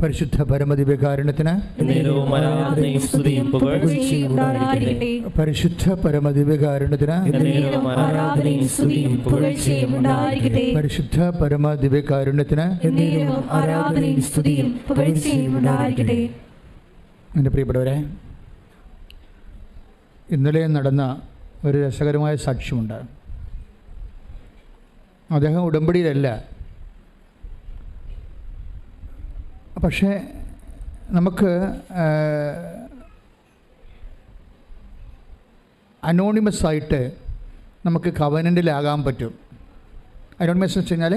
പരിശുദ്ധ പരമദിവ്യകാരുണ്യത്തിന് പരിശുദ്ധ പരമദിവ്യകാരുണ്യത്തിന് പരിശുദ്ധ പരമദിവ്യകാരുണ്യത്തിന് എൻ്റെ പ്രിയപ്പെട്ടവരെ, ഇന്നലെ നടന്ന ഒരു രസകരമായ സാക്ഷ്യമുണ്ട്. അദ്ദേഹം ഉടമ്പടിയിലല്ല, പക്ഷേ നമുക്ക് അനോണിമസ് ആയിട്ട് നമുക്ക് കവനൻ്റിലാകാൻ പറ്റും. അനോണിമസ് എന്ന് വെച്ച് കഴിഞ്ഞാൽ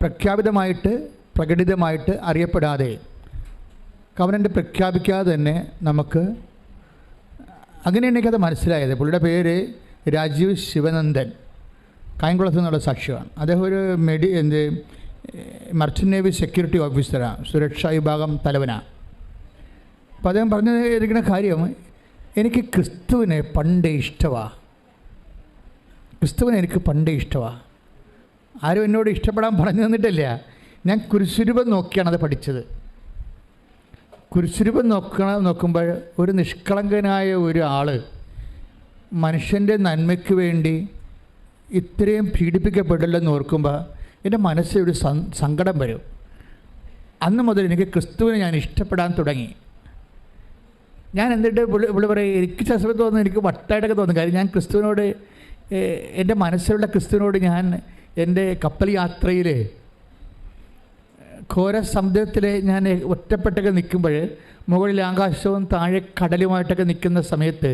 പ്രഖ്യാപിതമായിട്ട് പ്രകടിതമായിട്ട് അറിയപ്പെടാതെ കവനൻ്റ് പ്രഖ്യാപിക്കാതെ തന്നെ നമുക്ക്, അങ്ങനെയാണ് എനിക്കത് മനസ്സിലായത്. പുള്ളിയുടെ പേര് രാജീവ് ശിവനന്ദൻ, കായംകുളത്ത് നിന്നുള്ള സാക്ഷിയാണ്. അദ്ദേഹം ഒരു മർച്ചൻ്റ് നേവി സെക്യൂരിറ്റി ഓഫീസറാണ്, സുരക്ഷാ വിഭാഗം തലവനാണ്. അപ്പോൾ അദ്ദേഹം പറഞ്ഞിരിക്കുന്ന കാര്യം, എനിക്ക് ക്രിസ്തുവിനെ പണ്ടേ ഇഷ്ടമാണ്. ക്രിസ്തുവിനെ എനിക്ക് പണ്ടേ ഇഷ്ടമാണ്. ആരും എന്നോട് ഇഷ്ടപ്പെടാൻ പറഞ്ഞു തന്നിട്ടില്ല. ഞാൻ കുരിശുരൂപം നോക്കിയാണ് അത് പഠിച്ചത്. കുരിശുരൂപം നോക്കുമ്പോൾ ഒരു നിഷ്കളങ്കനായ ഒരു ആൾ മനുഷ്യൻ്റെ നന്മയ്ക്ക് വേണ്ടി ഇത്രയും പീഡിപ്പിക്കപ്പെടില്ലെന്ന് ഓർക്കുമ്പോൾ എൻ്റെ മനസ്സിൽ ഒരു സങ്കടം വരും. അന്ന് മുതൽ എനിക്ക് ക്രിസ്തുവിനെ ഞാൻ ഇഷ്ടപ്പെടാൻ തുടങ്ങി. ഞാൻ എന്നിട്ട് ഇവിടെ പറയും, എനിക്ക് ചില സമയത്ത് തോന്നുന്നു, എനിക്ക് വട്ടായിട്ടൊക്കെ തോന്നും. കാര്യം ഞാൻ ക്രിസ്തുവിനോട്, എൻ്റെ മനസ്സിലുള്ള ക്രിസ്തുവിനോട് ഞാൻ എൻ്റെ കപ്പൽ യാത്രയിൽ ഘോര സമുദ്രത്തിൽ ഞാൻ ഒറ്റപ്പെട്ടൊക്കെ നിൽക്കുമ്പോൾ, മുകളിൽ ആകാശവും താഴെ കടലുമായിട്ടൊക്കെ നിൽക്കുന്ന സമയത്ത്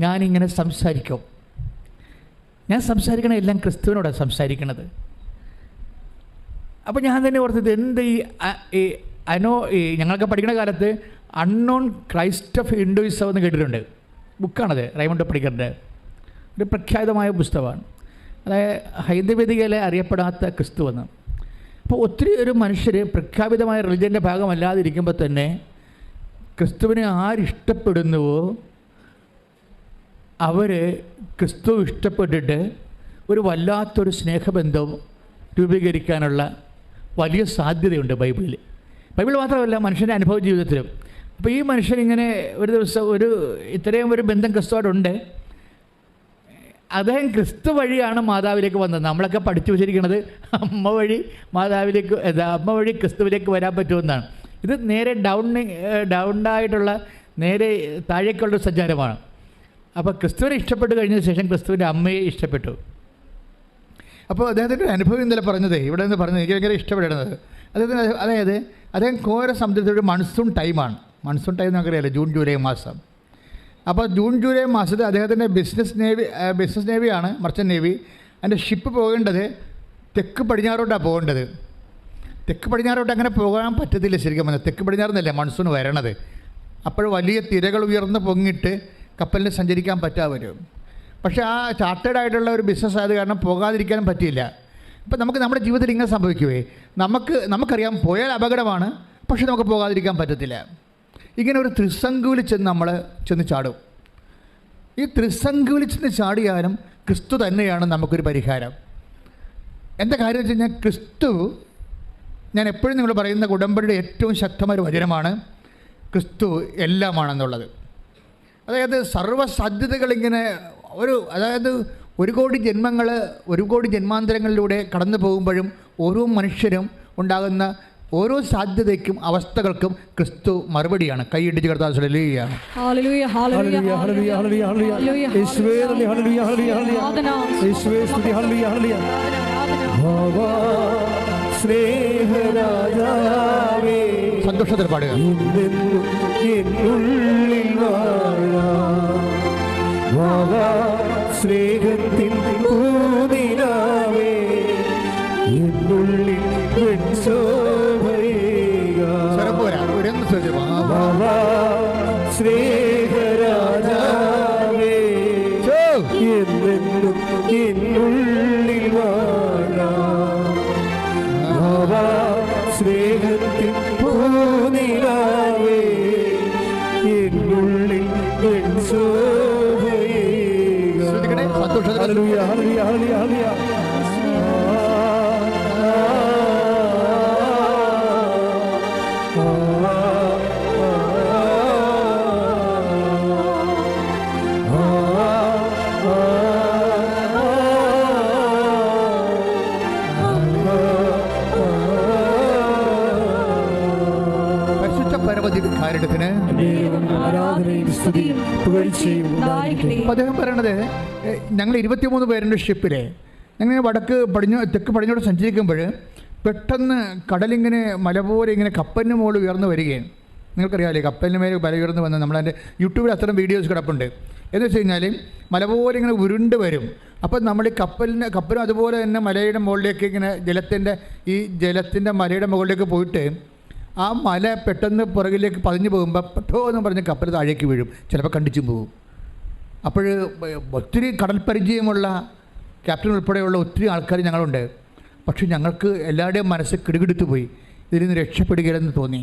ഞാനിങ്ങനെ സംസാരിക്കും. ഞാൻ സംസാരിക്കണ എല്ലാം ക്രിസ്തുവിനോടാണ് സംസാരിക്കണത്. അപ്പോൾ ഞാൻ തന്നെ ഓർത്തത്, എന്ത് ഞങ്ങളൊക്കെ പഠിക്കുന്ന കാലത്ത് അൺനോൺ ക്രൈസ്റ്റ് ഓഫ് ഹിന്ദുയിസം എന്ന് കേട്ടിട്ടുണ്ട്. ബുക്കാണത്, റൈമണ്ട് പഠിക്കേണ്ടത് ഒരു പ്രഖ്യാതമായ പുസ്തകമാണ്. അതായത് ഹൈന്ദവേദികയിലെ അറിയപ്പെടാത്ത ക്രിസ്തു എന്ന്. അപ്പോൾ ഒത്തിരി ഒരു മനുഷ്യർ പ്രഖ്യാപിതമായ റിലിജൻ്റെ ഭാഗമല്ലാതിരിക്കുമ്പോൾ തന്നെ ക്രിസ്തുവിനെ ആരിഷ്ടപ്പെടുന്നുവോ അവർ ക്രിസ്തു ഇഷ്ടപ്പെട്ടിട്ട് ഒരു വല്ലാത്തൊരു സ്നേഹബന്ധം രൂപീകരിക്കാനുള്ള വലിയ സാധ്യതയുണ്ട് ബൈബിളിൽ. ബൈബിൾ മാത്രമല്ല, മനുഷ്യൻ്റെ അനുഭവ ജീവിതത്തിലും. അപ്പോൾ ഈ മനുഷ്യനിങ്ങനെ ഒരു ദിവസം ഇത്രയും ഒരു ബന്ധം ക്രിസ്തുവായിട്ടുണ്ട്. അദ്ദേഹം ക്രിസ്തു വഴിയാണ് മാതാവിലേക്ക് വന്നത്. നമ്മളൊക്കെ പഠിച്ചു വെച്ചിരിക്കുന്നത് അമ്മ വഴി മാതാവിലേക്ക്, അമ്മ വഴി ക്രിസ്തുവിലേക്ക് വരാൻ പറ്റുമെന്നാണ്. ഇത് നേരെ ഡൗണായിട്ടുള്ള നേരെ താഴേക്കുള്ള സഞ്ചാരമാണ്. അപ്പോൾ ക്രിസ്തുവിനെ ഇഷ്ടപ്പെട്ട് കഴിഞ്ഞ ശേഷം ക്രിസ്തുവിൻ്റെ അമ്മയെ ഇഷ്ടപ്പെട്ടു. അപ്പോൾ അദ്ദേഹത്തിൻ്റെ അനുഭവം ഇന്നലെ പറഞ്ഞത്, ഇവിടെ നിന്ന് പറഞ്ഞത് എനിക്ക് ഭയങ്കര ഇഷ്ടപ്പെടുന്നത്, അതായത് അദ്ദേഹം ഘോര സമുദ്രത്തിലൊരു മൺസൂൺ ടൈമാണ്. മൺസൂൺ ടൈം നമുക്കറിയാമല്ലോ, ജൂൺ ജൂലൈ മാസം. അപ്പോൾ ജൂൺ ജൂലൈ മാസത്തിൽ അദ്ദേഹത്തിൻ്റെ ബിസിനസ് നേവിയാണ്, മർച്ചൻ്റ് നേവി. അതിൻ്റെ ഷിപ്പ് പോകേണ്ടത് തെക്ക് പടിഞ്ഞാറോട്ടാണ് പോകേണ്ടത്. തെക്ക് പടിഞ്ഞാറോട്ട് അങ്ങനെ പോകാൻ പറ്റത്തില്ല ശരിക്കും പറഞ്ഞാൽ. തെക്ക് പടിഞ്ഞാറെന്നല്ലേ മൺസൂൺ വരണത്. അപ്പോൾ വലിയ തിരകൾ ഉയർന്ന് പൊങ്ങിയിട്ട് കപ്പലിന് സഞ്ചരിക്കാൻ പറ്റാതെ വരും. പക്ഷേ ആ ചാർട്ടേഡ് ആയിട്ടുള്ള ഒരു ബിസിനസ് ആയത് കാരണം പോകാതിരിക്കാനും പറ്റിയില്ല. ഇപ്പം നമുക്ക് നമ്മുടെ ജീവിതത്തിൽ ഇങ്ങനെ സംഭവിക്കുവേ, നമുക്കറിയാം പോയാൽ അപകടമാണ്, പക്ഷെ നമുക്ക് പോകാതിരിക്കാൻ പറ്റത്തില്ല. ഇങ്ങനെ ഒരു ത്രിസംഗുവിൽ നമ്മൾ ചെന്ന് ചാടും. ഈ ത്രിസംഗുവിൽ ചെന്ന് ചാടിയാലും ക്രിസ്തു തന്നെയാണ് നമുക്കൊരു പരിഹാരം. എന്താ കാര്യം വെച്ച് കഴിഞ്ഞാൽ, ക്രിസ്തു, ഞാൻ എപ്പോഴും നിങ്ങൾ പറയുന്ന ഉടമ്പടിയുടെ ഏറ്റവും ശക്തമായ വചനമാണ് ക്രിസ്തു എല്ലാമാണെന്നുള്ളത്. അതായത് സർവ്വസാധ്യതകളിങ്ങനെ അതായത് ഒരു കോടി ജന്മാന്തരങ്ങളിലൂടെ കടന്നു പോകുമ്പോഴും ഓരോ മനുഷ്യരും ഉണ്ടാകുന്ന ഓരോ സാധ്യതയ്ക്കും അവസ്ഥകൾക്കും ക്രിസ്തു മറുപടിയാണ്. കൈയിടിച്ച് കർത്താവ് ഹല്ലേലൂയ ഹല്ലേലൂയ ഹല്ലേലൂയ ഹല്ലേലൂയ ഹല്ലേലൂയ യേശുവേ ഹല്ലേലൂയ ഹല്ലേലൂയ യേശുവേ സ്തുതി ഹല്ലേലൂയ ഹല്ലേലൂയ ഭാവാ സ്നേഹരാജാവേ. സന്തോഷത്തിൽ പാടുക. സ്നേഹത്തിൻ പൂനിലാവേ എന്നുള്ളിൽ സ്നേഹരാജാവേ എന്നെന്നും എന്നുള്ളിൽ സ്നേഹത്തിൻ പൂനിലാവേ എന്നുള്ളിൽ ഹല്ലേലൂയ ഹല്ലേലൂയ ഹല്ലേലൂയ. പരമദിവ്യകാരുണ്യത്തിന് ആരാധനയും സ്തുതിയും പുകഴ്ചയും ഉണ്ടായിരിക്കട്ടെ. അപ്പോൾ അദ്ദേഹം പറയണത്, ഞങ്ങൾ 23 പേരുടെ ഷിപ്പിലെ ഞങ്ങൾ തെക്ക് പടിഞ്ഞോട്ട് സഞ്ചരിക്കുമ്പോൾ പെട്ടെന്ന് കടലിങ്ങനെ മല പോലെ ഇങ്ങനെ കപ്പലിന് മുകളിൽ ഉയർന്നു വരികയാണ്. നിങ്ങൾക്കറിയാമല്ലേ, കപ്പലിന് മേലെ മല ഉയർന്നു വന്ന് നമ്മളതിൻ്റെ യൂട്യൂബിൽ അത്തരം വീഡിയോസ് കിടപ്പുണ്ട്. എന്ന് വെച്ച് കഴിഞ്ഞാൽ മല പോലെ ഇങ്ങനെ ഉരുണ്ട് വരും. അപ്പം നമ്മൾ ഈ കപ്പലും അതുപോലെ തന്നെ മലയുടെ മുകളിലേക്ക് ഇങ്ങനെ ജലത്തിൻ്റെ മലയുടെ മുകളിലേക്ക് പോയിട്ട് ആ മല പെട്ടെന്ന് പുറകിലേക്ക് പതിഞ്ഞു പോകുമ്പോൾ പെട്ടോ എന്ന് പറഞ്ഞ് കപ്പൽ താഴേക്ക് വീഴും, ചിലപ്പോൾ കണ്ടിച്ചും പോകും. അപ്പോൾ ഒത്തിരി കടൽ പരിചയമുള്ള ക്യാപ്റ്റൻ ഉൾപ്പെടെയുള്ള ഒത്തിരി ആൾക്കാർ ഞങ്ങളുണ്ട്. പക്ഷെ ഞങ്ങൾക്ക് എല്ലാവരുടെയും മനസ്സ് കിടുകിടുത്തു പോയി, ഇതിൽ നിന്ന് രക്ഷപ്പെടുകയില്ലെന്ന് തോന്നി.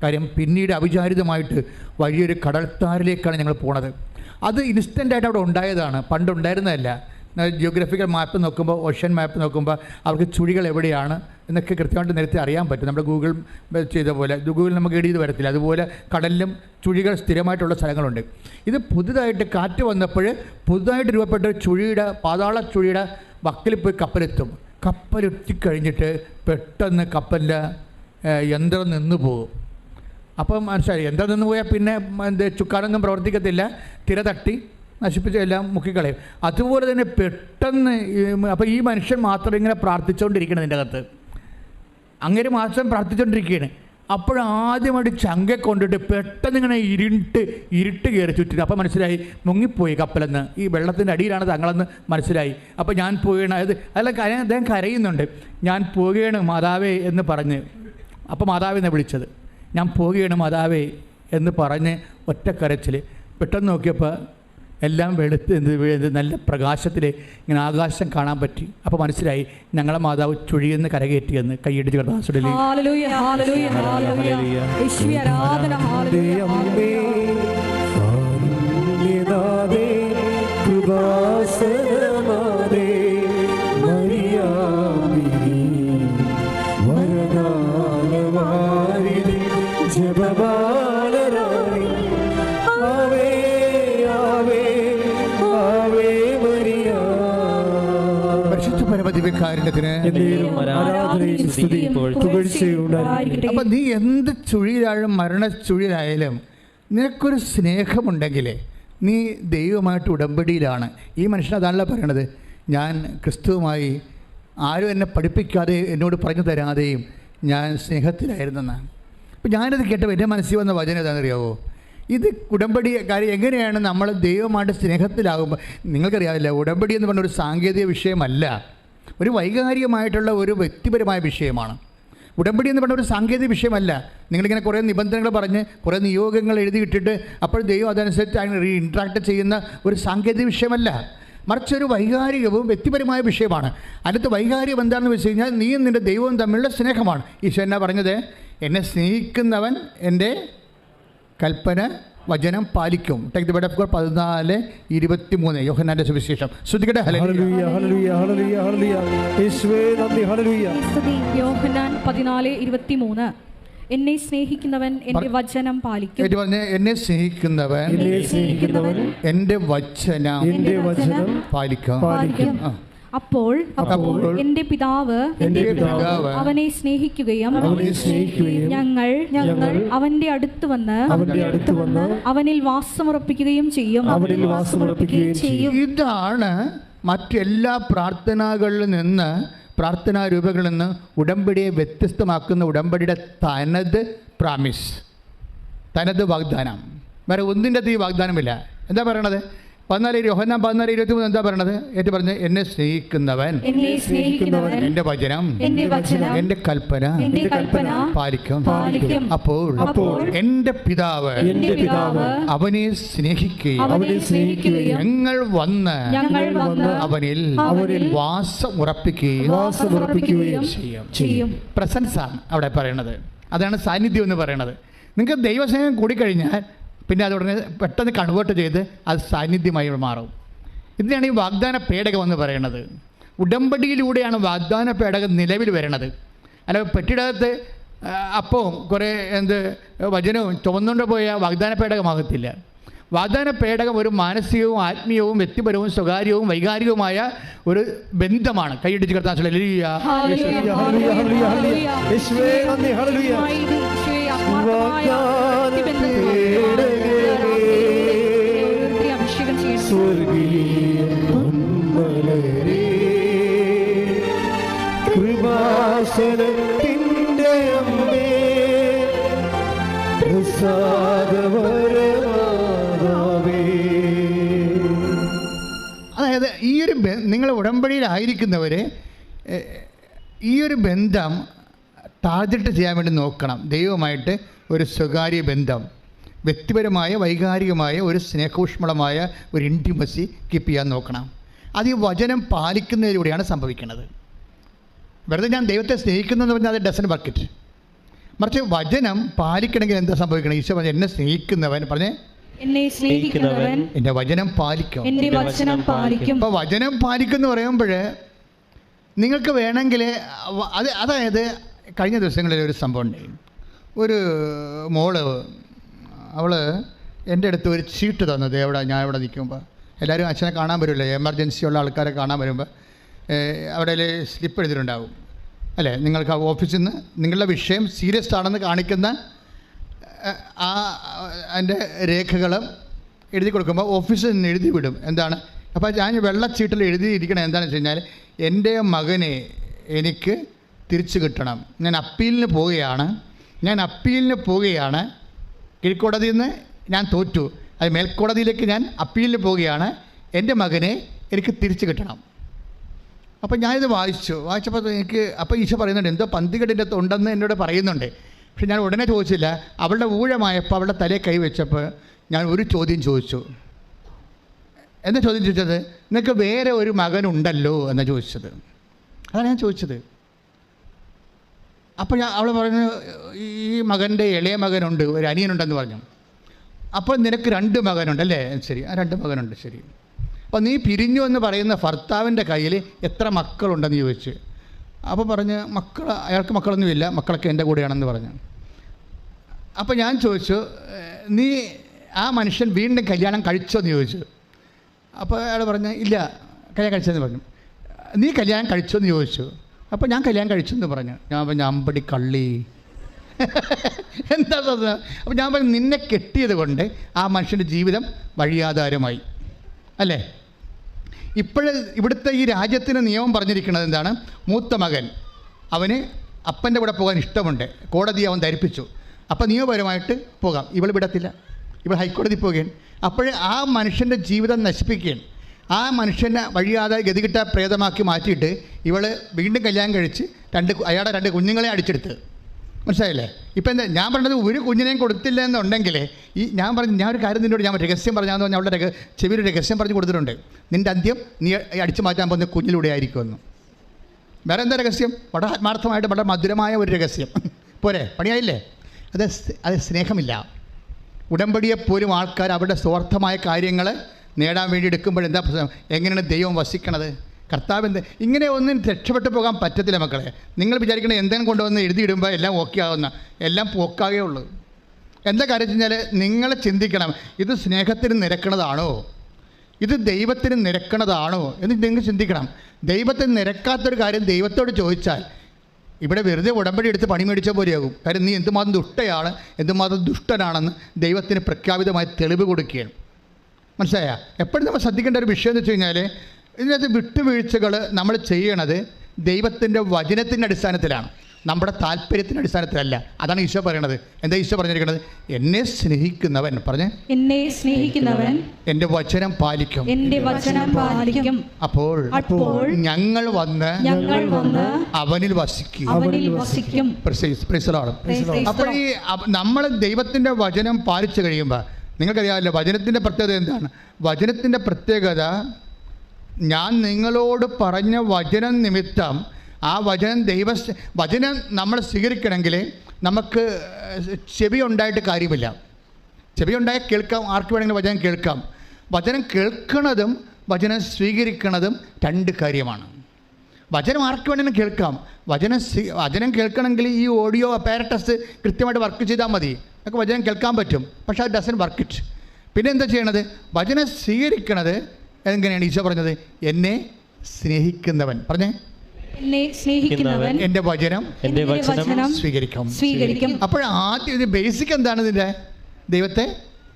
കാര്യം പിന്നീട് അവിചാരിതമായിട്ട് വലിയൊരു കടൽത്താരിലേക്കാണ് ഞങ്ങൾ പോണത്. അത് ഇൻസ്റ്റൻ്റായിട്ട് അവിടെ ഉണ്ടായതാണ്, പണ്ടുണ്ടായിരുന്നതല്ല. ജിയോഗ്രഫിക്കൽ മാപ്പ് നോക്കുമ്പോൾ, ഓഷ്യൻ മാപ്പ് നോക്കുമ്പോൾ അവർക്ക് ചുഴികൾ എവിടെയാണ് എന്നൊക്കെ കൃത്യമായിട്ട് നേരത്തെ അറിയാൻ പറ്റും. നമ്മുടെ ഗൂഗിൾ ചെയ്ത പോലെ ഗൂഗിൾ നമുക്ക് എഴുതി വരത്തില്ല. അതുപോലെ കടലിലും ചുഴികൾ സ്ഥിരമായിട്ടുള്ള സ്ഥലങ്ങളുണ്ട്. ഇത് പുതുതായിട്ട് കാറ്റ് വന്നപ്പോൾ പുതുതായിട്ട് രൂപപ്പെട്ട പാതാള ചുഴിയുടെ വക്കിൽ പോയി കപ്പലെത്തും. കപ്പലെത്തിക്കഴിഞ്ഞിട്ട് പെട്ടെന്ന് കപ്പലിൻ്റെ യന്ത്രം നിന്നു പോകും. അപ്പം മനസ്സിലായി, യന്ത്രം നിന്ന് പോയാൽ പിന്നെ ചുക്കാനൊന്നും പ്രവർത്തിക്കത്തില്ല, തിര തട്ടി നശിപ്പിച്ച് എല്ലാം മുക്കിക്കളയും. അതുപോലെ തന്നെ പെട്ടെന്ന് അപ്പോൾ ഈ മനുഷ്യൻ മാത്രം ഇങ്ങനെ പ്രാർത്ഥിച്ചുകൊണ്ടിരിക്കണം ഇതിൻ്റെ അകത്ത്, അങ്ങനെ മാത്രം പ്രാർത്ഥിച്ചുകൊണ്ടിരിക്കുകയാണ്. അപ്പോഴാദ്യമായിട്ട് ചങ്ക കൊണ്ടിട്ട് പെട്ടെന്ന് ഇങ്ങനെ ഇരുട്ട് കയറി ചുറ്റിട്ട്. അപ്പോൾ മനസ്സിലായി മുങ്ങിപ്പോയി കപ്പലെന്ന്, ഈ വെള്ളത്തിൻ്റെ അടിയിലാണ് തങ്ങളെന്ന് മനസ്സിലായി. അപ്പോൾ ഞാൻ പോവുകയാണ്, അദ്ദേഹം കരയുന്നുണ്ട്, ഞാൻ പോവുകയാണ് മാതാവേ എന്ന് പറഞ്ഞ്. അപ്പോൾ മാതാവിനെ വിളിച്ചത്, ഞാൻ പോവുകയാണ് മാതാവേ എന്ന് പറഞ്ഞ് ഒറ്റ കരച്ചിൽ. പെട്ടെന്ന് നോക്കിയപ്പോൾ എല്ലാം വെളുത്ത് നല്ല പ്രകാശത്തിൽ ഇങ്ങനെ ആകാശം കാണാൻ പറ്റി. അപ്പോൾ മനസ്സിലായി ഞങ്ങളെ മാതാവ് ചുഴിയെന്ന് കരകയറ്റിയെന്ന്. കൈയടിച്ച് കർത്താസുടലി അപ്പം നീ എന്ത് ചുഴിയിലായാലും മരണച്ചുഴിയിലായാലും നിനക്കൊരു സ്നേഹമുണ്ടെങ്കിൽ നീ ദൈവമായിട്ട് ഉടമ്പടിയിലാണ്. ഈ മനുഷ്യൻ അതാണല്ലോ പറയണത്, ഞാൻ ക്രിസ്തുവുമായി ആരും എന്നെ പഠിപ്പിക്കാതെ എന്നോട് പറഞ്ഞു തരാതെയും ഞാൻ സ്നേഹത്തിലായിരുന്നെന്നാണ്. അപ്പം ഞാനത് കേട്ടപ്പോൾ എൻ്റെ മനസ്സിൽ വന്ന വചനം എന്താണെന്നറിയാവോ? ഇത് ഉടമ്പടി കാര്യം എങ്ങനെയാണ് നമ്മൾ ദൈവമായിട്ട് സ്നേഹത്തിലാകുമ്പോൾ. നിങ്ങൾക്കറിയാവില്ല, ഉടമ്പടി എന്ന് പറഞ്ഞ ഒരു സാങ്കേതിക വിഷയമല്ല, ഒരു വൈകാരികമായിട്ടുള്ള ഒരു വ്യക്തിപരമായ വിഷയമാണ്. ഉടമ്പടി എന്ന് പറഞ്ഞ ഒരു സാങ്കേതിക വിഷയമല്ല. നിങ്ങളിങ്ങനെ കുറേ നിബന്ധനകൾ പറഞ്ഞ് കുറേ നിയോഗങ്ങൾ എഴുതിയിട്ടിട്ട് അപ്പോൾ ദൈവം അതനുസരിച്ച് അതിന് ഇൻട്രാക്ട് ചെയ്യുന്ന ഒരു സാങ്കേതിക വിഷയമല്ല, മറിച്ച് ഒരു വൈകാരികവും വ്യക്തിപരമായ വിഷയമാണ്. അതിനകത്ത് വൈകാരികം എന്താണെന്ന് വെച്ച് കഴിഞ്ഞാൽ നീയും നിൻ്റെ ദൈവവും തമ്മിലുള്ള സ്നേഹമാണ്. ഈശോ എന്നാ പറഞ്ഞത്? എന്നെ സ്നേഹിക്കുന്നവൻ എൻ്റെ കൽപ്പന വചനം പാലിക്കും. Take the word of God 14:23 യോഹന്നാന്റെ സുവിശേഷം. ശ്രദ്ധിക്കട്ടെ. ഹല്ലേലൂയ ഹല്ലേലൂയ ഹല്ലേലൂയ ഹല്ലേലൂയ യേശുവേ നന്ദി ഹല്ലേലൂയ. യോഹന്നാൻ 14:23 എന്നെ സ്നേഹിക്കുന്നവൻ എൻ്റെ വചനം പാലിക്കും. എന്നെ സ്നേഹിക്കുന്നവൻ എൻ്റെ വചനം പാലിക്കും. അപ്പോൾ എന്റെ പിതാവ് അവനെ സ്നേഹിക്കുകയും ഞങ്ങൾ അവന്റെ അടുത്ത് വന്ന് അവനിൽ വാസമുറപ്പിക്കുകയും ചെയ്യും. ഇതാണ് മറ്റെല്ലാ പ്രാർത്ഥനാകളിൽ നിന്ന്, പ്രാർത്ഥനാ രൂപങ്ങളിൽ നിന്ന് ഉടമ്പടിയെ വ്യത്യസ്തമാക്കുന്ന ഉടമ്പടിയുടെ തനത് പ്രാമിസ്, തനത് വാഗ്ദാനം. വേറെ ഒന്നിൻ്റെ ഈ വാഗ്ദാനമില്ല. എന്താ പറയണത്? യോഹന്നാൻ 14:23 എന്താ പറയണത്? ഏറ്റു പറഞ്ഞ് എന്നെ സ്നേഹിക്കുന്നവൻ എൻ്റെ വചനം എൻ്റെ കൽപ്പന പാലിക്കും. അപ്പോൾ എൻ്റെ പിതാവ് അവനെ സ്നേഹിക്കുകയും ഞങ്ങൾ വന്ന് അവനിൽ വാസം ഉറപ്പിക്കുകയും ചെയ്യും. പ്രസൻസാണ് അവിടെ പറയണത്. അതാണ് സാന്നിധ്യം എന്ന് പറയണത്. നിങ്ങൾക്ക് ദൈവസ്നേഹം കൂടിക്കഴിഞ്ഞാൽ പിന്നെ അത് ഉടനെ പെട്ടെന്ന് കൺവേർട്ട് ചെയ്ത് അത് സാന്നിധ്യമായി മാറും. ഇതിനാണ് ഈ വാഗ്ദാന പേടകം എന്ന് പറയുന്നത്. ഉടമ്പടിയിലൂടെയാണ് വാഗ്ദാന പേടകം നിലവിൽ വരണത്. അല്ല പെട്ടിടകത്ത് അപ്പവും കുറേ വചനവും ചുമന്നുകൊണ്ട് പോയ വാഗ്ദാന പേടകമാകത്തില്ല. വാഗ്ദാന പേടകം ഒരു മാനസികവും ആത്മീയവും വ്യക്തിപരവും സ്വകാര്യവും വൈകാരികവുമായ ഒരു ബന്ധമാണ്. കൈയടിച്ച് കർത്താൻ ഹല്ലേലൂയ. കൃപാസനത്തിൻ്റെ അമ്മേ പ്രസാദവരമാതാവേ. അതായത് ഈ ഒരു നിങ്ങൾ ഉടമ്പടിയിലായിരിക്കുന്നവർ ഈ ഒരു ബന്ധം ടാർഗറ്റ് ചെയ്യാൻ വേണ്ടി നോക്കണം. ദൈവമായിട്ട് ഒരു സ്വകാര്യ ബന്ധം, വ്യക്തിപരമായ വൈകാരികമായ ഒരു സ്നേഹോഷ്മളമായ ഒരു ഇൻറ്റിമസി കീപ്പ് ചെയ്യാൻ നോക്കണം. അത് ഈ വചനം പാലിക്കുന്നതിലൂടെയാണ് സംഭവിക്കുന്നത്. വെറുതെ ഞാൻ ദൈവത്തെ സ്നേഹിക്കുന്നതെന്ന് പറഞ്ഞാൽ അത് ഡസൻ ബക്കറ്റ്. മറിച്ച് വചനം പാലിക്കണമെങ്കിൽ എന്താ സംഭവിക്കണം? ഈശോ പറഞ്ഞു, എന്നെ സ്നേഹിക്കുന്നവൻ പറഞ്ഞേ എന്നെ സ്നേഹിക്കുന്നവൻ എൻ്റെ വചനം പാലിക്കും. എൻ്റെ വചനം പാലിക്കും. അപ്പോൾ വചനം പാലിക്കുമെന്ന് പറയുമ്പോൾ നിങ്ങൾക്ക് വേണമെങ്കിൽ അതായത് കഴിഞ്ഞ ദിവസങ്ങളിൽ ഒരു സംഭവം ഉണ്ടായി. ഒരു മോള് അവൾ എൻ്റെ അടുത്ത് ഒരു ചീട്ട് തന്നത്. ഞാൻ ഇവിടെ നിൽക്കുമ്പോൾ എല്ലാവരും അച്ഛനെ കാണാൻ വരുമല്ലോ, എമർജൻസി ഉള്ള ആൾക്കാരെ കാണാൻ വരുമ്പോൾ അവിടെ സ്ലിപ്പ് എഴുതിയിട്ടുണ്ടാവും അല്ലേ? നിങ്ങൾക്ക് ഓഫീസിൽ നിന്ന് നിങ്ങളുടെ വിഷയം സീരിയസ് ആണെന്ന് കാണിക്കുന്ന അതിൻ്റെ രേഖകളും എഴുതി കൊടുക്കുമ്പോൾ ഓഫീസിൽ നിന്ന് എഴുതി വിടും. എന്താണ്? അപ്പോൾ ഞാൻ വെള്ളച്ചീട്ടിൽ എഴുതിയിരിക്കണം എന്താണെന്ന് വെച്ച് കഴിഞ്ഞാൽ, എൻ്റെ മകനെ എനിക്ക് തിരിച്ചു കിട്ടണം, ഞാൻ അപ്പീലിന് പോവുകയാണ്, കീഴ്ക്കോടതിയിൽ നിന്ന് ഞാൻ തോറ്റു, അത് മേൽക്കോടതിയിലേക്ക് ഞാൻ അപ്പീലിന് പോവുകയാണ്, എൻ്റെ മകനെ എനിക്ക് തിരിച്ചു കിട്ടണം. അപ്പോൾ ഞാനിത് വായിച്ചപ്പോൾ അപ്പോൾ ഈശോ പറയുന്നുണ്ട്, എന്തോ പന്തികേടിൻ്റെ ഉണ്ടെന്ന് എന്നോട് പറയുന്നുണ്ട്. പക്ഷെ ഞാൻ ഉടനെ ചോദിച്ചില്ല. അവളുടെ ഊഴമായപ്പോൾ അവളുടെ തലയെ കൈവച്ചപ്പോൾ ഞാൻ ഒരു ചോദ്യം ചോദിച്ചു. എന്താ ചോദ്യം ചോദിച്ചത്? നിനക്ക് വേറെ ഒരു മകനുണ്ടല്ലോ എന്നാണ് ചോദിച്ചത്. അതാണ് ഞാൻ ചോദിച്ചത്. അപ്പോൾ അവൾ പറഞ്ഞു, ഈ മകൻ്റെ ഇളയ മകനുണ്ട്, ഒരു അനിയനുണ്ടെന്ന് പറഞ്ഞു. അപ്പോൾ നിനക്ക് 2 മകനുണ്ടല്ലേ? ശരി, ആ 2 മകനുണ്ട്. ശരി, അപ്പോൾ നീ പിരിഞ്ഞു എന്ന് പറയുന്ന ഭർത്താവിൻ്റെ കയ്യിൽ എത്ര മക്കളുണ്ടെന്ന് ചോദിച്ചു. അപ്പോൾ പറഞ്ഞ് അയാൾക്ക് മക്കളൊന്നുമില്ല, മക്കളൊക്കെ എൻ്റെ കൂടെയാണെന്ന് പറഞ്ഞു. അപ്പോൾ ഞാൻ ചോദിച്ചു, നീ ആ മനുഷ്യൻ വീണ്ടും കല്യാണം കഴിച്ചോ എന്ന് ചോദിച്ചു. അപ്പോൾ അയാൾ പറഞ്ഞു, ഇല്ല, കല്യാണം കഴിച്ചതെന്ന് പറഞ്ഞു. നീ കല്യാണം കഴിച്ചോ എന്ന് ചോദിച്ചു. അപ്പോൾ ഞാൻ കല്യാണം കഴിച്ചെന്ന് പറഞ്ഞു. ഞാൻ പറഞ്ഞു, അമ്പടി കള്ളി, എന്താ? അപ്പോൾ ഞാൻ പറഞ്ഞു, നിന്നെ കെട്ടിയത് കൊണ്ട് ആ മനുഷ്യൻ്റെ ജീവിതം വഴിയാധാരമായി അല്ലേ? ഇവിടുത്തെ ഈ രാജ്യത്തിന് നിയമം പറഞ്ഞിരിക്കുന്നത് എന്താണ്? മൂത്ത മകൻ അവന് അപ്പൻ്റെ കൂടെ പോകാൻ ഇഷ്ടമുണ്ട്, കോടതി അവൻ ധരിപ്പിച്ചു, അപ്പോൾ നിയമപരമായിട്ട് പോകാം. ഇവൾ വിടത്തില്ല, ഇവൾ ഹൈക്കോടതി പോവുകയാണ്. അപ്പോൾ ആ മനുഷ്യൻ്റെ ജീവിതം നശിപ്പിക്കുകയാണ്. ആ മനുഷ്യനെ വഴിയാതെ ഗതികിട്ട പ്രേതമാക്കി മാറ്റിയിട്ട് ഇവൾ വീണ്ടും കല്യാണം കഴിച്ച് അയാളുടെ 2 കുഞ്ഞുങ്ങളെ അടിച്ചെടുത്ത്. മനസ്സിലായില്ലേ? ഇപ്പം എന്താ ഞാൻ പറഞ്ഞത്? ഒരു കുഞ്ഞിനെയും കൊടുത്തില്ല എന്നുണ്ടെങ്കിൽ ഞാൻ ഒരു കാര്യം നിന്നോട് ഞാൻ രഹസ്യം പറഞ്ഞാന്ന് പറഞ്ഞാൽ അവളുടെ ചെവിയിൽ രഹസ്യം പറഞ്ഞു കൊടുത്തിട്ടുണ്ട്. നിൻ്റെ അന്ത്യം നീ അടിച്ചു മാറ്റാൻ പോകുന്ന കുഞ്ഞിലൂടെ ആയിരിക്കുമെന്ന്. വേറെ എന്താ രഹസ്യം? വളരെ ആത്മാർത്ഥമായിട്ട് വളരെ മധുരമായ ഒരു രഹസ്യം. പോരെ, പണിയായില്ലേ? അത് സ്നേഹമില്ല. ഉടമ്പടിയെപ്പോലും ആൾക്കാർ അവരുടെ സ്വാർത്ഥമായ കാര്യങ്ങൾ നേടാൻ വേണ്ടി എടുക്കുമ്പോൾ എന്താ പ്രശ്നം? എങ്ങനെയാണ് ദൈവം വസിക്കണത്? കർത്താവ് ഇങ്ങനെ ഒന്നും രക്ഷപ്പെട്ടു പോകാൻ പറ്റത്തില്ല മക്കളെ. നിങ്ങൾ വിചാരിക്കണത് എന്തെങ്കിലും കൊണ്ടുവന്ന് എഴുതിയിടുമ്പോൾ എല്ലാം ഓക്കെ ആവുന്ന, എല്ലാം പോക്കാകേ ഉള്ളൂ. എന്താ കാര്യം വെച്ച് കഴിഞ്ഞാൽ നിങ്ങൾ ചിന്തിക്കണം, ഇത് സ്നേഹത്തിന് നിരക്കണതാണോ, ഇത് ദൈവത്തിന് നിരക്കണതാണോ എന്ന് നിങ്ങൾ ചിന്തിക്കണം. ദൈവത്തിന് നിരക്കാത്തൊരു കാര്യം ദൈവത്തോട് ചോദിച്ചാൽ ഇവിടെ വെറുതെ ഉടമ്പടി എടുത്ത് പണി മേടിച്ച പോലെയാകും. കാര്യം നീ എന്തുമാത്രം ദുഷ്ടയാണ്, എന്തുമാത്രം ദുഷ്ടനാണെന്ന് ദൈവത്തിന് പ്രഖ്യാപിതമായി തെളിവ് കൊടുക്കുകയാണ്. മനസ്സിലായ? എപ്പോഴും നമ്മൾ ശ്രദ്ധിക്കേണ്ട ഒരു വിഷയം എന്ന് വെച്ച് കഴിഞ്ഞാൽ, ഇതിനകത്ത് വിട്ടുവീഴ്ചകൾ നമ്മൾ ചെയ്യണത് ദൈവത്തിൻ്റെ വചനത്തിൻ്റെ അടിസ്ഥാനത്തിലാണ്, നമ്മുടെ താല്പര്യത്തിൻ്റെ അടിസ്ഥാനത്തിലല്ല. അതാണ് ഈശോ പറയണത്. എന്താ ഈശോ പറഞ്ഞിരിക്കുന്നത്? എന്നെ സ്നേഹിക്കുന്നവൻ എൻ്റെ വചനം പാലിക്കും. അപ്പോൾ ഞങ്ങൾ വന്ന് അവനിൽ വസിക്കും. അപ്പോൾ ഈ നമ്മൾ ദൈവത്തിൻ്റെ വചനം പാലിച്ചു കഴിയുമ്പോൾ നിങ്ങൾക്കറിയാമല്ലോ വചനത്തിൻ്റെ പ്രത്യേകത എന്താണ്? വചനത്തിൻ്റെ പ്രത്യേകത, ഞാൻ നിങ്ങളോട് പറഞ്ഞ വചനം നിമിത്തം ആ വചനം നമ്മൾ സ്വീകരിക്കണമെങ്കിൽ നമുക്ക് ചെവി ഉണ്ടായിട്ട് കാര്യമില്ല. ചെവി ഉണ്ടായി കേൾക്കാം, ആർക്ക് വേണമെങ്കിലും വചനം കേൾക്കാം. വചനം കേൾക്കുന്നതും വചനം സ്വീകരിക്കുന്നതും 2 കാര്യമാണ്. വചനം ആർക്ക് വേണമെങ്കിലും കേൾക്കാം. വചനം കേൾക്കണമെങ്കിൽ ഈ ഓഡിയോ അപ്പാരറ്റസ് കൃത്യമായിട്ട് വർക്ക് ചെയ്താൽ മതി. നമുക്ക് വചനം കേൾക്കാൻ പറ്റും, പക്ഷേ അത് ഡസൻ വർക്ക് ഇറ്റ്. പിന്നെ എന്താ ചെയ്യണത്? വചനം സ്വീകരിക്കണത് എങ്ങനെയാണ്? ഈശോ പറഞ്ഞത്, എന്നെ സ്നേഹിക്കുന്നവൻ, പറഞ്ഞേ, എന്നെ സ്നേഹിക്കുന്നവൻ എൻ്റെ വചനം സ്വീകരിക്കും. അപ്പോൾ ആദ്യം ഇത് ബേസിക് എന്താണ്? ഇതിൻ്റെ ദൈവത്തെ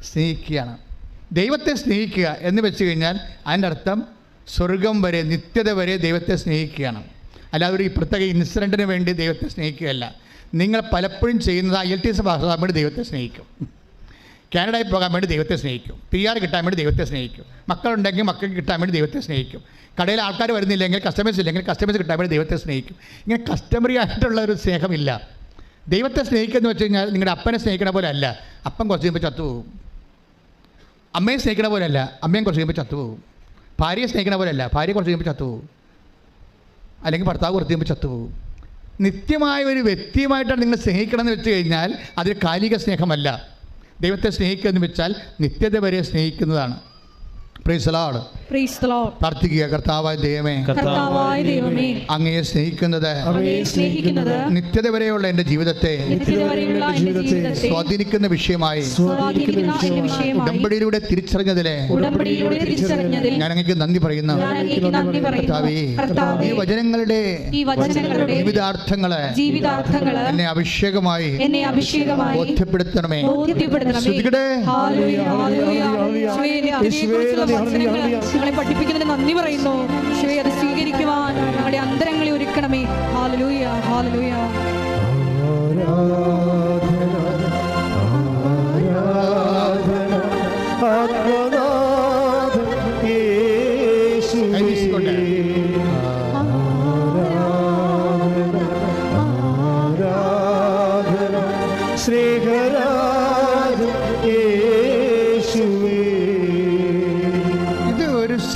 സ്നേഹിക്കുകയാണ്. ദൈവത്തെ സ്നേഹിക്കുക എന്ന് വെച്ച് കഴിഞ്ഞാൽ അതിൻ്റെ അർത്ഥം സ്വർഗം വരെ, നിത്യത വരെ ദൈവത്തെ സ്നേഹിക്കുകയാണ്. അല്ലാതെ ഒരു പ്രത്യേക ഇൻസിഡൻറ്റിന് വേണ്ടി ദൈവത്തെ സ്നേഹിക്കുകയല്ല. നിങ്ങൾ പലപ്പോഴും ചെയ്യുന്നത് IELTS പാസ്സാകാൻ വേണ്ടി ദൈവത്തെ സ്നേഹിക്കും, കാനഡയിൽ പോകാൻ വേണ്ടി ദൈവത്തെ സ്നേഹിക്കും, PR കിട്ടാൻ വേണ്ടി ദൈവത്തെ സ്നേഹിക്കും, മക്കളുണ്ടെങ്കിൽ മക്കൾക്ക് കിട്ടാൻ വേണ്ടി ദൈവത്തെ സ്നേഹിക്കും, കടയിൽ ആൾക്കാർ വരുന്നില്ലെങ്കിൽ കസ്റ്റമേഴ്സ് ഇല്ലെങ്കിൽ കസ്റ്റമേഴ്സ് കിട്ടാൻ വേണ്ടി ദൈവത്തെ സ്നേഹിക്കും. ഇങ്ങനെ കസ്റ്റമറി ആയിട്ടുള്ള ഒരു സ്നേഹമില്ല. ദൈവത്തെ സ്നേഹിക്കുക എന്ന് വെച്ച് കഴിഞ്ഞാൽ നിങ്ങളുടെ അപ്പനെ സ്നേഹിക്കണ പോലെ അല്ല. അപ്പൻ കുറച്ച് കഴിയുമ്പോൾ ചത്തുപോകും. അമ്മയെ സ്നേഹിക്കണ പോലെ അല്ല, അമ്മയും കുറച്ച് കഴിയുമ്പോൾ ചത്തുപോകും. ഭാര്യയെ സ്നേഹിക്കണ പോലെ അല്ല, ഭാര്യ കുറച്ച് കഴിയുമ്പോൾ ചത്തുപോകും. അല്ലെങ്കിൽ ഭർത്താവ് കുറച്ച് കഴിയുമ്പോൾ ചത്തുപോകും. നിത്യമായ ഒരു വ്യക്തിയുമായിട്ടാണ് നിങ്ങൾ സ്നേഹിക്കണമെന്ന് വെച്ച് കഴിഞ്ഞാൽ അതൊരു കാലിക സ്നേഹമല്ല. ദൈവത്തെ സ്നേഹിക്കുക എന്ന് വെച്ചാൽ നിത്യത വരെ സ്നേഹിക്കുന്നതാണ്. Praise the Lord. പ്രാർത്ഥിക്കുക. കർത്താവായ ദൈവമേ, അങ്ങയെ സ്നേഹിക്കുന്നത് നിത്യത വരെയുള്ള എൻ്റെ ജീവിതത്തെ സ്വാധീനിക്കുന്ന വിഷയമായി ഉടമ്പടിയിലൂടെ തിരിച്ചറിഞ്ഞതിലെ ഞാൻ അങ്ങേക്ക് നന്ദി പറയുന്നു. കർത്താവേ, ഈ വചനങ്ങളുടെ ജീവിതാർത്ഥങ്ങളെ എന്നെ അഭിഷേകമായി ബോധ്യപ്പെടുത്തണമേ. നിങ്ങളെ പഠിപ്പിക്കുന്നതിന് നന്ദി പറയുന്നു. അത് സ്വീകരിക്കുവാൻ ഞങ്ങളുടെ അന്തരങ്ങളെ ഒരുക്കണമേ. ഹല്ലേലൂയ, ഹല്ലേലൂയ.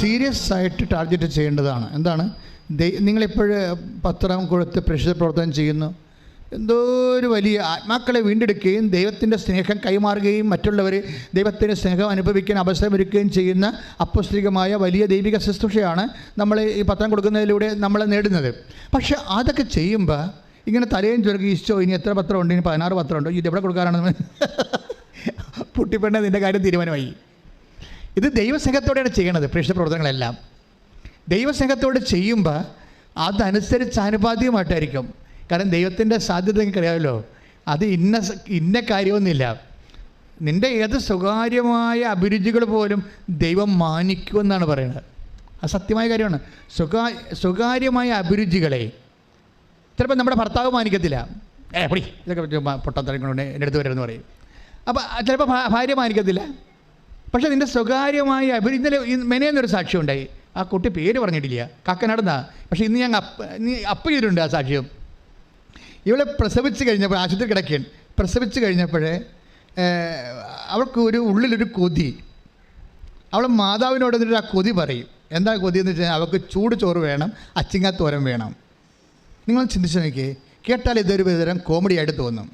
സീരിയസ് ആയിട്ട് ടാർഗറ്റ് ചെയ്യേണ്ടതാണ്. എന്താണ്? നിങ്ങളിപ്പോഴും പത്രം കൊടുത്ത് പ്രേക്ഷിത പ്രവർത്തനം ചെയ്യുന്നു. എന്തോ ഒരു വലിയ ആത്മാക്കളെ വീണ്ടെടുക്കുകയും ദൈവത്തിൻ്റെ സ്നേഹം കൈമാറുകയും മറ്റുള്ളവർ ദൈവത്തിൻ്റെ സ്നേഹം അനുഭവിക്കാൻ അവസരമൊരുക്കുകയും ചെയ്യുന്ന അപ്പോസ്തലികമായ വലിയ ദൈവിക ശുശ്രൂഷയാണ് നമ്മൾ ഈ പത്രം കൊടുക്കുന്നതിലൂടെ നമ്മൾ നേടുന്നത്. പക്ഷെ അതൊക്കെ ചെയ്യുമ്പോൾ ഇങ്ങനെ തലയും ചുരുക്കി, ഈശോ ഇനി എത്ര പത്രം ഉണ്ട്, ഇനി 16 പത്രം ഉണ്ടോ, ഇത് എവിടെ കൊടുക്കാറാണെന്ന് പുട്ടിപ്പെണ്ണ നിൻ്റെ കാര്യം തീരുമാനമായി. ഇത് ദൈവസ്നേഹത്തോടെയാണ് ചെയ്യണത്. പ്രേക്ഷിത പ്രവർത്തനങ്ങളെല്ലാം ദൈവസ്നേഹത്തോടെ ചെയ്യുമ്പോൾ അതനുസരിച്ച് ആനുപാതികമായിട്ടായിരിക്കും. കാരണം ദൈവത്തിൻ്റെ സാധ്യത നിങ്ങൾക്കറിയാമല്ലോ, അത് ഇന്ന കാര്യമൊന്നുമില്ല. നിൻ്റെ ഏത് സ്വകാര്യമായ അഭിരുചികൾ പോലും ദൈവം മാനിക്കുമെന്നാണ് പറയുന്നത്. അത് സത്യമായ കാര്യമാണ്. സ്വകാര്യമായ അഭിരുചികളെ ചിലപ്പോൾ നമ്മുടെ ഭർത്താവ് മാനിക്കത്തില്ല. പൊടി ഇതൊക്കെ പൊട്ടത്തരങ്ങളുണ്ട് എൻ്റെ അടുത്ത് വരരുതെന്ന് പറയും. അപ്പോൾ ചിലപ്പോൾ ഭാര്യ മാനിക്കത്തില്ല. പക്ഷേ നിൻ്റെ സ്വകാര്യമായ ഇന്നലെ മെനയെന്നൊരു സാക്ഷ്യം ഉണ്ടായി. ആ കുട്ടി പേര് പറഞ്ഞിട്ടില്ല, കാക്കനാടുന്നാ. പക്ഷേ ഇന്ന് ഞാൻ അപ്പ് ചെയ്തിട്ടുണ്ട് ആ സാക്ഷ്യം. ഇവളെ പ്രസവിച്ച് കഴിഞ്ഞപ്പോൾ ആശുപത്രി കിടക്കുകയാണ്. പ്രസവിച്ച് കഴിഞ്ഞപ്പോഴേ അവൾക്ക് ഉള്ളിലൊരു കൊതി. അവൾ മാതാവിനോട് എന്നിട്ട് ആ കൊതി പറയും. എന്താ കൊതി എന്ന് വെച്ചാൽ അവൾക്ക് ചൂട് ചോറ് വേണം, അച്ചിങ്ങാത്തോരൻ വേണം. നിങ്ങൾ ചിന്തിച്ച് നോക്കിയേ, കേട്ടാൽ ഇതൊരു വിധം കോമഡി ആയിട്ട് തോന്നും.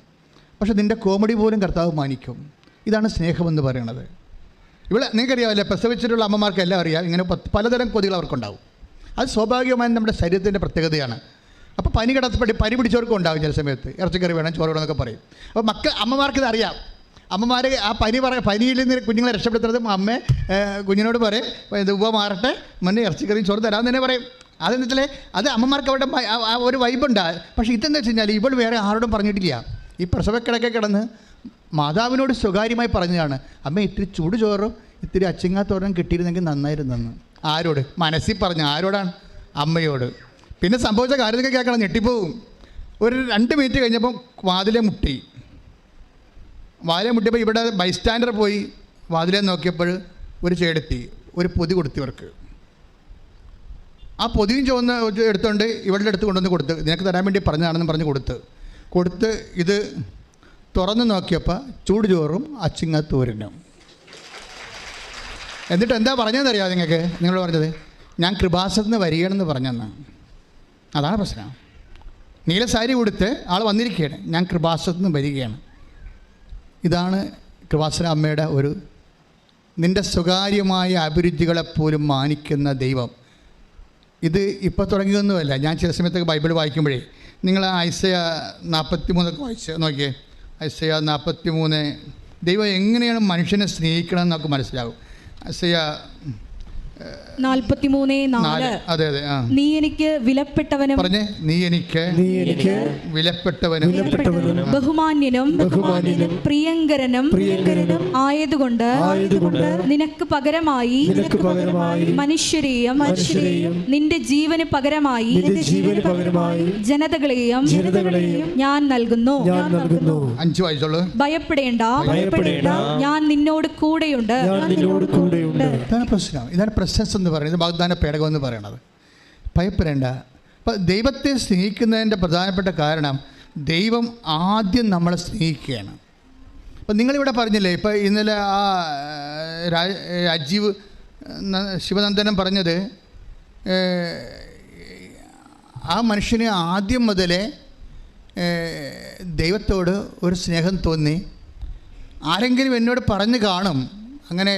പക്ഷെ നിൻ്റെ കോമഡി പോലും കർത്താവ് മാനിക്കും. ഇതാണ് സ്നേഹമെന്ന് പറയുന്നത്. ഇവിടെ നിങ്ങൾക്കറിയാമല്ലേ, പ്രസവിച്ചിട്ടുള്ള അമ്മമാർക്ക് എല്ലാം അറിയാം, ഇങ്ങനെ പലതരം കൊതികൾ അവർക്കുണ്ടാവും. അത് സ്വാഭാവികമായും നമ്മുടെ ശരീരത്തിൻ്റെ പ്രത്യേകതയാണ്. അപ്പോൾ പനി പിടിച്ചവർക്കും ഉണ്ടാകും ചില സമയത്ത്. ഇറച്ചിക്കറി വേണം, ചോറ് വേണം എന്നൊക്കെ പറയും. അപ്പോൾ അമ്മമാർക്കിത് അറിയാം. അമ്മമാർ ആ പനിയിൽ നിന്ന് കുഞ്ഞുങ്ങളെ രക്ഷപ്പെടുത്തുന്നത് അമ്മ കുഞ്ഞിനോട് പറയും, ഇത് ഉവ്വ മാറട്ടെ, മുന്നേ ഇറച്ചിക്കറിയും ചോറ് തരാമെന്ന് തന്നെ പറയും. അതെന്ന് വെച്ചാൽ അത് അമ്മമാർക്ക് അവരുടെ ഒരു വൈബുണ്ട്. പക്ഷേ ഇതെന്ന് വെച്ച് കഴിഞ്ഞാൽ ഇവൾ വേറെ ആരോടും പറഞ്ഞിട്ടില്ല. ഈ പ്രസവക്കിടക്കെ കിടന്ന് മാതാവിനോട് സ്വകാര്യമായി പറഞ്ഞതാണ്, അമ്മ ഇത്തിരി ചൂട് ചോറും ഇത്തിരി അച്ചിങ്ങാത്തോറും കിട്ടിയിരുന്നെങ്കിൽ നന്നായിരുന്നെന്ന്. ആരോട്? മനസ്സിൽ പറഞ്ഞു. ആരോടാണ്? അമ്മയോട്. പിന്നെ സംഭവിച്ച കാര്യമൊക്കെ കേൾക്കണം, ഞെട്ടിപ്പോവും. ഒരു 2 മിനിറ്റ് കഴിഞ്ഞപ്പോൾ വാതിലെ മുട്ടിയപ്പോൾ ഇവിടെ ബൈസ്റ്റാൻഡർ പോയി വാതിലെ നോക്കിയപ്പോൾ ഒരു ചേടത്തി ഒരു പൊതി കൊടുത്തവർക്ക്. ആ പൊതിയും ചുവന്ന് എടുത്തുകൊണ്ട് ഇവളുടെ അടുത്ത് കൊണ്ടുവന്ന് കൊടുത്ത്, നിനക്ക് തരാൻ വേണ്ടി പറഞ്ഞതാണെന്ന് പറഞ്ഞ് കൊടുത്ത് ഇത് തുറന്ന് നോക്കിയപ്പോൾ ചൂട് ചോറും അച്ചിങ്ങാത്തോരനും. എന്നിട്ട് എന്താ പറഞ്ഞതെന്നറിയാമോ നിങ്ങൾക്ക്? നിങ്ങൾ പറഞ്ഞത് ഞാൻ കൃപാസനത്തിന് വരികയാണെന്ന് പറഞ്ഞെന്ന്. അതാണ് പ്രശ്നം. നീല സാരി കൊടുത്ത് ആൾ വന്നിരിക്കുകയാണ്, ഞാൻ കൃപാസനത്തിന് വരികയാണ്. ഇതാണ് കൃപാസന അമ്മയുടെ നിൻ്റെ സ്വകാര്യമായ അഭിരുചികളെപ്പോലും മാനിക്കുന്ന ദൈവം. ഇത് ഇപ്പോൾ തുടങ്ങിയൊന്നുമല്ല. ഞാൻ ചില സമയത്തൊക്കെ ബൈബിൾ വായിക്കുമ്പോഴേ നിങ്ങൾ ഐസയ 43 വായിച്ച് നോക്കിയേ. ഐസയ 43 ദൈവം എങ്ങനെയാണ് മനുഷ്യനെ സ്നേഹിക്കണം എന്ന് നമുക്ക് മനസ്സിലാവും. 43:4. അതെ അതെ. നീ എനിക്ക് വിലപ്പെട്ടവനും പറഞ്ഞേ, നീ എനിക്ക് വിലപ്പെട്ടവനും ബഹുമാന്യനും പ്രിയങ്കരനും ആയതുകൊണ്ട് നിനക്ക് പകരമായി മനുഷ്യരെയും നിന്റെ ജീവന് പകരമായി ജനതകളെയും ഞാൻ നൽകുന്നു. 5 വായിച്ചോളൂ. ഭയപ്പെടേണ്ട, ഞാൻ നിന്നോട് കൂടെയുണ്ട്. ഇതാണ് പ്രസൻസ് എന്ന് പറയുന്നത്, വാഗ്ദാന പേടകം എന്ന് പറയുന്നത്. ഭയപ്പെടേണ്ട. അപ്പം ദൈവത്തെ സ്നേഹിക്കുന്നതിൻ്റെ പ്രധാനപ്പെട്ട കാരണം ദൈവം ആദ്യം നമ്മളെ സ്നേഹിക്കുകയാണ്. അപ്പം നിങ്ങളിവിടെ പറഞ്ഞില്ലേ, ഇപ്പം ഇന്നലെ ആ രാജീവ് ശിവനന്ദനം പറഞ്ഞത്, ആ മനുഷ്യന് ആദ്യം മുതലേ ദൈവത്തോട് ഒരു സ്നേഹം തോന്നി. ആരെങ്കിലും എന്നോട് പറഞ്ഞു കാണും, അങ്ങനെ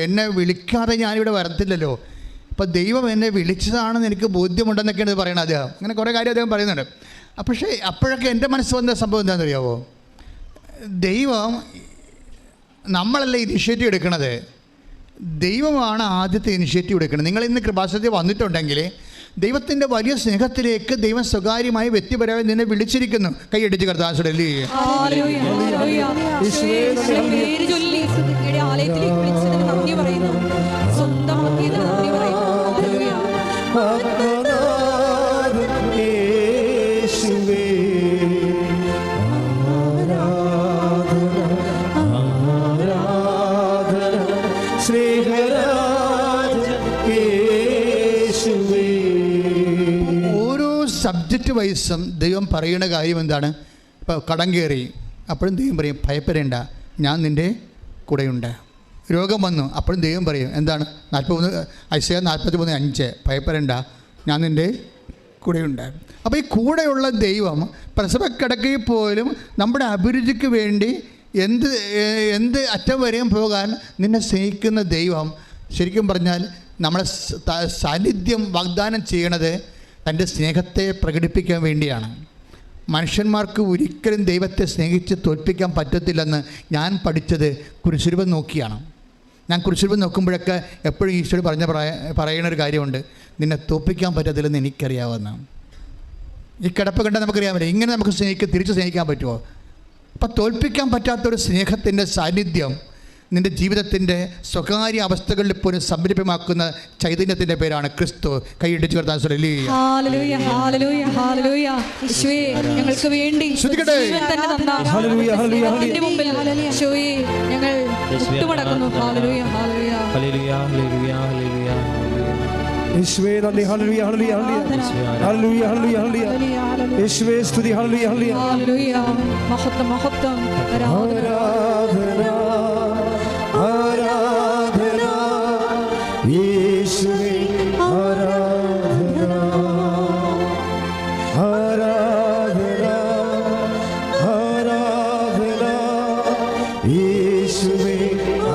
എന്നെ വിളിക്കാതെ ഞാനിവിടെ വരത്തില്ലല്ലോ, അപ്പോൾ ദൈവം എന്നെ വിളിച്ചതാണെന്ന് എനിക്ക് ബോധ്യമുണ്ടെന്നൊക്കെയാണ് ഇത് പറയണത് അദ്ദേഹം. അങ്ങനെ കുറേ കാര്യം അദ്ദേഹം പറയുന്നുണ്ട്. പക്ഷേ അപ്പോഴൊക്കെ എൻ്റെ മനസ്സ് വന്ന സംഭവം എന്താണെന്ന് അറിയാമോ? ദൈവം നമ്മളല്ല ഇനിഷ്യേറ്റീവ് എടുക്കണത്, ദൈവമാണ് ആദ്യത്തെ ഇനിഷ്യേറ്റീവ് എടുക്കുന്നത്. നിങ്ങളിന്ന് കൃപാസനത്തിൽ വന്നിട്ടുണ്ടെങ്കിൽ ദൈവത്തിൻ്റെ വലിയ സ്നേഹത്തിലേക്ക് ദൈവം സ്വകാര്യമായി വ്യക്തിപരമായി നിന്നെ വിളിച്ചിരിക്കുന്നു. കൈയടിച്ച് കർത്താവേ സബ്ജക്റ്റ് വൈസും ദൈവം പറയുന്ന കാര്യം എന്താണ്? ഇപ്പോൾ കടം കയറി, അപ്പോഴും ദൈവം പറയും ഭയപ്പെടേണ്ട, ഞാൻ നിൻ്റെ കൂടെയുണ്ട്. രോഗം വന്നു, അപ്പോഴും ദൈവം പറയും എന്താണ്? 43:5 ഭയപ്പെടേണ്ട, ഞാൻ നിൻ്റെ കൂടെയുണ്ട്. അപ്പോൾ ഈ കൂടെയുള്ള ദൈവം പ്രസവക്കിടക്കയിൽ പോലും നമ്മുടെ അഭിരുചിക്ക് വേണ്ടി എന്ത് അറ്റം വരെയും പോകാൻ നിന്നെ സ്നേഹിക്കുന്ന ദൈവം ശരിക്കും പറഞ്ഞാൽ നമ്മളെ സാന്നിധ്യം വാഗ്ദാനം ചെയ്യണത് തൻ്റെ സ്നേഹത്തെ പ്രകടിപ്പിക്കാൻ വേണ്ടിയാണ്. മനുഷ്യന്മാർക്ക് ഒരിക്കലും ദൈവത്തെ സ്നേഹിച്ച് തോൽപ്പിക്കാൻ പറ്റത്തില്ലെന്ന് ഞാൻ പഠിച്ചത് കുരിശുരൂപം നോക്കിയാണ്. ഞാൻ കുരിശുരൂപം നോക്കുമ്പോഴൊക്കെ എപ്പോഴും ഈശോട് പറയുന്നൊരു കാര്യമുണ്ട്, നിന്നെ തോൽപ്പിക്കാൻ പറ്റത്തില്ലെന്ന് എനിക്കറിയാവുന്ന. ഈ കിടപ്പ് കണ്ടാൽ നമുക്കറിയാൻ പറ്റില്ല, ഇങ്ങനെ നമുക്ക് തിരിച്ച് സ്നേഹിക്കാൻ പറ്റുമോ? അപ്പം തോൽപ്പിക്കാൻ പറ്റാത്തൊരു സ്നേഹത്തിൻ്റെ സാന്നിധ്യം നിൻ്റെ ജീവിതത്തിൻ്റെ സ്വകാര്യ അവസ്ഥകളിൽ പോലും സംരംഭമാക്കുന്ന ചൈതന്യത്തിൻ്റെ പേരാണ് ക്രിസ്തു. കൈയിടിച്ച് കർത്താൻ ഞങ്ങൾക്ക് വേണ്ടി യേശുവേ നന്ദി. ഹല്ലേലൂയ ഹല്ലേലൂയ ഹല്ലേലൂയ ഹല്ലേലൂയ ഹല്ലേലൂയ യേശുവേ സ്തുതി. ഹല്ലേലൂയ ഹല്ലേലൂയ മഹത്വം മഹത്വം. ആരാധന ആരാധന യേശുവേ ആരാധന ആരാധന ആരാധന യേശുവേ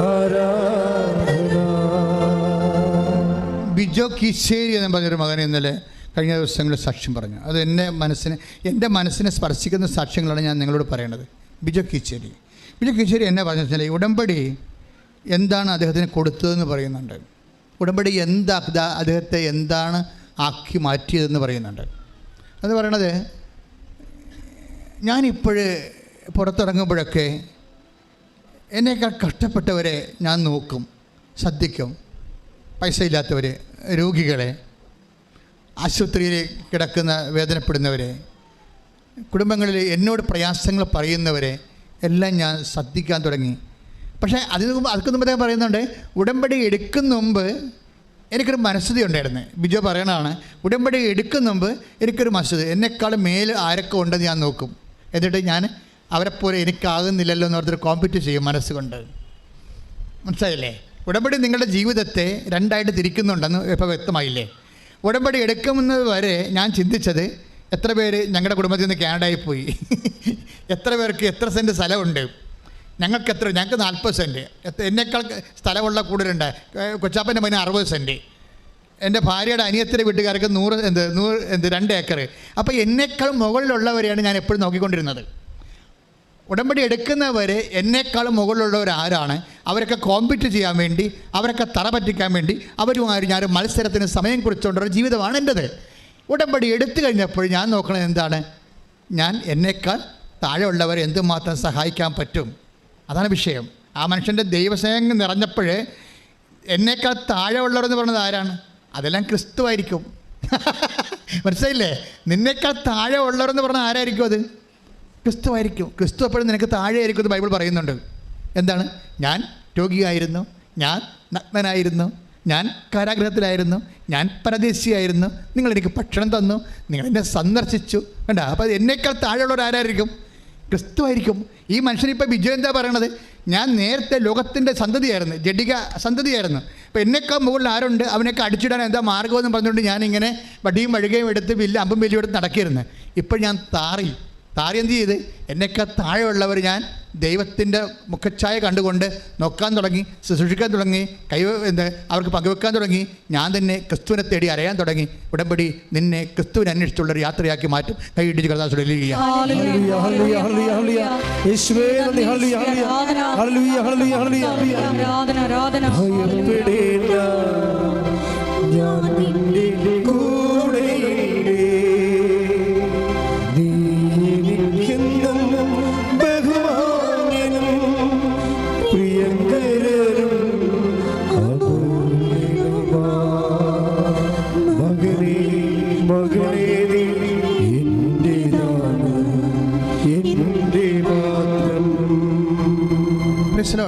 ആരാധന. ബിജോ കീശേരി എന്ന് പറഞ്ഞൊരു മകൻ ഇന്നലെ കഴിഞ്ഞ ദിവസങ്ങളിൽ സാക്ഷ്യം പറഞ്ഞു. അത് എൻ്റെ മനസ്സിനെ സ്പർശിക്കുന്ന സാക്ഷ്യങ്ങളാണ് ഞാൻ നിങ്ങളോട് പറയണത്. ബിജോ കീശേരി എന്നെ പറഞ്ഞു വെച്ചാൽ ഉടമ്പടി എന്താണ് അദ്ദേഹത്തിന് കൊടുത്തതെന്ന് പറയുന്നുണ്ട്. ഉടമ്പടി അദ്ദേഹത്തെ എന്താണ് ആക്കി മാറ്റിയതെന്ന് പറയുന്നുണ്ട്. അത് പറയണത്, ഞാനിപ്പോഴ് പുറത്തിറങ്ങുമ്പോഴൊക്കെ എന്നേക്കാൾ കഷ്ടപ്പെട്ടവരെ ഞാൻ നോക്കും, ശ്രദ്ധിക്കും. പൈസ ഇല്ലാത്തവർ, രോഗികളെ, ആശുപത്രിയിൽ കിടക്കുന്ന വേദനപ്പെടുന്നവരെ, കുടുംബങ്ങളിൽ എന്നോട് പ്രയാസങ്ങൾ പറയുന്നവരെ എല്ലാം ഞാൻ ശ്രദ്ധിക്കാൻ തുടങ്ങി. പക്ഷേ അതൊക്കെ മുമ്പ് അദ്ദേഹം പറയുന്നുണ്ട്, ഉടമ്പടി എടുക്കുന്ന മുമ്പ് എനിക്കൊരു മനസ്സുതി ഉണ്ടായിരുന്നു. ബിജോ പറയണതാണ്, ഉടമ്പടി എടുക്കുന്ന മുമ്പ് എനിക്കൊരു മനസ്സുതി, എന്നെക്കാളും മേൽ ആരൊക്കെ ഉണ്ടെന്ന് ഞാൻ നോക്കും, എന്നിട്ട് ഞാൻ അവരെപ്പോലെ എനിക്കാകുന്നില്ലല്ലോ എന്ന് പറഞ്ഞൊരു കോമ്പറ്റ് ചെയ്യും മനസ്സുകൊണ്ട്. മനസ്സിലായില്ലേ? ഉടമ്പടി നിങ്ങളുടെ ജീവിതത്തെ രണ്ടായിട്ട് തിരിക്കുന്നുണ്ടെന്ന് ഇപ്പോൾ വ്യക്തമായില്ലേ? ഉടമ്പടി എടുക്കുന്നത് വരെ ഞാൻ ചിന്തിച്ചത്, എത്ര പേര് ഞങ്ങളുടെ കുടുംബത്തിൽ നിന്ന് കാനഡയിൽ പോയി, എത്ര പേർക്ക് എത്ര സെൻറ്റ് സ്ഥലമുണ്ട്, ഞങ്ങൾക്ക് 40 സെൻറ്റ്, എന്നേക്കാൾ സ്ഥലമുള്ള കൂടുതലുണ്ട്. കൊച്ചാപ്പൻ്റെ മകന് 60 സെൻറ്റ്, എൻ്റെ ഭാര്യയുടെ അനിയത്തിൻ്റെ വീട്ടുകാർക്ക് 2 ഏക്കർ. അപ്പോൾ എന്നേക്കാൾ മുകളിലുള്ളവരെയാണ് ഞാൻ എപ്പോഴും നോക്കിക്കൊണ്ടിരുന്നത്. ഉടമ്പടി എടുക്കുന്നവരെ എന്നെക്കാളും മുകളിലുള്ളവർ ആരാണ്, അവരൊക്കെ കോമ്പീറ്റ് ചെയ്യാൻ വേണ്ടി, അവരൊക്കെ തറ പറ്റിക്കാൻ വേണ്ടി അവരുമാരും ഞാൻ മത്സരത്തിന് സമയം കുറിച്ചുകൊണ്ടുള്ള ജീവിതമാണ് എൻ്റെത്. ഉടമ്പടി എടുത്തു കഴിഞ്ഞപ്പോൾ ഞാൻ നോക്കണത് എന്താണ്, ഞാൻ എന്നേക്കാൾ താഴെയുള്ളവരെ എന്തുമാത്രം സഹായിക്കാൻ പറ്റും, അതാണ് വിഷയം. ആ മനുഷ്യൻ്റെ ദൈവസ്നേഹം നിറഞ്ഞപ്പോഴേ എന്നേക്കാൾ താഴെയുള്ളവരെന്ന് പറയുന്നത് ആരാണ്, അതെല്ലാം ക്രിസ്തുവായിരിക്കും. മനസ്സിലായില്ലേ? നിന്നേക്കാൾ താഴെ ഉള്ളവരെന്ന് പറഞ്ഞാൽ ആരായിരിക്കും, അത് ക്രിസ്തുവായിരിക്കും. ക്രിസ്തു എപ്പോഴും നിനക്ക് താഴെയായിരിക്കും എന്ന് ബൈബിൾ പറയുന്നുണ്ട്. എന്താണ്, ഞാൻ രോഗിയായിരുന്നു, ഞാൻ നഗ്നനായിരുന്നു, ഞാൻ കാരാഗ്രഹത്തിലായിരുന്നു, ഞാൻ പരദേശിയായിരുന്നു, നിങ്ങളെനിക്ക് ഭക്ഷണം തന്നു, നിങ്ങളെന്നെ സന്ദർശിച്ചു. കണ്ട, അപ്പോൾ എന്നേക്കാൾ താഴെയുള്ളവർ ആരായിരിക്കും, ക്രിസ്തുവായിരിക്കും. ഈ മനുഷ്യനിപ്പോൾ വിജയം എന്താ പറയണത്, ഞാൻ നേരത്തെ ലോകത്തിൻ്റെ സന്തതിയായിരുന്നു, ജഡിക സന്തതിയായിരുന്നു. അപ്പോൾ എന്നേക്കാൾ മുകളിൽ ആരുണ്ട്, അവനൊക്കെ അടിച്ചിടാൻ എന്താ മാർഗ്ഗമെന്ന് പറഞ്ഞുകൊണ്ട് ഞാനിങ്ങനെ വടിയും വഴുകയും എടുത്ത് അമ്പും വലിയും എടുത്ത് നടക്കിയിരുന്നു. ഇപ്പോൾ ഞാൻ താറി എന്ത് ചെയ്ത്, എന്നേക്കാൾ താഴെയുള്ളവർ ഞാൻ ദൈവത്തിൻ്റെ മുഖച്ഛായ കണ്ടുകൊണ്ട് നോക്കാൻ തുടങ്ങി, ശുശ്രൂഷിക്കാൻ തുടങ്ങി, അവർക്ക് പങ്കുവെക്കാൻ തുടങ്ങി. ഞാൻ തന്നെ ക്രിസ്തുവിനെ തേടി അറിയാൻ തുടങ്ങി. ഉടമ്പടി നിന്നെ ക്രിസ്തുവിനെ അന്വേഷിച്ചുള്ളൊരു യാത്രയാക്കി മാറ്റും. കൈയിടിച്ച് കർത്താവിനെ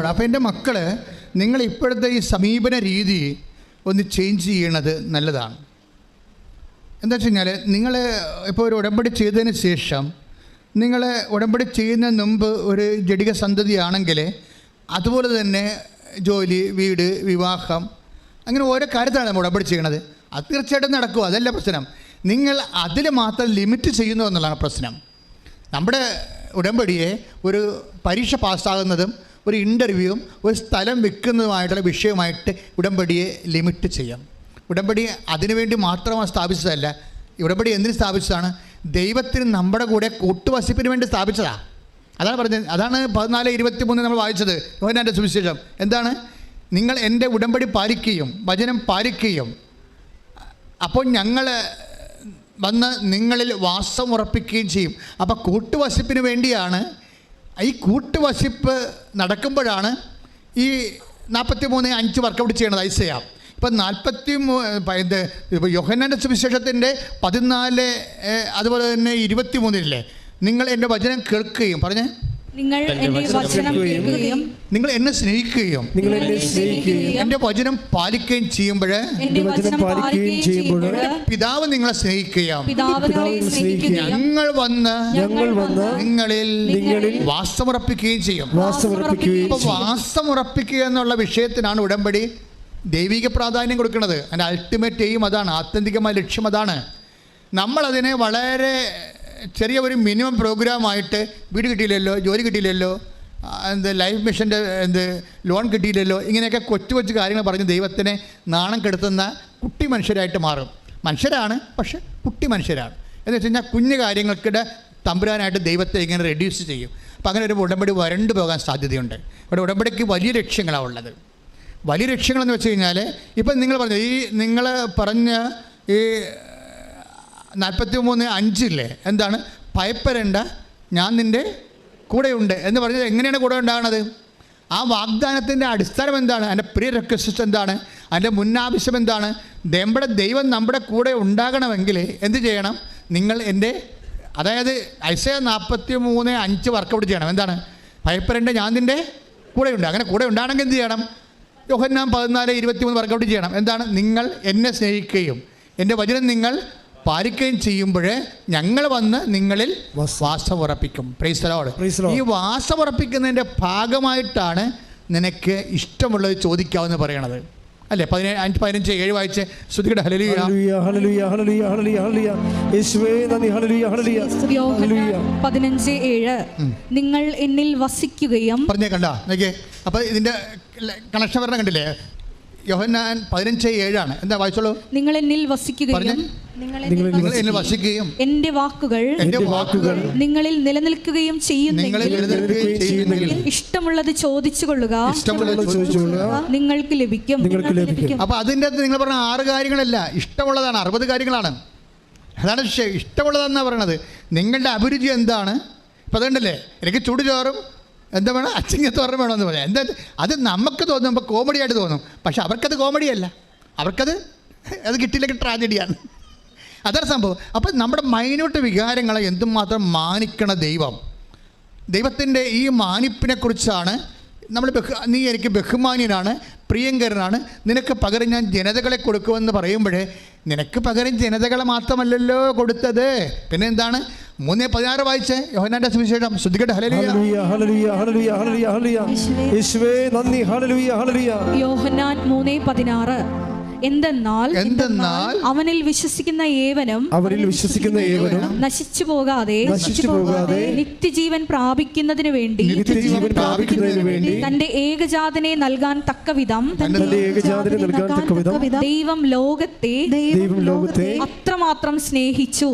അപ്പോൾ എൻ്റെ മക്കൾ, നിങ്ങൾ ഇപ്പോഴത്തെ ഈ സമീപന രീതി ഒന്ന് ചേഞ്ച് ചെയ്യണത് നല്ലതാണ്. എന്താ വെച്ച് കഴിഞ്ഞാൽ, നിങ്ങൾ ഇപ്പോൾ ഒരു ഉടമ്പടി ചെയ്തതിന് ശേഷം, നിങ്ങൾ ഉടമ്പടി ചെയ്യുന്നതിന് മുമ്പ് ഒരു ജഡിക സന്തതിയാണെങ്കിൽ, അതുപോലെ തന്നെ ജോലി, വീട്, വിവാഹം, അങ്ങനെ ഓരോ കാര്യത്തിലാണ് നമ്മൾ ഉടമ്പടി ചെയ്യണത്. അത് തീർച്ചയായിട്ടും നടക്കും, അതല്ല പ്രശ്നം. നിങ്ങൾ അതിൽ മാത്രം ലിമിറ്റ് ചെയ്യുന്നു എന്നുള്ളതാണ് പ്രശ്നം. നമ്മുടെ ഉടമ്പടിയെ ഒരു പരീക്ഷ പാസ്സാകുന്നതും ഒരു ഇൻ്റർവ്യൂവും ഒരു സ്ഥലം വിൽക്കുന്നതുമായിട്ടുള്ള വിഷയമായിട്ട് ഉടമ്പടിയെ ലിമിറ്റ് ചെയ്യാം. ഉടമ്പടി അതിനുവേണ്ടി മാത്രമാണ് സ്ഥാപിച്ചതല്ല. ഉടമ്പടി എന്തിന് സ്ഥാപിച്ചതാണ്? ദൈവത്തിന് നമ്മുടെ കൂടെ കൂട്ടുവസിപ്പിന് വേണ്ടി സ്ഥാപിച്ചതാണ്. അതാണ് പറഞ്ഞത്. അതാണ് 14:23 നമ്മൾ വായിച്ചത്, യോഹന്നാൻ്റെ സുവിശേഷം. എന്താണ്? നിങ്ങൾ എൻ്റെ ഉടമ്പടി പാലിക്കുകയും വചനം പാലിക്കുകയും അപ്പോൾ ഞങ്ങൾ വന്ന് നിങ്ങളിൽ വാസം ഉറപ്പിക്കുകയും ചെയ്യും. അപ്പോൾ കൂട്ടുവസിപ്പിന് വേണ്ടിയാണ്. ഈ കൂട്ടുവസിപ്പ് നടക്കുമ്പോഴാണ് ഈ 43:5 വർക്കൗട്ട് ചെയ്യണത് ഐസയാ. ഇപ്പം 43 ഇപ്പോൾ യോഹന്നാൻ്റെ സുവിശേഷത്തിൻ്റെ 14 അതുപോലെ തന്നെ 23 നിങ്ങൾ എൻ്റെ വചനം കേൾക്കുകയും പറഞ്ഞേ, നിങ്ങൾ എന്നെ സ്നേഹിക്കുകയും എൻ്റെ വചനം പാലിക്കുകയും ചെയ്യുമ്പോൾ പിതാവ് നിങ്ങളെ സ്നേഹിക്കുകയും ഞങ്ങൾ വന്ന് നിങ്ങളിൽ വാസമുറപ്പിക്കുകയും ചെയ്യും. അപ്പോൾ വാസമുറപ്പിക്കുക എന്നുള്ള വിഷയത്തിനാണ് ഉടമ്പടി ദൈവിക പ്രാധാന്യം കൊടുക്കുന്നത്. അതിൻ്റെ അൾട്ടിമേറ്റ് എയിം അതാണ്, ആത്യന്തികമായ ലക്ഷ്യം അതാണ്. നമ്മളതിനെ വളരെ ചെറിയ ഒരു മിനിമം പ്രോഗ്രാമായിട്ട്, വീട് കിട്ടിയില്ലല്ലോ, ജോലി കിട്ടിയില്ലല്ലോ, ലൈഫ് മിഷൻ്റെ ലോൺ കിട്ടിയില്ലല്ലോ, ഇങ്ങനെയൊക്കെ കൊച്ചു കാര്യങ്ങൾ പറഞ്ഞ് ദൈവത്തിനെ നാണം കെടുത്തുന്ന കുട്ടി മനുഷ്യരായിട്ട് മാറും. മനുഷ്യരാണ്, പക്ഷെ കുട്ടി മനുഷ്യരാണ്. എന്ന് വെച്ച് കഴിഞ്ഞാൽ കുഞ്ഞു കാര്യങ്ങൾക്കിടെ തമ്പുരാനായിട്ട് ദൈവത്തെ ഇങ്ങനെ റെഡ്യൂസ് ചെയ്യും. അപ്പോൾ അങ്ങനെ ഒരു ഉടമ്പടി വരണ്ടു പോകാൻ സാധ്യതയുണ്ട്. ഇവിടെ ഉടമ്പടിക്ക് വലിയ ലക്ഷ്യങ്ങളാണ് ഉള്ളത്. വലിയ ലക്ഷ്യങ്ങളെന്ന് വെച്ച് കഴിഞ്ഞാൽ, ഇപ്പം നിങ്ങൾ പറഞ്ഞ നിങ്ങൾ പറഞ്ഞ ഈ 43:5 എന്താണ്? ഭയപ്പെടേണ്ട, ഞാൻ നിൻ്റെ കൂടെയുണ്ട് എന്ന് പറഞ്ഞത് എങ്ങനെയാണ് കൂടെ ഉണ്ടാകുന്നത്? ആ വാഗ്ദാനത്തിൻ്റെ അടിസ്ഥാനം എന്താണ്? അതിൻ്റെ പ്രീ റിക്വസ്റ്റ് എന്താണ്? അതിൻ്റെ മുന്നാവശ്യം എന്താണ്? നമ്മുടെ ദൈവം നമ്മുടെ കൂടെ ഉണ്ടാകണമെങ്കിൽ എന്ത് ചെയ്യണം? നിങ്ങൾ എൻ്റെ, അതായത് ഐസയ 43:5 വർക്കൗട്ട് ചെയ്യണം. എന്താണ്? ഭയപ്പെടേണ്ട, ഞാൻ നിൻ്റെ കൂടെയുണ്ട്. അങ്ങനെ കൂടെ ഉണ്ടാകണമെങ്കിൽ എന്ത് ചെയ്യണം? യോഹന്നാൻ 14:23 വർക്കൗട്ട് ചെയ്യണം. എന്താണ്? നിങ്ങൾ എന്നെ സ്നേഹിക്കുകയും എൻ്റെ വചനം നിങ്ങൾ പാലിക്കുകയും ചെയ്യുമ്പോൾ ഞങ്ങൾ വന്ന് നിങ്ങളിൽ വാസം ഉറപ്പിക്കും. Praise the Lord. ഈ വാസം ഉറപ്പിക്കുന്നതിൻ്റെ ഭാഗമായിട്ടാണ് നിനക്ക് ഇഷ്ടമുള്ളത് ചോദിക്കാമെന്ന് പറയണത് അല്ലേ? 15:7 വായിച്ച് ശ്രുതിയുടെ ഹല്ലേലൂയ ഹല്ലേലൂയ ഹല്ലേലൂയ ഹല്ലേലൂയ ഹല്ലേലൂയ യേശുവേ നന്ദി ഹല്ലേലൂയ ഹല്ലേലൂയ ഹല്ലേലൂയ 15:7 നിങ്ങൾ എന്നിൽ വസിക്കുകയും പറഞ്ഞേ. കണ്ടോ നോക്കിയേ? അപ്പോൾ ഇതിൻ്റെ കണക്ഷൻ വരണം. കണ്ടില്ലേ? യോഹന്നാൻ 15:7 എന്താ വായിച്ചോളൂ. നിങ്ങൾ എന്നിൽ വസിക്കുകയും നിങ്ങൾ എന്നിൽ വസിക്കുകയും എന്റെ വാക്കുകൾ നിങ്ങളിൽ നിലനിൽക്കുകയും ചെയ്യുന്നെങ്കിൽ ഇഷ്ടമുള്ളത് ചോദിച്ചു കൊള്ളുക, നിങ്ങൾക്ക് ലഭിക്കും. അപ്പൊ അതിൻ്റെ അകത്ത് നിങ്ങൾ പറഞ്ഞ 6 കാര്യങ്ങളല്ല, ഇഷ്ടമുള്ളതാണ്. 60 കാര്യങ്ങളാണ്. അതാണ് ഇഷ്ടമുള്ളതെന്നാണ് പറയണത്. നിങ്ങളുടെ അഭിരുചി എന്താണ്? ഇപ്പം അതുകൊണ്ടല്ലേ എനിക്ക് ചുടുചോറും എന്താ വേണം, അച്ചിങ്ങത്തോറും വേണമെന്ന് പറയാം. എന്താ അത് നമുക്ക് തോന്നുമ്പോൾ കോമഡി ആയിട്ട് തോന്നും, പക്ഷെ അവർക്കത് കോമഡിയല്ല, അവർക്കത് കിട്ടിയില്ലെങ്കിൽ ട്രാജഡിയാണ്. അതാണ് സംഭവം. അപ്പം നമ്മുടെ മൈന്യൂട്ട് വികാരങ്ങളെ എന്തുമാത്രം മാനിക്കണ ദൈവത്തിൻ്റെ ഈ മാനിപ്പിനെക്കുറിച്ചാണ് നമ്മൾ നീ എനിക്ക് ബഹുമാന്യനാണ്, പ്രിയങ്കരനാണ്, നിനക്ക് പകരം ഞാൻ ജനതകളെ കൊടുക്കുമെന്ന് പറയുമ്പോഴേ നിനക്ക് പകരം ജനതകളെ മാത്രമല്ലല്ലോ കൊടുത്തത്, പിന്നെ എന്താണ്? 3:16 വായിച്ചേ, യോഹന്നാന്റെ സുവിശേഷം. ശ്രദ്ധിക്കട്ടെ. യോഹന്നാൻ 3:16. എന്തെന്നാൽ അവനിൽ വിശ്വസിക്കുന്ന ഏവനും നശിച്ചു പോകാതെ നിത്യജീവൻ പ്രാപിക്കുന്നതിന് വേണ്ടി തന്റെ ഏകജാതനെ നൽകാൻ തക്കവിധം ദൈവം ലോകത്തെ അത്രമാത്രം സ്നേഹിച്ചു.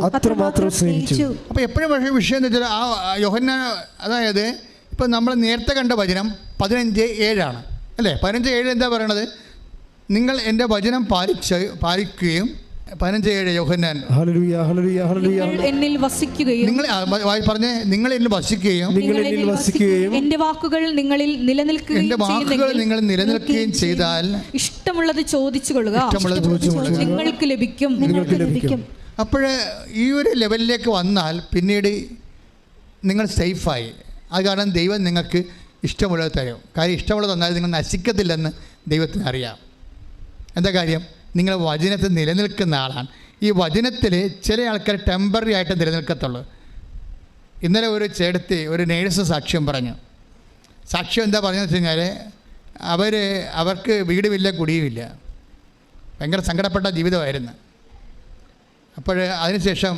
അപ്പോൾ എപ്പോഴും പക്ഷേ വിഷയം എന്ന് വെച്ചാൽ ആ യോഹന്നാൻ, അതായത് ഇപ്പം നമ്മൾ നേരത്തെ കണ്ട വചനം 15:7 അല്ലേ? 15:7 എന്താ പറയണത്? നിങ്ങൾ എൻ്റെ വചനം പാലിക്കുകയും 15:7 യോഹന്നാൻ എന്നിൽ വസിക്കുകയും നിങ്ങൾ എന്നിൽ വസിക്കുകയും എൻ്റെ വാക്കുകൾ നിങ്ങളിൽ നിലനിൽക്കുകയും ചെയ്താൽ ഇഷ്ടമുള്ളത് ചോദിച്ചു കൊള്ളുക, നിങ്ങൾക്ക് ലഭിക്കും. അപ്പോൾ ഈ ഒരു ലെവലിലേക്ക് വന്നാൽ പിന്നീട് നിങ്ങൾ സേഫായി. അത് കാരണം ദൈവം നിങ്ങൾക്ക് ഇഷ്ടമുള്ളത് തരും. കാര്യം ഇഷ്ടമുള്ളത് തന്നാൽ നിങ്ങൾ നശിക്കത്തില്ലെന്ന് ദൈവത്തിന് അറിയാം. എന്താ കാര്യം? നിങ്ങൾ വചനത്തിൽ നിലനിൽക്കുന്ന ആളാണ്. ഈ വചനത്തിൽ ചില ആൾക്കാർ ടെമ്പററി ആയിട്ട് നിലനിൽക്കത്തുള്ളൂ. ഇന്നലെ ഒരു ചേട്ടത്തി, ഒരു നേഴ്സ് സാക്ഷ്യം പറഞ്ഞു. സാക്ഷ്യം എന്താ പറഞ്ഞതെന്ന് വെച്ച് കഴിഞ്ഞാൽ അവർക്ക് വീടുമില്ല, കുടിയുമില്ല, ഭയങ്കര സങ്കടപ്പെട്ട ജീവിതമായിരുന്നു. അപ്പോൾ അതിനുശേഷം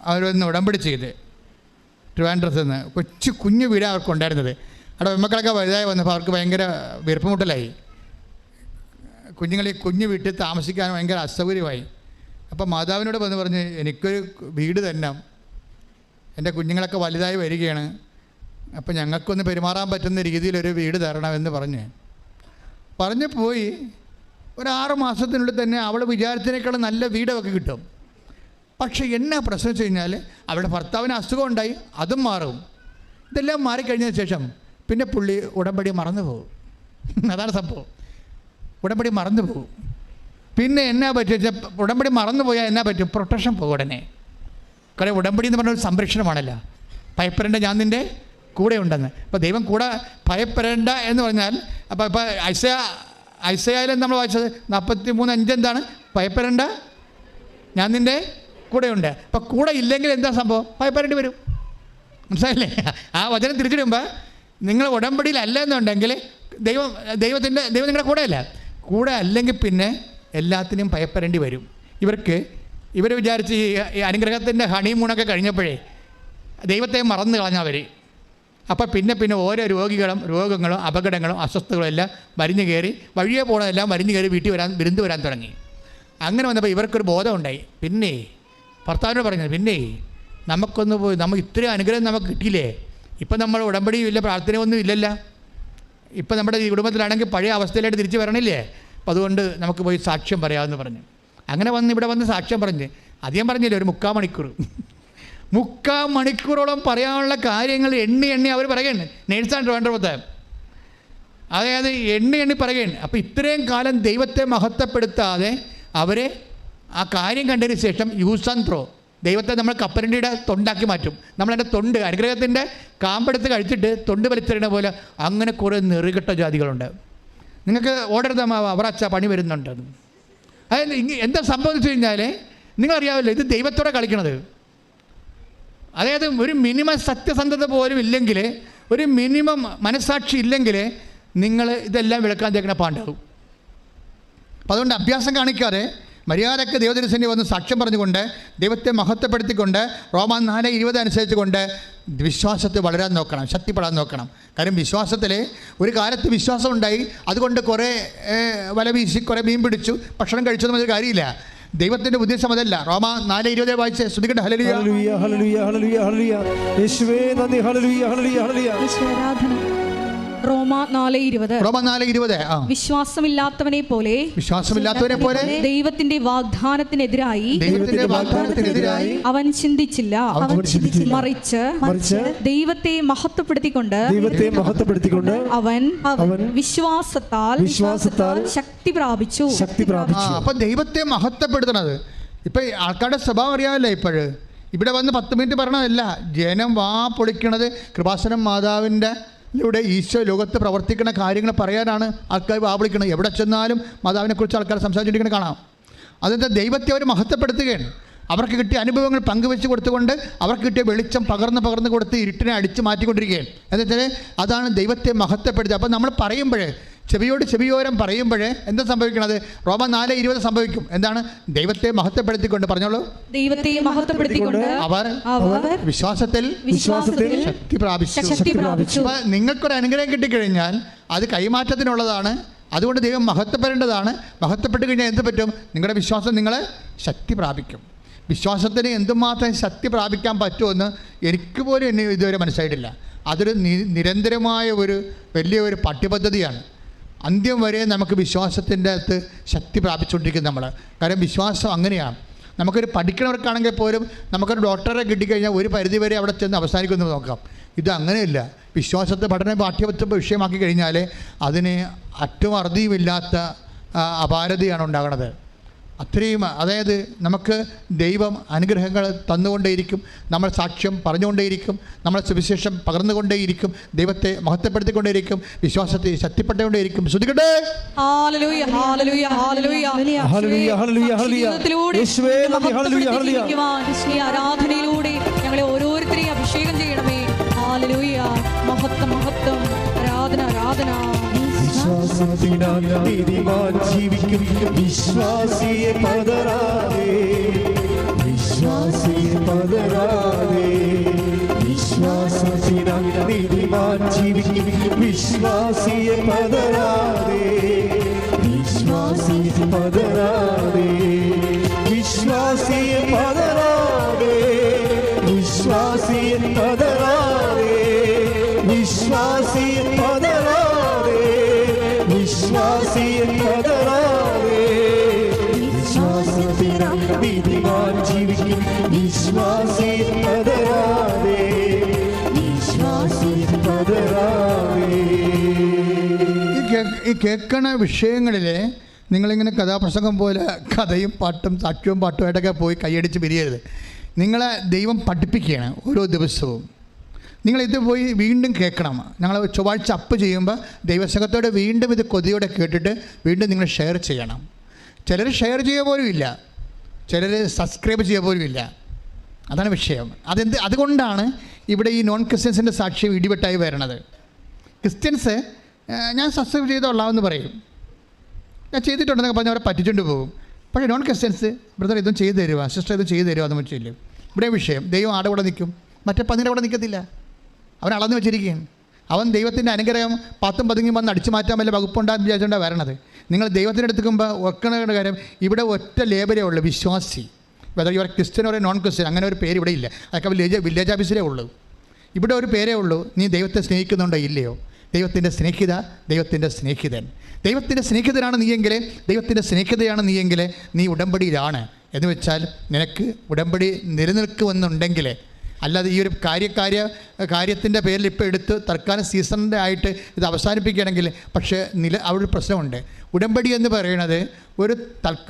അവരൊന്ന് ഉടമ്പടി ചെയ്ത് ട്രിവാൻഡ്രത്ത് നിന്ന് കുഞ്ഞു വീടാണ് അവർക്കുണ്ടായിരുന്നത്. അവിടെ പെൺമക്കളൊക്കെ വലുതായി വന്നപ്പോൾ അവർക്ക് ഭയങ്കര വീർപ്പുമുട്ടലായി. കുഞ്ഞു വീട്ടിൽ താമസിക്കാൻ ഭയങ്കര അസൗകര്യമായി. അപ്പോൾ മാതാവിനോട് വന്ന് പറഞ്ഞ് എനിക്കൊരു വീട് തന്നെ, എൻ്റെ കുഞ്ഞുങ്ങളൊക്കെ വലുതായി വരികയാണ്, അപ്പോൾ ഞങ്ങൾക്കൊന്ന് പെരുമാറാൻ പറ്റുന്ന രീതിയിലൊരു വീട് തരണമെന്ന് പറഞ്ഞ് പോയി. ഒരു 6 മാസത്തിനുള്ളിൽ തന്നെ അവൾ വിചാരിച്ചതിനേക്കാളും നല്ല വീടൊക്കെ കിട്ടും. പക്ഷേ എന്നാ പ്രശ്നം വെച്ച് കഴിഞ്ഞാൽ അവളുടെ ഭർത്താവിന് അസുഖം ഉണ്ടായി, അതും മാറും. ഇതെല്ലാം മാറിക്കഴിഞ്ഞതിന് ശേഷം പിന്നെ പുള്ളി ഉടമ്പടി മറന്നു പോകും. അതാണ് സംഭവം. ഉടമ്പടി മറന്നു പോകും. പിന്നെ എന്നാ പറ്റും വെച്ചാൽ ഉടമ്പടി മറന്നു പോയാൽ എന്നാ പറ്റും? പ്രൊട്ടക്ഷൻ പോകും ഉടനെ. കാരണം ഉടമ്പടി എന്ന് പറഞ്ഞൊരു സംരക്ഷണമാണല്ലോ. ഭയപ്പെടേണ്ട, ഞാൻ നിൻ്റെ കൂടെ ഉണ്ടെന്ന്. അപ്പോൾ ദൈവം കൂടെ ഭയപ്പെടേണ്ട എന്ന് പറഞ്ഞാൽ, അപ്പോൾ ഇപ്പോൾ ഐസയാലും നമ്മൾ വായിച്ചത് 43:5 എന്താണ്? ഭയപ്പെടേണ്ട, ഞാൻ നിൻ്റെ കൂടെ ഉണ്ട്. അപ്പോൾ കൂടെ ഇല്ലെങ്കിൽ എന്താ സംഭവം? ഭയപ്പെടേണ്ടി വരും. മനസ്സിലായില്ലേ? ആ വചനം തിരിച്ചിടുമ്പോൾ നിങ്ങൾ ഉടമ്പടിയിലല്ല എന്നുണ്ടെങ്കിൽ ദൈവം നിങ്ങളുടെ കൂടെയല്ല. കൂടെ അല്ലെങ്കിൽ പിന്നെ എല്ലാത്തിനും ഭയപ്പെടേണ്ടി വരും. ഇവർ വിചാരിച്ച് ഈ അനുഗ്രഹത്തിൻ്റെ ഹണിമൂണൊക്കെ കഴിഞ്ഞപ്പോഴേ ദൈവത്തെ മറന്നു കളഞ്ഞവർ. അപ്പോൾ പിന്നെ ഓരോ രോഗങ്ങളും അപകടങ്ങളും അസ്വസ്ഥകളും എല്ലാം വലിഞ്ഞു കയറി, വഴിയെ പോകണതെല്ലാം വലിഞ്ഞു കയറി വിരുന്ന് വരാൻ തുടങ്ങി. അങ്ങനെ വന്നപ്പോൾ ഇവർക്കൊരു ബോധമുണ്ടായി. പിന്നെ ഭർത്താവിനോട് പറഞ്ഞത്, പിന്നെ നമുക്കൊന്ന് പോയി, ഇത്രയും അനുഗ്രഹം നമുക്ക് കിട്ടിയില്ലേ? ഇപ്പം നമ്മൾ ഉടമ്പടിയും ഇല്ല, പ്രാർത്ഥനയൊന്നും ഇല്ലല്ലോ. ഇപ്പം നമ്മുടെ ഈ കുടുംബത്തിലാണെങ്കിൽ പഴയ അവസ്ഥയിലായിട്ട് തിരിച്ച് വരണില്ലേ? അപ്പം അതുകൊണ്ട് നമുക്ക് പോയി സാക്ഷ്യം പറയാമെന്ന് പറഞ്ഞു. അങ്ങനെ ഇവിടെ വന്ന് സാക്ഷ്യം പറഞ്ഞ് അധികം പറഞ്ഞില്ലേ, ഒരു 3/4 മണിക്കൂറോളം പറയാനുള്ള കാര്യങ്ങൾ എണ്ണി അവർ പറയുകയാണ്. നേഴ്സാണ് ട്രിവാൻഡ്രത്ത്. അതായത് എണ്ണി പറയുകയാണ്. അപ്പോൾ ഇത്രയും കാലം ദൈവത്തെ മഹത്വപ്പെടുത്താതെ അവരെ ആ കാര്യം കണ്ടതിന് ശേഷം യൂസ് ആൻഡ് ത്രോ, ദൈവത്തെ നമ്മൾ കപ്പലണ്ടിയുടെ തൊണ്ടാക്കി മാറ്റും. നമ്മളതിൻ്റെ തൊണ്ട്, അനുഗ്രഹത്തിൻ്റെ കാമ്പെടുത്ത് കഴിച്ചിട്ട് തൊണ്ട് വലിച്ചെറിയണ പോലെ അങ്ങനെ കുറേ നെറുകെട്ട ജാതികളുണ്ട്. നിങ്ങൾക്ക് ഓർഡർ തമാവ അവർ അച്ഛാ പണി വരുന്നുണ്ട്. അതായത് എന്താ സംഭവിച്ചു കഴിഞ്ഞാൽ നിങ്ങളറിയാമല്ലോ, ഇത് ദൈവത്തോടെ കളിക്കണത്. അതായത് ഒരു മിനിമം സത്യസന്ധത പോലും ഇല്ലെങ്കിൽ, ഒരു മിനിമം മനസ്സാക്ഷി ഇല്ലെങ്കിൽ നിങ്ങൾ ഇതെല്ലാം വിളക്കാൻ തേക്കണ പാണ്ടാവും. അപ്പോൾ അതുകൊണ്ട് അഭ്യാസം കാണിക്കാതെ മര്യാദയ്ക്ക് ദൈവത്തിൻ്റെ വന്ന് സാക്ഷ്യം പറഞ്ഞുകൊണ്ട് ദൈവത്തെ മഹത്വപ്പെടുത്തിക്കൊണ്ട് റോമാ 4:20 അനുസരിച്ചുകൊണ്ട് വിശ്വാസത്തെ വളരാൻ നോക്കണം, ശക്തിപ്പെടാൻ നോക്കണം. കാര്യം വിശ്വാസത്തിൽ ഒരു കാലത്ത് വിശ്വാസം ഉണ്ടായി, അതുകൊണ്ട് കുറേ വല വീശി കുറേ മീൻ പിടിച്ചു ഭക്ഷണം കഴിച്ചൊന്നും ഒരു കാര്യമില്ല. ദൈവത്തിൻ്റെ ഉദ്ദേശം അതല്ല. റോമ 4:20 വായിച്ച് ശ്രദ്ധിക്കട്ടെ. ഹല്ലേലൂയ ഹല്ലേലൂയ ഹല്ലേലൂയ ഹല്ലേലൂയ ഹല്ലേലൂയ യേശുവേ നന്ദി. ഹല്ലേലൂയ ഹല്ലേലൂയ ഹല്ലേലൂയ. ആരാധന. റോമ 4:20. റോമ 4:20. വിശ്വാസമില്ലാത്തവനെ പോലെ ദൈവത്തിന്റെ വാഗ്ദാനത്തിനെതിരായി അവൻ ചിന്തിച്ചില്ല. മറിച്ച് ദൈവത്തെ മഹത്വപ്പെടുത്തിക്കൊണ്ട് അവൻ വിശ്വാസത്താൽ ശക്തി പ്രാപിച്ചു. അപ്പൊ ദൈവത്തെ മഹത്വപ്പെടുത്തണത് ഇപ്പൊ ആൾക്കാരുടെ സ്വഭാവം അറിയാമല്ലോ. ഇപ്പോഴ് ഇവിടെ വന്ന് 10 മിനിറ്റ് പറയണതല്ല, ജനം വാ പൊളിക്കണത് കൃപാസനം മാതാവിൻ്റെ ിലൂടെ ഈശോ ലോകത്ത് പ്രവർത്തിക്കുന്ന കാര്യങ്ങൾ പറയാനാണ് ആൾക്കാർ വാവിളിക്കുന്നത്. എവിടെ ചെന്നാലും മാതാവിനെക്കുറിച്ച് ആൾക്കാർ സംസാരിച്ചിരിക്കുന്നത് കാണാം. അതെന്താ? ദൈവത്തെ അവർ മഹത്വപ്പെടുത്തുകയാണ്. അവർക്ക് കിട്ടിയ അനുഭവങ്ങൾ പങ്കുവെച്ച് കൊടുത്തുകൊണ്ട് അവർക്ക് കിട്ടിയ വെളിച്ചം പകർന്ന് കൊടുത്ത് ഇരുട്ടിനെ അടിച്ച് മാറ്റിക്കൊണ്ടിരിക്കുകയാണ്. എന്ന് വെച്ചാൽ അതാണ് ദൈവത്തെ മഹത്വപ്പെടുത്തുക. അപ്പോൾ നമ്മൾ പറയുമ്പോഴേ ചെവിയോരം പറയുമ്പോഴേ എന്താ സംഭവിക്കണത്? റോമ 4:20 സംഭവിക്കും. എന്താണ്? ദൈവത്തെ മഹത്വപ്പെടുത്തിക്കൊണ്ട്, പറഞ്ഞോളൂ, ദൈവത്തെ മഹത്വപ്പെടുത്തിക്കൊണ്ട് അവർ വിശ്വാസത്തിൽ ശക്തി പ്രാപിച്ചു. അപ്പോൾ നിങ്ങൾക്കൊരു അനുഗ്രഹം കിട്ടിക്കഴിഞ്ഞാൽ അത് കൈമാറ്റത്തിനുള്ളതാണ്. അതുകൊണ്ട് ദൈവം മഹത്വപ്പെടേണ്ടതാണ്. മഹത്വപ്പെട്ട് കഴിഞ്ഞാൽ എന്ത് പറ്റും? നിങ്ങളുടെ വിശ്വാസം നിങ്ങളെ ശക്തി പ്രാപിക്കും. വിശ്വാസത്തിന് എന്തുമാത്രം ശക്തി പ്രാപിക്കാൻ പറ്റുമെന്ന് എനിക്ക് പോലും എന്നെ ഇതുവരെ മനസ്സിലായിട്ടില്ല. അതൊരു നിരന്തരമായ വലിയൊരു പാഠ്യപദ്ധതിയാണ്. അന്ത്യം വരെ നമുക്ക് വിശ്വാസത്തിൻ്റെ അകത്ത് ശക്തി പ്രാപിച്ചുകൊണ്ടിരിക്കും നമ്മൾ. കാരണം വിശ്വാസം അങ്ങനെയാണ്. നമുക്കൊരു പഠിക്കണവർക്കാണെങ്കിൽ പോലും നമുക്കൊരു ഡോക്ടറെ കിട്ടിക്കഴിഞ്ഞാൽ ഒരു പരിധിവരെ അവിടെ ചെന്ന് അവസാനിക്കുന്നത് നോക്കാം. ഇത് അങ്ങനെയല്ല. വിശ്വാസത്തെ പഠനം പാഠ്യപദ്ധതി വിഷയമാക്കി കഴിഞ്ഞാൽ അതിന് അറ്റവും അറുതിയുമില്ലാത്ത അപാരതയാണ് ഉണ്ടാകുന്നത്. അത്രയും, അതായത് നമുക്ക് ദൈവം അനുഗ്രഹങ്ങൾ തന്നുകൊണ്ടേയിരിക്കും. നമ്മൾ സാക്ഷ്യം പറഞ്ഞുകൊണ്ടേയിരിക്കും. നമ്മൾ സുവിശേഷം പകർന്നുകൊണ്ടേയിരിക്കും. ദൈവത്തെ മഹത്വപ്പെടുത്തിക്കൊണ്ടേയിരിക്കും. വിശ്വാസത്തെ ശക്തിപ്പെട്ടുകൊണ്ടേയിരിക്കും. ശ്രദ്ധിക്കട്ടെ. ഹല്ലേലൂയ ഹല്ലേലൂയ ഹല്ലേലൂയ ഹല്ലേലൂയ ഹല്ലേലൂയ ഹല്ലേലൂയ. യേശുവേ നന്ദി. ഹല്ലേലൂയ ഹല്ലേലൂയ. ഈ ആരാധനയിലൂടെ ഞങ്ങളെ ഓരോരുത്തരെയും അഭിഷേകം ചെയ്യണമേ. ഹല്ലേലൂയ. മഹത്വം മഹത്വം. ആരാധന ആരാധന. വിശ്വാസത്തിനാൽ നീതിമാൻ ജീവിക്കും. വിശ്വാസിയെ പതറാതെ, വിശ്വാസിയെ പതറാതെ. വിശ്വാസത്തിനാൽ നീതിമാൻ ജീവിക്കും. വിശ്വാസിയെ പതറാതെ, വിശ്വാസിയെ പതറാതെ. വിശ്വാസിയെ പതറാതെ, വിശ്വാസിയെ പതറാതെ. വിശ്വാസിയെ പതറാതെ, വിശ്വാസിയെ പതറാതെ. വിശ്വാസത്തിനാൽ നീതിമാൻ ജീവിക്കും. വിശ്വാസിയെ പതറാതെ, വിശ്വാസിയെ പതറാതെ. ഈ കേൾക്കണ വിഷയങ്ങളിൽ നിങ്ങളിങ്ങനെ കഥാപ്രസംഗം പോലെ കഥയും പാട്ടും സാക്ഷ്യവും പാട്ടുമായിട്ടൊക്കെ പോയി കൈയടിച്ച് പിരിയരുത്. നിങ്ങളെ ദൈവം പഠിപ്പിക്കുകയാണ് ഓരോ ദിവസവും. നിങ്ങളിത് പോയി വീണ്ടും കേൾക്കണം. ഞങ്ങൾ ചൊവ്വാഴ്ച അപ്പ് ചെയ്യുമ്പോൾ ദൈവസംഘത്തോടെ വീണ്ടും ഇത് കൊതിയോടെ കേട്ടിട്ട് വീണ്ടും നിങ്ങൾ ഷെയർ ചെയ്യണം. ചിലർ ഷെയർ ചെയ്യുക പോലും ഇല്ല, ചിലർ സബ്സ്ക്രൈബ് ചെയ്യുക പോലും ഇല്ല. അതാണ് വിഷയം. അതുകൊണ്ടാണ് ഇവിടെ ഈ നോൺ ക്രിസ്ത്യൻസിൻ്റെ സാക്ഷ്യം ഇടിവെട്ടായി വരണത്. ക്രിസ്ത്യൻസ് ഞാൻ സബ്സ്ക്രൈബ് ചെയ്തോളാമെന്ന് പറയും, ഞാൻ ചെയ്തിട്ടുണ്ടെന്നൊക്കെ പറഞ്ഞ് അവരെ പറ്റിച്ചുകൊണ്ട് പോകും. പക്ഷേ നോൺ ക്രിസ്ത്യൻസ് ബ്രദർ ഇതും ചെയ്തു തരുക, സിസ്റ്റർ ഇതും ചെയ്തു തരുക എന്ന് വെച്ചില്ലേ. ഇവിടെ വിഷയം ദൈവം ആടെ കൂടെ നിൽക്കും, മറ്റേ പന്നിയുടെ അവിടെ നിൽക്കത്തില്ല. അവൻ അളന്ന് വെച്ചിരിക്കുകയാണ്. അവൻ ദൈവത്തിൻ്റെ അനുഗ്രഹം 10 പതുങ്ങി വന്ന് അടിച്ചു മാറ്റാൻ വല്ല വകുപ്പുണ്ടാകുന്ന വിചാരിച്ചുകൊണ്ടാണ് വരണത്. നിങ്ങൾ ദൈവത്തിൻ്റെ അടുത്തേക്കുമ്പോൾ ഓർക്കണ കാര്യം, ഇവിടെ ഒറ്റ ലേബലേ ഉള്ളൂ, വിശ്വാസി. Whether you are Christian or non Christian, അങ്ങനെ ഒരു പേര് ഇവിടെ ഇല്ല. അതൊക്കെ വില്ലേജ് ഓഫീസിലേ ഉള്ളൂ. ഇവിടെ ഒരു പേരേ ഉള്ളൂ, നീ ദൈവത്തെ സ്നേഹിക്കുന്നുണ്ടോ ഇല്ലയോ. ദൈവത്തിൻ്റെ സ്നേഹിത, ദൈവത്തിൻ്റെ സ്നേഹിതൻ. ദൈവത്തിൻ്റെ സ്നേഹിതനാണ് നീയെങ്കിൽ, ദൈവത്തിൻ്റെ സ്നേഹിതയാണ് നീയെങ്കിൽ നീ ഉടമ്പടിയിലാണ്. എന്ന് വെച്ചാൽ നിനക്ക് ഉടമ്പടി നിലനിൽക്കുമെന്നുണ്ടെങ്കിൽ, അല്ലാതെ ഈ ഒരു കാര്യത്തിൻ്റെ പേരിൽ ഇപ്പോൾ എടുത്ത് തൽക്കാലം സീസണിൻ്റെ ആയിട്ട് ഇത് അവസാനിപ്പിക്കുകയാണെങ്കിൽ, പക്ഷേ അവിടെ ഒരു പ്രശ്നമുണ്ട്. ഉടമ്പടി എന്ന് പറയുന്നത്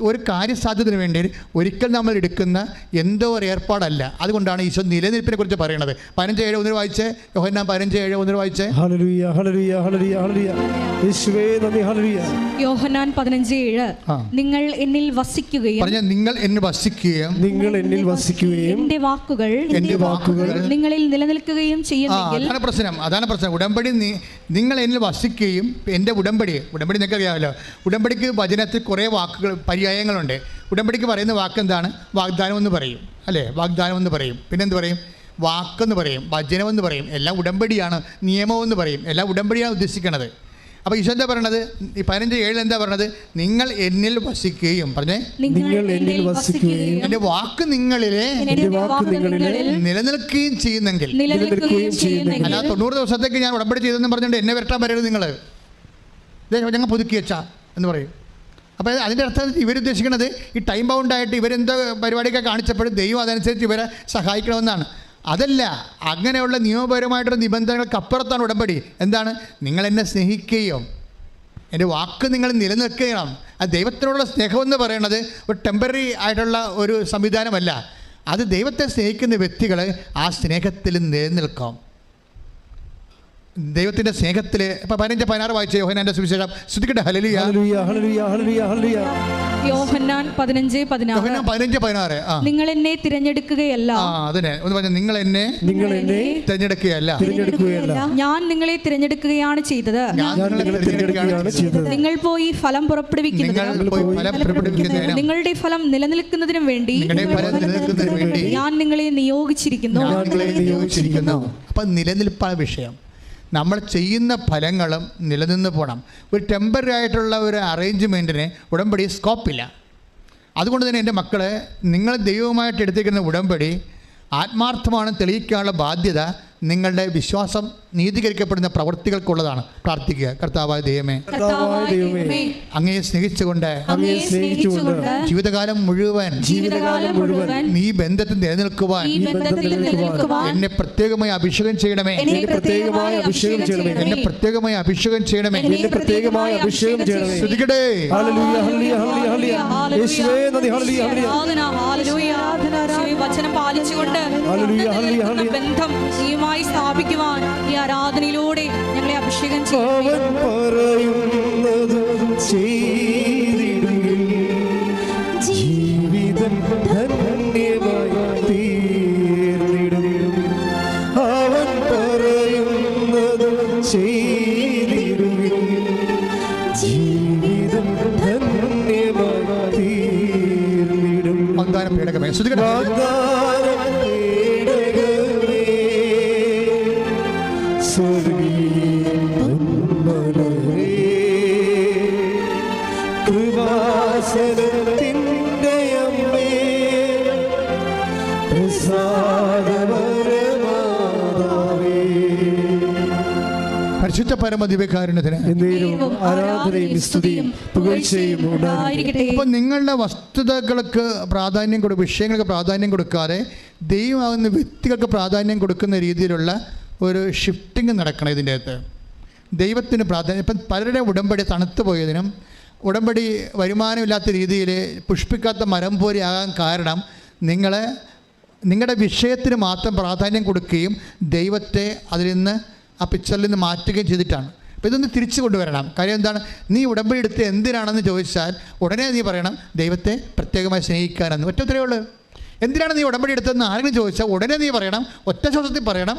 ഒരു കാര്യസാധ്യതത്തിന് വേണ്ടി ഒരിക്കൽ നമ്മൾ എടുക്കുന്ന എന്തോ ഒരു ഏർപ്പാടല്ല. അതുകൊണ്ടാണ് ഈശോ നിലനിൽപ്പിനെ കുറിച്ച് പറയുന്നത്. 15:7 വായിച്ചേ. യോഹന്നാൻ 15:7 വായിച്ചേ. ഹല്ലേലൂയ ഹല്ലേലൂയ ഹല്ലേലൂയ ഹല്ലേലൂയ. യേശുവേ നന്ദി. ഹല്ലേലൂയ. യോഹന്നാൻ 15:7 നിങ്ങൾ എന്നിൽ വസിക്കുകയും, പറഞ്ഞ നിങ്ങൾ എന്നിൽ വസിക്കുകയും, നിങ്ങൾ എന്നിൽ വസിക്കുകയും എന്റെ വാക്കുകൾ നിങ്ങളിൽ നിലനിൽക്കുകയും ചെയ്യുമെങ്കിൽ. അതാണ് പ്രശ്നം. ഉടമ്പടി നിങ്ങൾ എന്നിൽ വസിക്കുകയും, എൻ്റെ ഉടമ്പടി നിങ്ങൾക്കറിയാമല്ലോ. ഉടമ്പടിക്ക് വചനത്തിൽ കുറേ വാക്കുകൾ പര്യായങ്ങളുണ്ട്. ഉടമ്പടിക്ക് പറയുന്ന വാക്കെന്താണ്? വാഗ്ദാനം എന്ന് പറയും, അല്ലേ? വാഗ്ദാനം എന്ന് പറയും. പിന്നെന്ത് പറയും? വാക്കെന്ന് പറയും, വചനമെന്ന് പറയും. എല്ലാം ഉടമ്പടിയാണ്. നിയമമെന്ന് പറയും. എല്ലാം ഉടമ്പടിയാണ് ഉദ്ദേശിക്കുന്നത്. അപ്പോൾ ഈശോ എന്താ പറയണത്? ഈ 15:7 എന്താ പറയണത്? നിങ്ങൾ എന്നിൽ വസിക്കുകയും, പറഞ്ഞേ, നിങ്ങൾ എന്നിൽ വസിക്കുകയും എൻ്റെ വാക്ക് നിങ്ങളിലെ നിലനിൽക്കുകയും ചെയ്യുന്നെങ്കിൽ. അല്ലാതെ 90 ദിവസത്തേക്ക് ഞാൻ ഉടമ്പടി ചെയ്തെന്ന് പറഞ്ഞുകൊണ്ട് എന്നെ വരട്ടാൻ വരരുത് നിങ്ങൾ, ഞങ്ങൾ പുതുക്കി വെച്ചാ എന്ന് പറയും. അപ്പോൾ അതിൻ്റെ അർത്ഥം ഇവരുദ്ദേശിക്കുന്നത് ഈ ടൈം ബൗണ്ടായിട്ട് ഇവരെന്തോ പരിപാടിയൊക്കെ കാണിച്ചപ്പോഴും ദൈവം അതനുസരിച്ച് ഇവരെ സഹായിക്കണമെന്നാണ്. അതല്ല, അങ്ങനെയുള്ള നിയമപരമായിട്ടുള്ള നിബന്ധനകൾക്ക് അപ്പുറത്താണ് ഉടമ്പടി. എന്താണ്? നിങ്ങൾ എന്നെ സ്നേഹിക്കുകയോ എൻ്റെ വാക്ക് നിങ്ങൾ നിലനിൽക്കണം. അത് ദൈവത്തിനോടുള്ള സ്നേഹമെന്ന് പറയുന്നത് ഒരു ടെമ്പററി ആയിട്ടുള്ള ഒരു സംവിധാനമല്ല. അത് ദൈവത്തെ സ്നേഹിക്കുന്ന വ്യക്തികൾ ആ സ്നേഹത്തിൽ നിലനിൽക്കാം. ദൈവത്തിൻ്റെ സ്നേഹത്തിൽ. ഇപ്പോൾ 15:16 വായിച്ച യോഹന്നാൻ്റെ സുവിശേഷം. ശ്രദ്ധിക്കട്ടെ. ഹല്ലേലൂയ, ഹല്ലേലൂയ, ഹല്ലേലൂയ, ഹല്ലേലൂയ, ഹല്ലേലൂയ. യോഹന്നാൻ 15:16. നിങ്ങൾ എന്നെ തിരഞ്ഞെടുക്കുകയല്ല. അതിനെ ഒന്ന് പറഞ്ഞ, നിങ്ങൾ എന്നെ തിരഞ്ഞെടുക്കുകയല്ല, ഞാൻ നിങ്ങളെ തിരഞ്ഞെടുക്കുകയാണ് ചെയ്തത്. നിങ്ങൾ പോയി ഫലം പുറപ്പെടുവിക്കുന്നതിനും നിങ്ങളുടെ ഫലം നിലനിൽക്കുന്നതിനും വേണ്ടി ഞാൻ നിങ്ങളെ നിയോഗിച്ചിരിക്കുന്നു. അപ്പം നിലനിൽപ്പാണ് വിഷയം. നമ്മൾ ചെയ്യുന്ന ഫലങ്ങളും നിലനിന്ന് പോകണം. ഒരു ടെമ്പററി ആയിട്ടുള്ള ഒരു അറേഞ്ച്മെൻറ്റിന് ഉടമ്പടി സ്കോപ്പില്ല. അതുകൊണ്ട് തന്നെ എൻ്റെ മക്കളെ, നിങ്ങൾ ദൈവവുമായിട്ട് എടുത്തിരിക്കുന്ന ഉടമ്പടി ആത്മാർത്ഥമാണ് തെളിയിക്കാനുള്ള ബാധ്യത നിങ്ങളുടെ വിശ്വാസം നീതീകരിക്കപ്പെടുന്ന പ്രവൃത്തികൾക്കുള്ളതാണ്. പ്രാർത്ഥിക്കുക. കർത്താവായ ദൈവമേ, അങ്ങയെ സ്നേഹിച്ചുകൊണ്ട് ജീവിതകാലം മുഴുവൻ നീ ബന്ധത്തിൽ നിലനിൽക്കുവാൻ എന്നെ പ്രത്യേകമായി അഭിഷേകം ചെയ്യണമേ. എന്നെ പ്രത്യേകമായി അഭിഷേകം ചെയ്യണമേ. ശ്രദ്ധിക്കട്ടെ. വചനം പാലിച്ചുകൊണ്ട് ബന്ധം നീയുമായി സ്ഥാപിക്കുവാൻ ഈ ആരാധനയിലൂടെ ഞങ്ങളെ അഭിഷേകം ചെയ്യും. ജീവിതം ധന്യമായി തീർന്നിടും. അവൻ പറയുന്നത് ചെയ്തിടും. ജീവിതം ധന്യമായി തീർന്നിടും. വാഗ്ദാനം പേടകമേ. ശ്രദ്ധിക്കട്ടെ. പരിശുദ്ധ പരമദിവ്യകാരുണ്യത്തിന് ആരാധനയും സ്തുതിയും പുകഴ്ചയും ഉണ്ടായിരിക്കട്ടെ. അപ്പോൾ നിങ്ങളുടെ വസ്തുതകൾക്ക് പ്രാധാന്യം വിഷയങ്ങൾക്ക് പ്രാധാന്യം കൊടുക്കാതെ ദൈവമാകുന്ന വ്യക്തികൾക്ക് പ്രാധാന്യം കൊടുക്കുന്ന രീതിയിലുള്ള ഒരു ഷിഫ്റ്റിംഗ് നടക്കണം ഇതിൻ്റെ അകത്ത്. ദൈവത്തിന് പ്രാധാന്യം. ഇപ്പം പലരുടെ ഉടമ്പടി തണുത്തു പോയതിനും ഉടമ്പടി വരുമാനമില്ലാത്ത രീതിയിൽ പുഷ്പിക്കാത്ത മരം പോലെ ആകാൻ കാരണം നിങ്ങളുടെ വിഷയത്തിന് മാത്രം പ്രാധാന്യം കൊടുക്കുകയും ദൈവത്തെ അതിൽ നിന്ന് ആ പിക്ചറിൽ നിന്ന് മാറ്റുകയും ചെയ്തിട്ടാണ്. അപ്പോൾ ഇതൊന്ന് തിരിച്ചു കൊണ്ടുവരണം. കാര്യം എന്താണ്? നീ ഉടമ്പടി എടുത്ത് എന്തിനാണെന്ന് ചോദിച്ചാൽ ഉടനെ നീ പറയണം ദൈവത്തെ പ്രത്യേകമായി സ്നേഹിക്കാനെന്ന്. ഒറ്റ ഉത്തരവേ ഉള്ളൂ. എന്തിനാണ് നീ ഉടമ്പടി എടുത്തതെന്ന് ആരെങ്കിലും ചോദിച്ചാൽ ഉടനെ നീ പറയണം, ഒറ്റ ശ്വാസത്തിൽ പറയണം,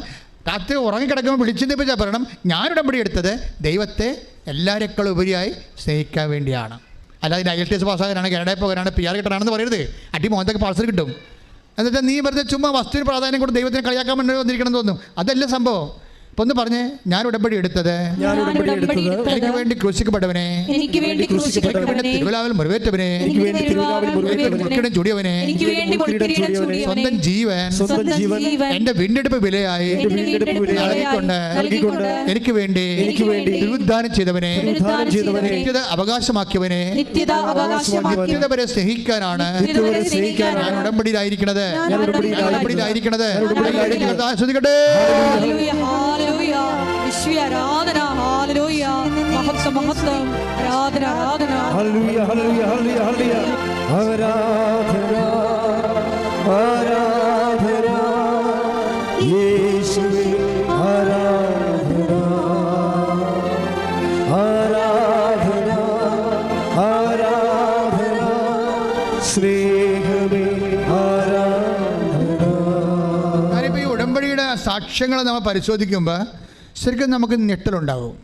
രാത്രി ഉറങ്ങിക്കിടക്കുമ്പോൾ വിളിച്ചിട്ട് പറയണം, ഞാൻ ഉടമ്പടി എടുത്തത് ദൈവത്തെ എല്ലാവരെക്കാളും ഉപരിയായി സ്നേഹിക്കാൻ വേണ്ടിയാണ്. അല്ലാതെ IELTS പാസ്സാകാനാണ്, കാനഡയിൽ പോകാനാണ്, PR കിട്ടാനാണെന്ന് പറയരുത്. അടി മോഹത്തൊക്കെ പാഴ്സൽ കിട്ടും. എന്നുവെച്ചാൽ നീ വെറുതെ ചുമ്മാ വസ്തുവിന് പ്രാധാന്യം കൊണ്ട് ദൈവത്തിനെ കളിയാക്കാൻ വേണ്ടി വന്നിരിക്കണം തോന്നും. അതല്ല സംഭവം. അപ്പൊ ഒന്ന് പറഞ്ഞേ, ഞാൻ ഉടമ്പടി എടുത്തത് എനിക്ക് വേണ്ടി ക്രൂശിക്കപ്പെട്ടവനെ, തിരുവലാവിൽ മുറിവേറ്റവനെ, ചുടിയവനെ, സ്വന്തം ജീവൻ എന്റെ വീണ്ടെടുപ്പ് വിലയായി നൽകിക്കൊണ്ട് എനിക്ക് വേണ്ടി തിരുവുദ്ധാനം ചെയ്തവനെ, നിത്യത അവകാശമാക്കിയവനെ, നിത്യത വരെ സ്നേഹിക്കാനാണ് ഞാൻ ഉടമ്പടിയിലായിരിക്കണത്. ശ്രദ്ധിക്കട്ടെ. ആരാധന, ഹല്ലേലൂയ, മഹത്വം, മഹത്വം, ആരാധന, ആരാധന, ഹല്ലേലൂയ, ഹല്ലേലൂയ, ഹല്ലേലൂയ, ആരാധന, ആരാധന, യേശുവേ ആരാധന, ആരാധന, ആരാധന, സ്നേഹമേ ആരാധന. ഞാനിപ്പോൾ ഈ ഉടമ്പടിയുടെ സാക്ഷ്യങ്ങൾ നമ്മൾ പരിശോധിക്കുമ്പോൾ ശരിക്കും നമുക്ക് ഞെട്ടലുണ്ടാകും.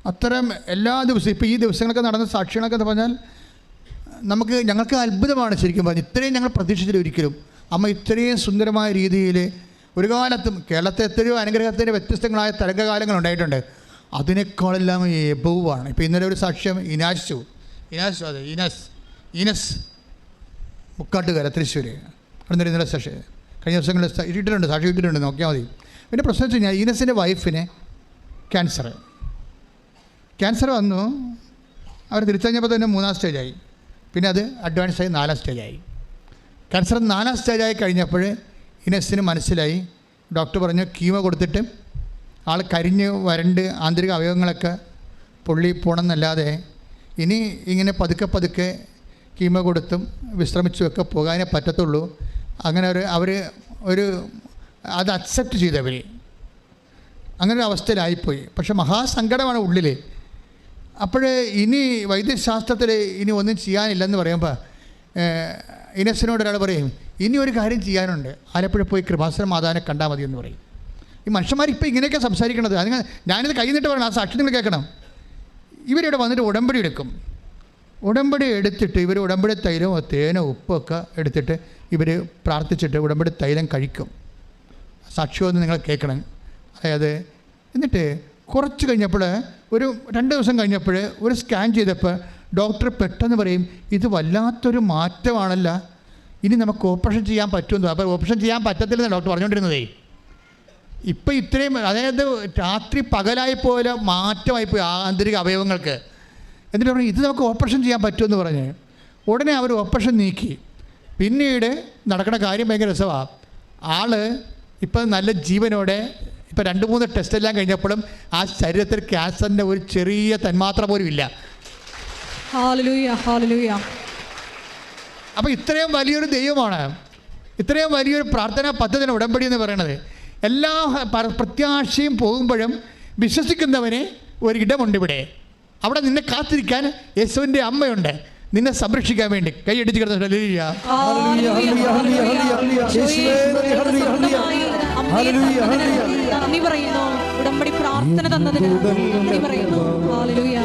അത്തരം എല്ലാ ദിവസവും ഇപ്പോൾ ഈ ദിവസങ്ങളൊക്കെ നടന്ന സാക്ഷ്യങ്ങളൊക്കെ എന്ന് പറഞ്ഞാൽ ഞങ്ങൾക്ക് അത്ഭുതമാണ് ശരിക്കും പറഞ്ഞാൽ. ഇത്രയും ഞങ്ങൾ പ്രതീക്ഷിച്ചില്ല ഒരിക്കലും. അമ്മ ഇത്രയും സുന്ദരമായ രീതിയിൽ ഒരു കാലത്തും കേരളത്തെ എത്രയോ അനുഗ്രഹത്തിൻ്റെ വ്യത്യസ്തങ്ങളായ തരംഗകാലങ്ങൾ ഉണ്ടായിട്ടുണ്ട്. അതിനേക്കാളെല്ലാം എബവാണ്. ഇപ്പോൾ ഇന്നലെ ഒരു സാക്ഷ്യം ഇനാസ് മുക്കാട്ടുകാര തൃശ്ശൂർ അവിടെ ഇന്നലെ സാക്ഷ്യം കഴിഞ്ഞ ദിവസങ്ങളിൽ ഇട്ടിട്ടുണ്ട്, സാക്ഷി ഇട്ടിട്ടുണ്ട്, നോക്കിയാൽ മതി. പിന്നെ പ്രശ്നം വെച്ച് കഴിഞ്ഞാൽ ഇനസിൻ്റെ വൈഫിന് ക്യാൻസർ വന്നു. അവർ തിരിച്ചറിഞ്ഞപ്പോൾ തന്നെ 3-ാം സ്റ്റേജായി. പിന്നെ അത് അഡ്വാൻസായി 4-ാം സ്റ്റേജായി. ക്യാൻസർ 4-ാം സ്റ്റേജായി കഴിഞ്ഞപ്പോൾ ഇനസിന് മനസ്സിലായി. ഡോക്ടർ പറഞ്ഞു കീമോ കൊടുത്തിട്ട് ആൾ കരിഞ്ഞ് വരണ്ട് ആന്തരിക അവയവങ്ങളൊക്കെ പൊള്ളി പോകണമെന്നല്ലാതെ ഇനി ഇങ്ങനെ പതുക്കെ കീമോ കൊടുത്തും വിശ്രമിച്ചുമൊക്കെ പോകാനേ പറ്റത്തുള്ളൂ. അങ്ങനെ അവർ അത് അക്സെപ്റ്റ് ചെയ്തവർ അങ്ങനെ ഒരു അവസ്ഥയിലായിപ്പോയി. പക്ഷെ മഹാസങ്കടമാണ് ഉള്ളിൽ. അപ്പോൾ ഇനി വൈദ്യശാസ്ത്രത്തിൽ ഇനി ഒന്നും ചെയ്യാനില്ലെന്ന് പറയുമ്പോൾ ഇനസിനോട് ഒരാൾ പറയും ഇനി ഒരു കാര്യം ചെയ്യാനുണ്ട്, ആലപ്പുഴ പോയി കൃപാസന മാതാവിനെ കണ്ടാൽ മതി എന്ന് പറയും. ഈ മനുഷ്യന്മാർ ഇപ്പോൾ ഇങ്ങനെയൊക്കെ സംസാരിക്കണത്. അതിന് ഞാനിത് കൈന്നിട്ട് പറയണം, ആ സാക്ഷി നിങ്ങൾ കേൾക്കണം. ഇവരിവിടെ വന്നിട്ട് ഉടമ്പടി എടുക്കും. ഉടമ്പടി എടുത്തിട്ട് ഇവർ ഉടമ്പടി തൈലമോ തേനോ ഉപ്പൊക്കെ എടുത്തിട്ട് ഇവർ പ്രാർത്ഥിച്ചിട്ട് ഉടമ്പടി തൈലം കഴിക്കും. സാക്ഷ്യമൊന്നും നിങ്ങൾ കേൾക്കണം. അതായത് എന്നിട്ട് കുറച്ച് കഴിഞ്ഞപ്പോൾ ഒരു 2 ദിവസം കഴിഞ്ഞപ്പോൾ ഒരു സ്കാൻ ചെയ്തപ്പോൾ ഡോക്ടർ പെട്ടെന്ന് പറയും ഇത് വല്ലാത്തൊരു മാറ്റമാണല്ല, ഇനി നമുക്ക് ഓപ്പറേഷൻ ചെയ്യാൻ പറ്റുമെന്ന്. അപ്പോൾ ഓപ്പറേഷൻ ചെയ്യാൻ പറ്റത്തില്ലെന്ന് ഡോക്ടർ പറഞ്ഞുകൊണ്ടിരുന്നതേ. ഇപ്പം ഇത്രയും, അതായത് രാത്രി പകലായി പോലെ മാറ്റമായിപ്പോയി ആന്തരിക അവയവങ്ങൾക്ക്. എന്നിട്ട് പറഞ്ഞു ഇത് നമുക്ക് ഓപ്പറേഷൻ ചെയ്യാൻ പറ്റുമെന്ന് പറഞ്ഞ് ഉടനെ അവർ ഓപ്പറേഷൻ നീക്കി. പിന്നീട് നടക്കുന്ന കാര്യം ഭയങ്കര രസമാണ്. ആൾ ഇപ്പം നല്ല ജീവനോടെ ഇപ്പം 2-3 ടെസ്റ്റ് എല്ലാം കഴിഞ്ഞപ്പോഴും ആ ശരീരത്തിൽ ക്യാൻസറിൻ്റെ ഒരു ചെറിയ തന്മാത്ര പോലും ഇല്ല. അപ്പോൾ ഇത്രയും വലിയൊരു ദൈവമാണ്, ഇത്രയും വലിയൊരു പ്രാർത്ഥനാ പദ്ധതിയാണ് ഉടമ്പടി എന്ന് പറയുന്നത്. എല്ലാ പ്രത്യാശയും പോകുമ്പോഴും വിശ്വസിക്കുന്നവന് ഒരിടമുണ്ട് ഇവിടെ. അവിടെ നിന്നെ കാത്തിരിക്കാൻ യേശുവിൻ്റെ അമ്മയുണ്ട്, നിന്നെ സംരക്ഷിക്കാൻ വേണ്ടി. കൈയടിച്ച് കിടന്നു നന്ദി പറയുന്നു. ഉടമ്പടി പ്രാർത്ഥന തന്നതിന് നന്ദി പറയുന്നു. ഹല്ലേലൂയ.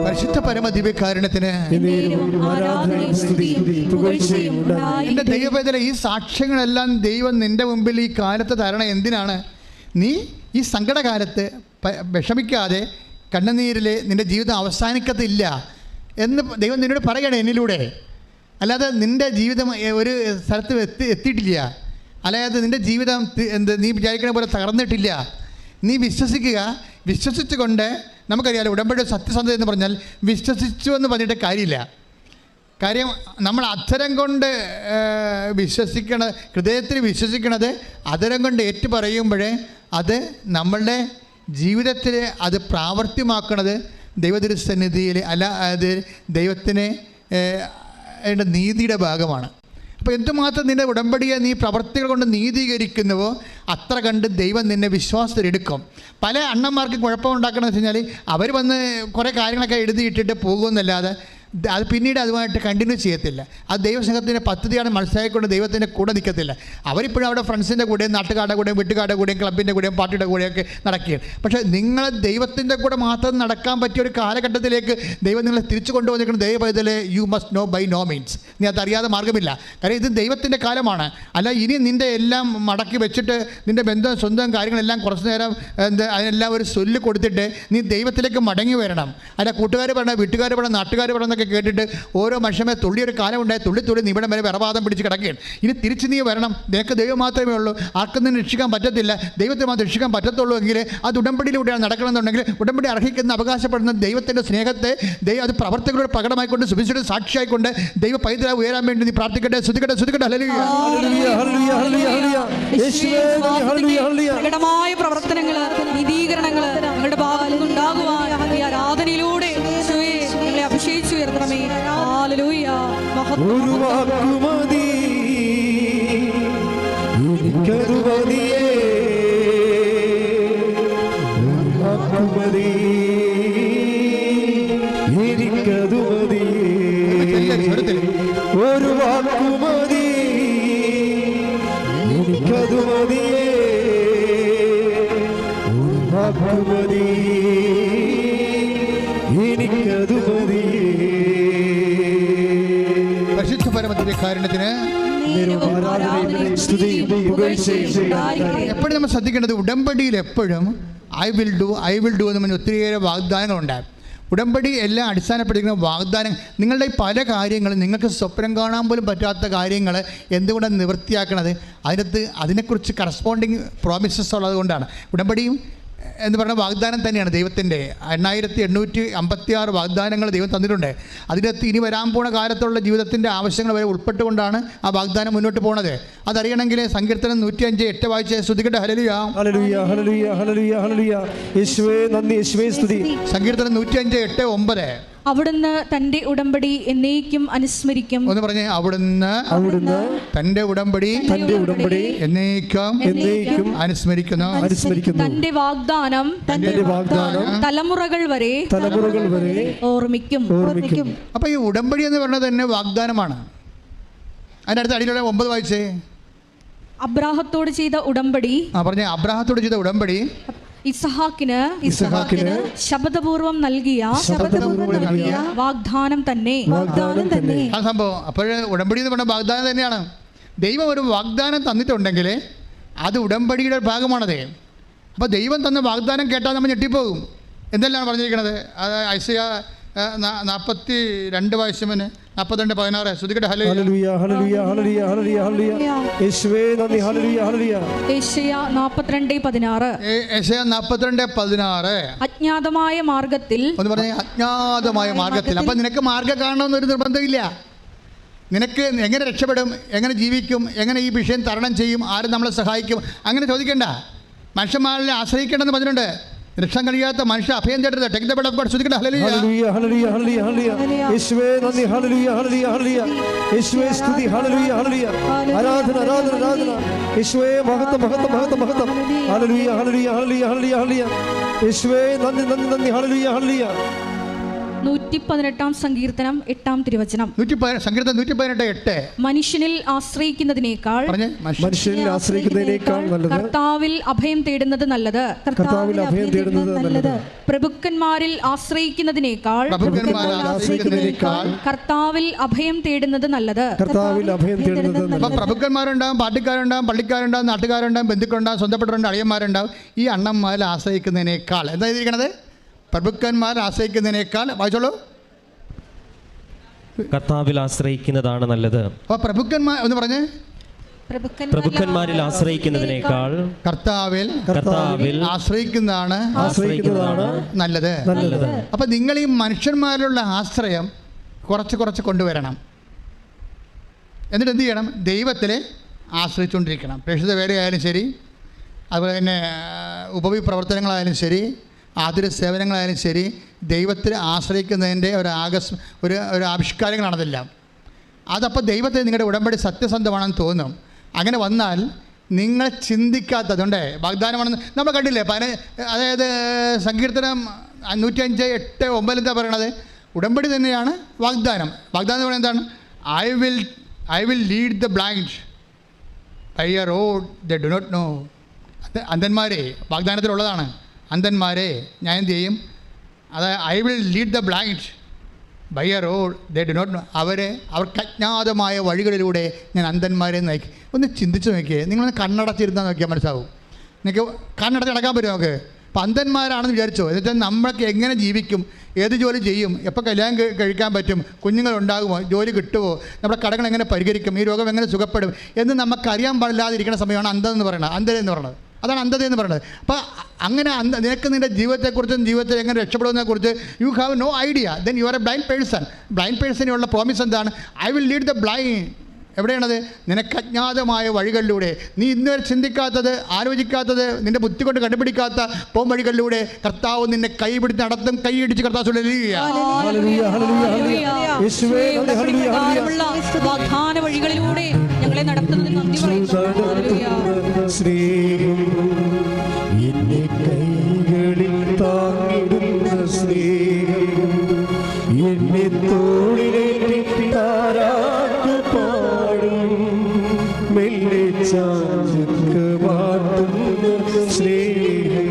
പരിശുദ്ധ പരമദിവ്യകാരുണ്യത്തിന് എൻ്റെ ദൈവവേദന. ഈ സാക്ഷ്യങ്ങളെല്ലാം ദൈവം നിൻ്റെ മുമ്പിൽ ഈ കാലത്ത് തരണം. എന്തിനാണ്? നീ ഈ സങ്കടകാലത്ത് വിഷമിക്കാതെ കണ്ണുനീരിൽ നിൻ്റെ ജീവിതം അവസാനിക്കത്തില്ല എന്ന് ദൈവം നിന്നോട് പറയണേ എന്നിലൂടെ. അല്ലാതെ നിൻ്റെ ജീവിതം ഒരു സ്ഥലത്ത് എത്തിയിട്ടില്ല, അല്ലാതെ നിൻ്റെ ജീവിതം നീ വിചാരിക്കണ പോലെ തകർന്നിട്ടില്ല. നീ വിശ്വസിക്കുക. വിശ്വസിച്ചുകൊണ്ട് നമുക്കറിയാലോ ഉടമ്പടി സത്യസന്ധത എന്ന് പറഞ്ഞാൽ വിശ്വസിച്ചു എന്ന് പറഞ്ഞിട്ട് കാര്യമില്ല. കാര്യം നമ്മൾ അധരം കൊണ്ട് ഹൃദയത്തിൽ വിശ്വസിക്കണത് അധരം കൊണ്ട് ഏറ്റു പറയുമ്പോഴേ അത് നമ്മളുടെ ജീവിതത്തിൽ അത് പ്രാവർത്തിയമാക്കണത് ദൈവതിരുസന്നിധിയിൽ അല്ല, അത് ദൈവത്തിന് നീതിയുടെ ഭാഗമാണ്. അപ്പോൾ എന്തുമാത്രം നിൻ്റെ ഉടമ്പടിയെ നീ പ്രവർത്തികൾ കൊണ്ട് നീതീകരിക്കുന്നുവോ അത്ര കണ്ട് ദൈവം നിന്നെ വിശ്വാസത്തിലെടുക്കും. പല അണ്ണന്മാർക്ക് കുഴപ്പമുണ്ടാക്കണമെന്ന് വെച്ച് കഴിഞ്ഞാൽ അവർ വന്ന് കുറേ കാര്യങ്ങളൊക്കെ എഴുതിയിട്ടിട്ട് പോകുമെന്നല്ലാതെ അത് പിന്നീട് അതുമായിട്ട് കണ്ടിന്യൂ ചെയ്യത്തില്ല. അത് ദൈവസംഘത്തിൻ്റെ പദ്ധതിയാണ് മനസ്സിലാക്കിക്കൊണ്ട് ദൈവത്തിൻ്റെ കൂടെ നിൽക്കത്തില്ല. അവരിപ്പോഴും അവിടെ ഫ്രണ്ട്സിൻ്റെ കൂടെയും നാട്ടുകാരുടെ കൂടെയും വീട്ടുകാരുടെ കൂടെയും ക്ലബിൻ്റെ കൂടെയും പാർട്ടിയുടെ കൂടെയൊക്കെ നടക്കുകയാണ്. പക്ഷേ നിങ്ങൾ ദൈവത്തിൻ്റെ കൂടെ മാത്രം നടക്കാൻ പറ്റിയ ഒരു കാലഘട്ടത്തിലേക്ക് ദൈവം നിങ്ങളെ തിരിച്ചു കൊണ്ടുവന്നിരിക്കുന്ന ദൈവപൈതലെ you must know by no means. നീ അതറിയാതെ മാർഗ്ഗമില്ല. കാര്യം ഇത് ദൈവത്തിൻ്റെ കാലമാണ്. അല്ല ഇനി നിൻ്റെ എല്ലാം മടക്കി വെച്ചിട്ട് നിൻ്റെ ബന്ധം സ്വന്തം കാര്യങ്ങളെല്ലാം കുറച്ച് നേരം അതിനെല്ലാം ഒരു സൊല്ല് കൊടുത്തിട്ട് നീ ദൈവത്തിലേക്ക് മടങ്ങി വരണം. അല്ല കൂട്ടുകാർ പറയണം, വീട്ടുകാർ പറയണം, നാട്ടുകാർ പറയണം കേട്ടിട്ട് ഓരോ മനുഷ്യനെ തുള്ളിയൊരു കാലമുണ്ടായി തുള്ളി നിമിടം വരെ വിറവാദം പിടിച്ച് കിടക്കുകയാണ്. ഇനി തിരിച്ച് നീ വരണം. നിനക്ക് ദൈവം മാത്രമേ ഉള്ളൂ, ആർക്കും നിന്നെ രക്ഷിക്കാൻ പറ്റത്തില്ല, ദൈവത്തെ മാത്രം രക്ഷിക്കാൻ പറ്റത്തുള്ളൂ. എങ്കിൽ അത് ഉടമ്പടിയിലൂടെയാണ് നടക്കണമെന്നുണ്ടെങ്കിൽ ഉടമ്പടി അർഹിക്കുന്ന അവകാശപ്പെടുന്ന ദൈവത്തിൻ്റെ സ്നേഹത്തെ അത് പ്രവർത്തകരുടെ പ്രകടമായിക്കൊണ്ട് സുവിശേഷ സാക്ഷിയായിക്കൊണ്ട് ദൈവ പൈതൃക ഉയരാൻ വേണ്ടി നീ പ്രാർത്ഥിക്കട്ടെ. ശ്രുതിക്കട്ടെ. പ്രകടമായ പ്രവർത്തനങ്ങൾ, നീതീകരണങ്ങൾ ഞങ്ങളുടെ ഭാഗത്തു നിന്നുണ്ടാകുവാൻ ഈ ആരാധനയിലൂടെ അഭിഷേകിച്ചു ഉയർത്തണമേ. ഹല്ലേലൂയ. ഒരു വാക്കുമതി എനിക്കതുമതിയേ, ഒരു വാക്കുമതി എനിക്കതുമതിയേ, ഒരു വാക്കുമതി എനിക്കതുമതിയേ. വാക്കു മതി, എനിക്കതു മതി. പരിശുദ്ധ പരമദിവ്യകാരുണ്യത്തിന് എപ്പോഴും നമ്മൾ ശ്രദ്ധിക്കേണ്ടത്, ഉടമ്പടിയിൽ എപ്പോഴും ഐ വിൽ ഡു എന്ന് പറഞ്ഞ ഒത്തിരിയേറെ വാഗ്ദാനങ്ങളുണ്ടാകും. ഉടമ്പടി എല്ലാം അടിസ്ഥാനപ്പെടുത്തിക്കുന്ന വാഗ്ദാനം. നിങ്ങളുടെ ഈ പല കാര്യങ്ങളും, നിങ്ങൾക്ക് സ്വപ്നം കാണാൻ പോലും പറ്റാത്ത കാര്യങ്ങൾ എന്തുകൊണ്ടാണ് നിവൃത്തിയാക്കണത്? അതിനെക്കുറിച്ച് കറസ്പോണ്ടിങ് പ്രോമിസസ് ഉള്ളത് കൊണ്ടാണ്. ഉടമ്പടിയും എന്ന് പറയുന്ന വാഗ്ദാനം തന്നെയാണ് ദൈവത്തിൻ്റെ. 8856 വാഗ്ദാനങ്ങൾ ദൈവം തന്നിട്ടുണ്ട്. അതിനകത്ത് ഇനി വരാൻ പോണ കാലത്തുള്ള ജീവിതത്തിൻ്റെ ആവശ്യങ്ങൾ വരെ ഉൾപ്പെട്ടുകൊണ്ടാണ് ആ വാഗ്ദാനം മുന്നോട്ട് പോകുന്നത്. അതറിയണമെങ്കിൽ സങ്കീർത്തനം 105:8 വായിച്ച് സ്തുതിക്കട്ടെ. ഹല്ലേലൂയ, ഹല്ലേലൂയ, ഹല്ലേലൂയ, ഹല്ലേലൂയ, ഹല്ലേലൂയ. യേശുവേ നന്ദി, യേശുവേ സ്തുതി. സങ്കീർത്തനം 105:8-9. അവിടുന്ന് തന്റെ ഉടമ്പടി എന്നേക്കും അനുസ്മരിക്കും. ഒന്ന് പറഞ്ഞേ, അവിടുന്ന് തന്റെ ഉടമ്പടി എന്നേക്കും അനുസ്മരിക്കുന്നു. തന്റെ വാഗ്ദാനം തലമുറകൾ വരെ ഓർമ്മിക്കും. അപ്പൊ ഈ ഉടമ്പടി എന്ന് പറയുന്നത് തന്നെ വാഗ്ദാനമാണ്. അതിന്റെ അടുത്ത അടിയിലുള്ള 9 വായിച്ചേ. അബ്രാഹത്തോട് ചെയ്ത ഉടമ്പടി. പറഞ്ഞേ, അബ്രാഹത്തോട് ചെയ്ത ഉടമ്പടി ഇസഹാക്കിന് ശബ്ദപൂർവം നൽകിയ വാഗ്ദാനം തന്നെ. ആ സംഭവം. അപ്പോഴേ ഉടമ്പടി എന്ന് പറഞ്ഞ വാഗ്ദാനം തന്നെയാണ്. ദൈവം ഒരു വാഗ്ദാനം തന്നിട്ടുണ്ടെങ്കിൽ അത് ഉടമ്പടിയുടെ ഭാഗമാണത്. അപ്പോൾ ദൈവം തന്ന വാഗ്ദാനം കേട്ടാൽ നമ്മൾ ഞെട്ടിപ്പോകും. എന്തെല്ലാം പറഞ്ഞിരിക്കുന്നത്? അത് ഐസയാ 42 വയസ്സുമന് 42:16. ശ്രദ്ധിക്കട്ടെ. ഹല്ലേലൂയ, ഹല്ലേലൂയ, ഹല്ലേലൂയ, ഹല്ലേലൂയ, ഹല്ലേലൂയ. യേശുവേ നന്ദി. ഹല്ലേലൂയ, ഹല്ലേലൂയ. യേശയ്യാ 42:16. യേശയ്യാ 42:16. അജ്ഞാതമായ മാർഗത്തിൽ. ഒന്ന് പറഞ്ഞേ, അജ്ഞാതമായ മാർഗത്തിൽ. അപ്പം നിനക്ക് മാർഗ്ഗം കാണണമെന്നൊരു നിർബന്ധമില്ല. നിനക്ക് എങ്ങനെ രക്ഷപ്പെടും, എങ്ങനെ ജീവിക്കും, എങ്ങനെ ഈ വിഷയം തരണം ചെയ്യും, ആരും നമ്മളെ സഹായിക്കും, അങ്ങനെ ചോദിക്കേണ്ട. മനുഷ്യന്മാരെ ആശ്രയിക്കേണ്ടെന്ന് പറഞ്ഞിട്ടുണ്ട്. രക്ഷാൻ കഴിയാത്ത മനുഷ്യ അഭയം തേടരുത്. Take the blood of God. ശ്രദ്ധിക്കട്ടെ. ഹല്ലേലൂയ, ഹല്ലേലൂയ, ഹല്ലേലൂയ, ഹല്ലേലൂയ. യേശുവേ നന്ദി. ഹല്ലേലൂയ, ഹല്ലേലൂയ, ഹല്ലേലൂയ. യേശുവേ സ്തുതി. ഹല്ലേലൂയ, ഹല്ലേലൂയ. ആരാധന, ആരാധന, ആരാധന. യേശുവേ മഹത്വം, മഹത്വം, മഹത്വം, മഹത്വം. ഹല്ലേലൂയ, ഹല്ലേലൂയ, ഹല്ലേലൂയ, ഹല്ലേലൂയ, ഹല്ലേലൂയ. യേശുവേ നന്ദി, നന്ദി, നന്ദി. ഹല്ലേലൂയ, ഹല്ലേലൂയ. 118-ാം സങ്കീർത്തനം 8-ാം തിരുവചനം. സങ്കീർത്തനം 118:8. മനുഷ്യനിൽ ആശ്രയിക്കുന്നതിനേക്കാൾ നല്ലത് കർത്താവിൽ അഭയം തേടുന്നത് നല്ലത്. പ്രഭുക്കന്മാരിൽ ആശ്രയിക്കുന്നതിനേക്കാൾ കർത്താവിൽ അഭയം തേടുന്നത് നല്ലത്. പ്രഭുക്കന്മാരുണ്ടാവും, പാർട്ടിക്കാരുണ്ടാവും, പള്ളിക്കാരുണ്ടാവും, നാട്ടുകാരുണ്ടാവും, ബന്ധുക്കളുണ്ടാവും, സ്വന്തപ്പെട്ടവരുണ്ടാവും, അളിയന്മാരുണ്ടാവും. ഈ അണ്ണന്മാരിൽ ആശ്രയിക്കുന്നതിനേക്കാൾ എന്താ എഴുതിയിരിക്കണത്? പ്രഭുക്കന്മാർ ആശ്രയിക്കുന്നതിനേക്കാൾ. വായിച്ചോളൂ. കർത്താവിൽ ആശ്രയിക്കുന്നതാണ് നല്ലത്. അപ്പോൾ പ്രഭുക്കന്മാർ എന്ന് പറഞ്ഞ് പ്രഭുക്കന്മാരിൽ ആശ്രയിക്കുന്നതിനേക്കാൾ കർത്താവിൽ ആശ്രയിക്കുന്നതാണ് നല്ലത്. അപ്പം നിങ്ങൾ ഈ മനുഷ്യന്മാരിലുള്ള ആശ്രയം കുറച്ച് കൊണ്ടുവരണം. എന്നിട്ട് എന്ത് ചെയ്യണം? ദൈവത്തിൽ ആശ്രയിച്ചുകൊണ്ടിരിക്കണം. പ്രേക്ഷിത വേലയായാലും ശരി, അതുപോലെ തന്നെ ഉപവി പ്രവർത്തനങ്ങളായാലും ശരി, ആതുര സേവനങ്ങളായാലും ശരി, ദൈവത്തിൽ ആശ്രയിക്കുന്നതിൻ്റെ ഒരു ആവിഷ്കാരങ്ങളാണതെല്ലാം. അതപ്പോൾ ദൈവത്തെ നിങ്ങളുടെ ഉടമ്പടി സത്യസന്ധമാണെന്ന് തോന്നും. അങ്ങനെ വന്നാൽ നിങ്ങൾ ചിന്തിക്കാത്തതുകൊണ്ട് വാഗ്ദാനമാണെന്ന് നമ്മൾ കണ്ടില്ലേ. അതായത് സങ്കീർത്തനം 105:8-9 എന്താ പറയണത്? ഉടമ്പടി തന്നെയാണ് വാഗ്ദാനം. വാഗ്ദാനം എന്ന് പറയുന്നത് എന്താണ്? I will lead the blind by a road they do not know. അന്ധന്മാരെ വാഗ്ദാനത്തിലുള്ളതാണ്. അന്ധന്മാരെ ഞാൻ എന്ത് ചെയ്യും? അതായത് I will lead the blind by a road they do not know. അവർക്ക് അജ്ഞാതമായ വഴികളിലൂടെ ഞാൻ അന്ധന്മാരെ നയിക്കും. ഒന്ന് ചിന്തിച്ച് നോക്കിയേ. നിങ്ങളൊന്ന് കണ്ണടച്ചിരുന്നാൽ നോക്കിയാൽ മനസ്സിലാവും. നിങ്ങൾക്ക് കണ്ണടച്ച് നടക്കാൻ പറ്റും നമുക്ക്. അപ്പം അന്ധന്മാരാണെന്ന് വിചാരിച്ചോ? എന്നിട്ട് നമ്മൾക്ക് എങ്ങനെ ജീവിക്കും, ഏത് ജോലി ചെയ്യും, എപ്പോൾ കല്യാണം കഴിക്കാൻ പറ്റും, കുഞ്ഞുങ്ങളുണ്ടാകുമോ, ജോലി കിട്ടുമോ, നമ്മുടെ കടങ്ങൾ എങ്ങനെ പരിഹരിക്കും, ഈ രോഗം എങ്ങനെ സുഖപ്പെടും എന്ന് നമുക്കറിയാൻ പാടില്ലാതിരിക്കുന്ന സമയമാണ് അന്ധത എന്ന് പറയുന്നത്. അതാണ് അന്ധത എന്ന് പറയുന്നത്. അപ്പോൾ അങ്ങനെ നിനക്ക് നിൻ്റെ ജീവിതത്തെക്കുറിച്ചും ജീവിതത്തിൽ എങ്ങനെ രക്ഷപ്പെടുന്നതിനെക്കുറിച്ച് you have no idea. Then you are a blind person. Blind പേഴ്സണിനുള്ള പ്രോമിസ് എന്താണ്? I will lead the blind. എവിടെയാണത്? നിനക്ക് അജ്ഞാതമായ വഴികളിലൂടെ, നീ ഇന്നുവരെ ചിന്തിക്കാത്തത്, ആലോചിക്കാത്തത്, നിന്റെ ബുദ്ധി കൊണ്ട് കണ്ടുപിടിക്കാത്ത പോം വഴികളിലൂടെ കർത്താവ് നിന്നെ കൈപിടിച്ച് നടത്തും. കൈയിടിച്ച് കർത്താവ് വഴികളിലൂടെ ഞങ്ങളെ നടത്തുന്നതിന് നന്ദി പറയുന്നു. കൈകളിൽ താങ്ങിടുന്ന സ്നേഹം എന്നെ തോളിലേറ്റി താരാട്ട് പാടും. മെല്ലെ ചാഞ്ചക്ക് മാറ്റുന്ന സ്നേഹം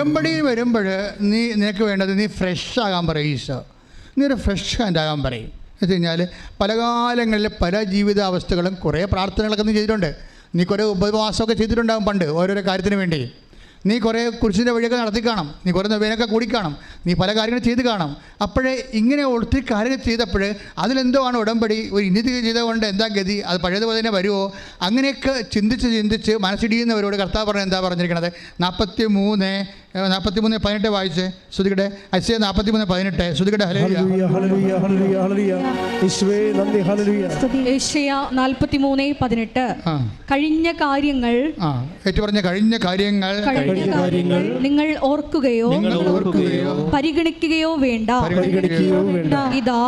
ഉടമ്പടിയിൽ വരുമ്പോൾ നിനക്ക് വേണ്ടത് നീ ഫ്രഷ് ആകാൻ പറയും ഈശോ. നീ ഒരു ഫ്രഷ് ഹാൻഡ് ആകാൻ പറയും. എന്ന് വെച്ച് കഴിഞ്ഞാൽ പല കാലങ്ങളിൽ പല ജീവിതാവസ്ഥകളും കുറേ പ്രാർത്ഥനകളൊക്കെ നീ ചെയ്തിട്ടുണ്ട്. നീ കുറേ ഉപവാസമൊക്കെ ചെയ്തിട്ടുണ്ടാകും പണ്ട് ഓരോരോ കാര്യത്തിന് വേണ്ടി. നീ കുറേ കുരിശിൻ്റെ വഴിയൊക്കെ നടത്തി കാണും, നീ കുറേ നൊവേനൊക്കെ കൂടിക്കാണും, നീ പല കാര്യങ്ങൾ ചെയ്ത് കാണും. അപ്പോഴേ ഇങ്ങനെ ഒത്തിരി കാര്യങ്ങൾ ചെയ്തപ്പോൾ അതിലെന്തോ ആണ് ഉടമ്പടി, ഒരു ഇനിതി ചെയ്തതുകൊണ്ട് എന്താ ഗതി, അത് പഴയതുപോലെ തന്നെ വരുമോ, അങ്ങനെയൊക്കെ ചിന്തിച്ച് മനസ്സിടിയുന്നവരോട് കർത്താവ് പറഞ്ഞത് എന്താ പറഞ്ഞിരിക്കണത്? 43:18 വായിച്ച് ശ്രുതികടെ. ഐസയ 43:18 ശ്രുതികടെ. യേശയ്യ 43:18 കഴിഞ്ഞ കാര്യങ്ങൾ ഏറ്റുപറഞ്ഞ കഴിഞ്ഞ കാര്യങ്ങൾ നിങ്ങൾ ഓർക്കുകയോ പരിഗണിക്കുകയോ വേണ്ട. ഇതാ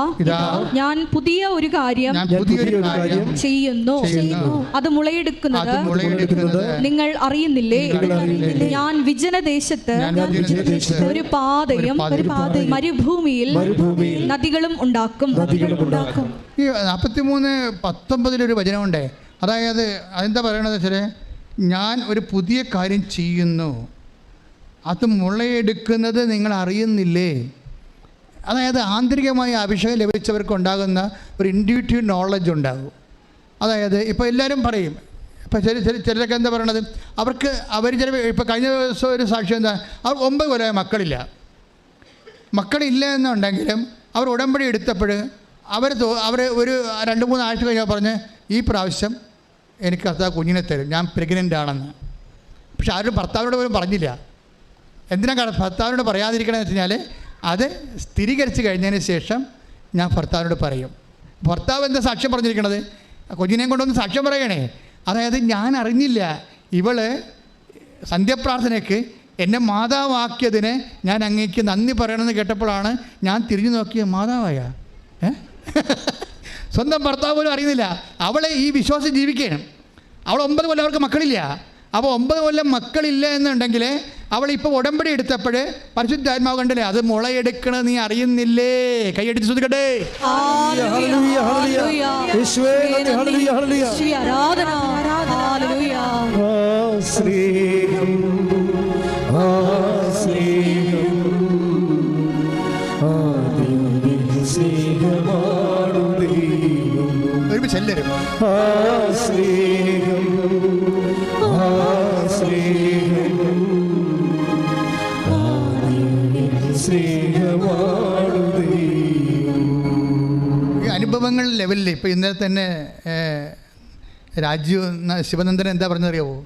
ഞാൻ പുതിയ ഒരു കാര്യം ചെയ്യുന്നു, അത് മുളയെടുക്കുന്നത് നിങ്ങൾ അറിയുന്നില്ലേ? ഞാൻ വിജനദേശത്ത് ഒരു പാതയും മരുഭൂമിയിൽ നദികളും ഉണ്ടാക്കും. ഈ 43:19 വചനമുണ്ടേ. അതായത് അതെന്താ പറയണത് വെച്ചാൽ, ഞാൻ ഒരു പുതിയ കാര്യം ചെയ്യുന്നു, അത് മുളയെടുക്കുന്നത് നിങ്ങൾ അറിയുന്നില്ലേ? അതായത് ആന്തരികമായ അഭിഷേകം ലഭിച്ചവർക്കുണ്ടാകുന്ന ഒരു ഇൻഡ്യൂറ്റീവ് നോളജ് ഉണ്ടാകും. അതായത് ഇപ്പോൾ എല്ലാവരും പറയും, ഇപ്പോൾ ചിലരൊക്കെ എന്താ പറയണത്, അവർ ഇപ്പോൾ കഴിഞ്ഞ ദിവസം ഒരു സാക്ഷ്യം എന്താ, അവർ 9 കൊല്ലമായ മക്കളില്ല എന്നുണ്ടെങ്കിലും അവർ ഉടമ്പടി എടുത്തപ്പോൾ അവർ ഒരു 2-3 ആഴ്ച കഴിഞ്ഞാൽ പറഞ്ഞ്, ഈ പ്രാവശ്യം എനിക്ക് കർത്താവ് കുഞ്ഞിനെ തരും, ഞാൻ പ്രഗ്നൻ്റ് ആണെന്ന്. പക്ഷെ ആരും ഭർത്താവിനോട് പോലും പറഞ്ഞില്ല. എന്തിനാണ് ഭർത്താവിനോട് പറയാതിരിക്കണമെന്ന് വെച്ച് കഴിഞ്ഞാൽ, അത് സ്ഥിരീകരിച്ച് കഴിഞ്ഞതിന് ശേഷം ഞാൻ ഭർത്താവിനോട് പറയും. ഭർത്താവ് എന്താ സാക്ഷ്യം പറഞ്ഞിരിക്കണത്? കുഞ്ഞിനെയും കൊണ്ടൊന്ന് സാക്ഷ്യം പറയണേ. അതായത് ഞാൻ അറിഞ്ഞില്ല, ഇവള് സന്ധ്യപ്രാർത്ഥനയ്ക്ക് എന്നെ മാതാവാക്കിയതിന് ഞാൻ അങ്ങേക്ക് നന്ദി പറയണമെന്ന് കേട്ടപ്പോഴാണ് ഞാൻ തിരിഞ്ഞു നോക്കിയ മാതാവായ. സ്വന്തം ഭർത്താവ് പോലും അറിയുന്നില്ല. അവളെ ഈ വിശ്വാസം ജീവിക്കണം. അവൾ 9 കൊല്ലം അവർക്ക് മക്കളില്ല. അപ്പോൾ 9 കൊല്ലം മക്കളില്ല എന്നുണ്ടെങ്കിൽ അവളിപ്പോൾ ഉടമ്പടി എടുത്തപ്പോൾ പരിശുദ്ധാത്മാവ് കണ്ടില്ലേ, അത് മുളയെടുക്കണത് നീ അറിയുന്നില്ലേ? കൈയടിച്ച് ശ്രദ്ധിക്കട്ടെ. ഒരുമിച്ച് എല്ലാവരും ഈ അനുഭവങ്ങൾ ലെവലിൽ ഇപ്പോൾ ഇന്നലെ തന്നെ ശിവനന്ദൻ എന്താ പറഞ്ഞറിയാവോ?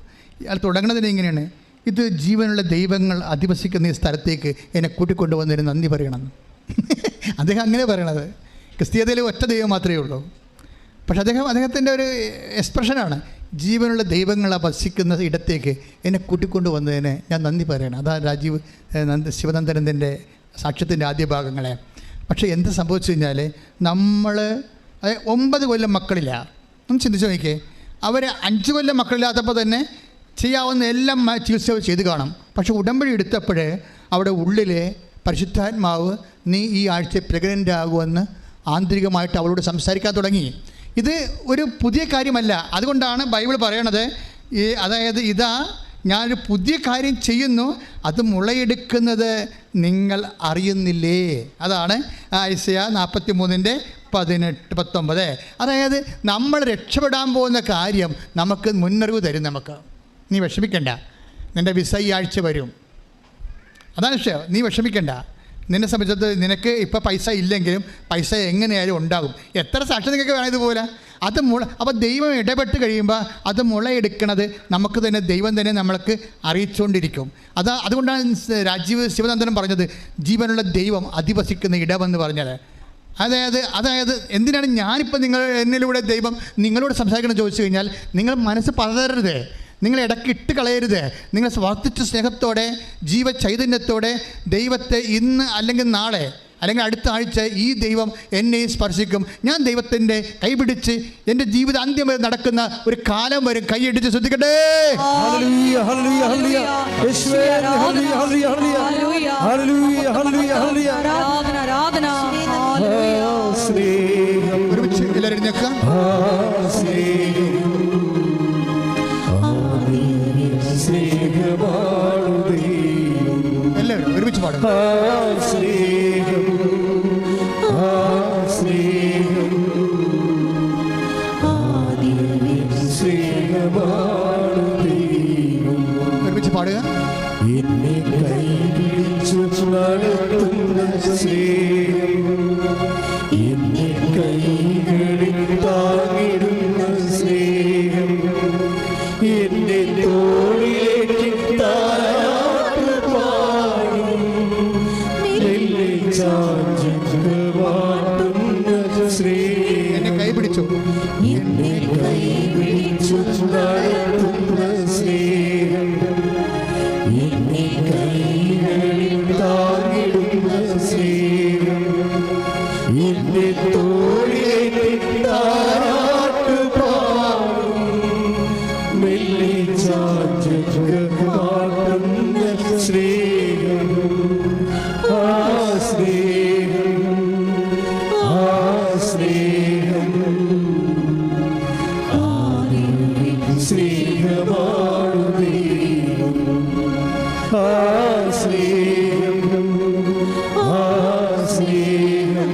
ഇയാൾ തുടങ്ങുന്നതിന് ഇങ്ങനെയാണ്, ഇത് ജീവനുള്ള ദൈവങ്ങൾ അധിവസിക്കുന്ന ഈ സ്ഥലത്തേക്ക് എന്നെ കൂട്ടിക്കൊണ്ടുവന്നതിന് നന്ദി പറയണമെന്ന്. അദ്ദേഹം അങ്ങനെ പറയണത്. ക്രിസ്തീയതയിൽ ഒറ്റ ദൈവം മാത്രമേ ഉള്ളൂ. പക്ഷെ അദ്ദേഹത്തിൻ്റെ ഒരു എക്സ്പ്രഷനാണ്, ജീവനുള്ള ദൈവങ്ങൾ വസിക്കുന്ന ഇടത്തേക്ക് എന്നെ കൂട്ടിക്കൊണ്ടുവന്നതിന് ഞാൻ നന്ദി പറയണം. അതാ ശിവനന്ദനന്ദൻ്റെ സാക്ഷ്യത്തിൻ്റെ ആദ്യ ഭാഗങ്ങളെ. പക്ഷേ എന്ത് സംഭവിച്ചു കഴിഞ്ഞാൽ, നമ്മൾ 9 കൊല്ലം മക്കളില്ല. ഒന്ന് ചിന്തിച്ച് നോക്കിയേ. അവർ 5 കൊല്ലം മക്കളില്ലാത്തപ്പോൾ തന്നെ ചെയ്യാവുന്ന എല്ലാം ചികിത്സ ചെയ്ത് കാണും. പക്ഷെ ഉടമ്പടി എടുത്തപ്പോൾ അവിടെ ഉള്ളിലെ പരിശുദ്ധാത്മാവ് നീ ഈ ആഴ്ച പ്രഗ്നൻ്റ് ആകുമെന്ന് ആന്തരികമായിട്ട് അവളോട് സംസാരിക്കാൻ തുടങ്ങി. ഇത് ഒരു പുതിയ കാര്യമല്ല. അതുകൊണ്ടാണ് ബൈബിൾ പറയണത്, അതായത് ഇതാ ഞാനൊരു പുതിയ കാര്യം ചെയ്യുന്നു, അത് മുളയെടുക്കുന്നത് നിങ്ങൾ അറിയുന്നില്ലേ? അതാണ് ഐസയ 43:18-19. അതായത് നമ്മൾ രക്ഷപ്പെടാൻ പോകുന്ന കാര്യം നമുക്ക് മുന്നറിവ് തരും. നമുക്ക് നീ വിഷമിക്കണ്ട, നിൻ്റെ വിസ ഈ ആഴ്ച വരും. അതാണ് വിഷയം. നീ വിഷമിക്കണ്ട. നിന്നെ സംബന്ധിച്ചത് നിനക്ക് ഇപ്പോൾ പൈസ ഇല്ലെങ്കിലും പൈസ എങ്ങനെയായാലും ഉണ്ടാകും. എത്ര സാക്ഷ്യം നിങ്ങൾക്ക് വേണം ഇതുപോലെ. അത് അപ്പോൾ ദൈവം ഇടപെട്ട് കഴിയുമ്പോൾ അത് മുളയെടുക്കണത് നമുക്ക് തന്നെ ദൈവം തന്നെ നമ്മൾക്ക് അറിയിച്ചുകൊണ്ടിരിക്കും. അതുകൊണ്ടാണ് ശിവനന്ദനം പറഞ്ഞത് ജീവനുള്ള ദൈവം അധിവസിക്കുന്ന ഇടമെന്ന് പറഞ്ഞത്. അതായത് എന്തിനാണ് ഞാനിപ്പോൾ എന്നിലൂടെ ദൈവം നിങ്ങളോട് സംസാരിക്കണം ചോദിച്ചു കഴിഞ്ഞാൽ, നിങ്ങൾ മനസ്സ് പതറരുത്, നിങ്ങൾ ഇടയ്ക്ക് ഇട്ട് കളയരുത്. നിങ്ങൾ വർദ്ധിച്ച സ്നേഹത്തോടെ ജീവചൈതന്യത്തോടെ ദൈവത്തെ ഇന്ന് അല്ലെങ്കിൽ നാളെ അല്ലെങ്കിൽ അടുത്ത ആഴ്ച ഈ ദൈവം എന്നെ സ്പർശിക്കും, ഞാൻ ദൈവത്തിൻ്റെ കൈപിടിച്ച് എൻ്റെ ജീവിത അന്ത്യം വരെ നടക്കുന്ന ഒരു കാലം വരും. കൈയടിച്ച് ശ്രദ്ധിക്കട്ടെ. ഒരുമിച്ച് എല്ലാവരും നിൽക്കാം. ഒരുമിച്ച് പാടും. സ്നേഹം സ്നേഹം സ്നേഹമാണ് ദൈവം. ഒരുമിച്ച് പാടുക. എന്നെ കൈപിടിച്ചു നടത്തുന്ന സ്നേഹം, എന്നെ കൈകളിൽ താങ്ങിടുന്ന സ്നേഹം, എന്നെ തോളിലേറ്റി താരാട്ട് പാടും എന്നെ ചാഞ്ചുമാട്ടുന്ന സ്നേഹം. എന്നെ കൈപിടിച്ചു എന്നെ കൈപിടിച്ചു നടത്തുന്ന സ്നേഹം, എന്നെ കൈകളിൽ താങ്ങിടുന്ന സ്നേഹം, എന്നെ തോളിലേറ്റി താരാട്ട് പാടും മെല്ലെ ചാഞ്ചുമാട്ടുന്ന സ്നേഹം. ആ സ്നേഹം സ്നേഹം സ്നേഹമാണ് ദൈവം. ആ സ്നേഹം സ്നേഹം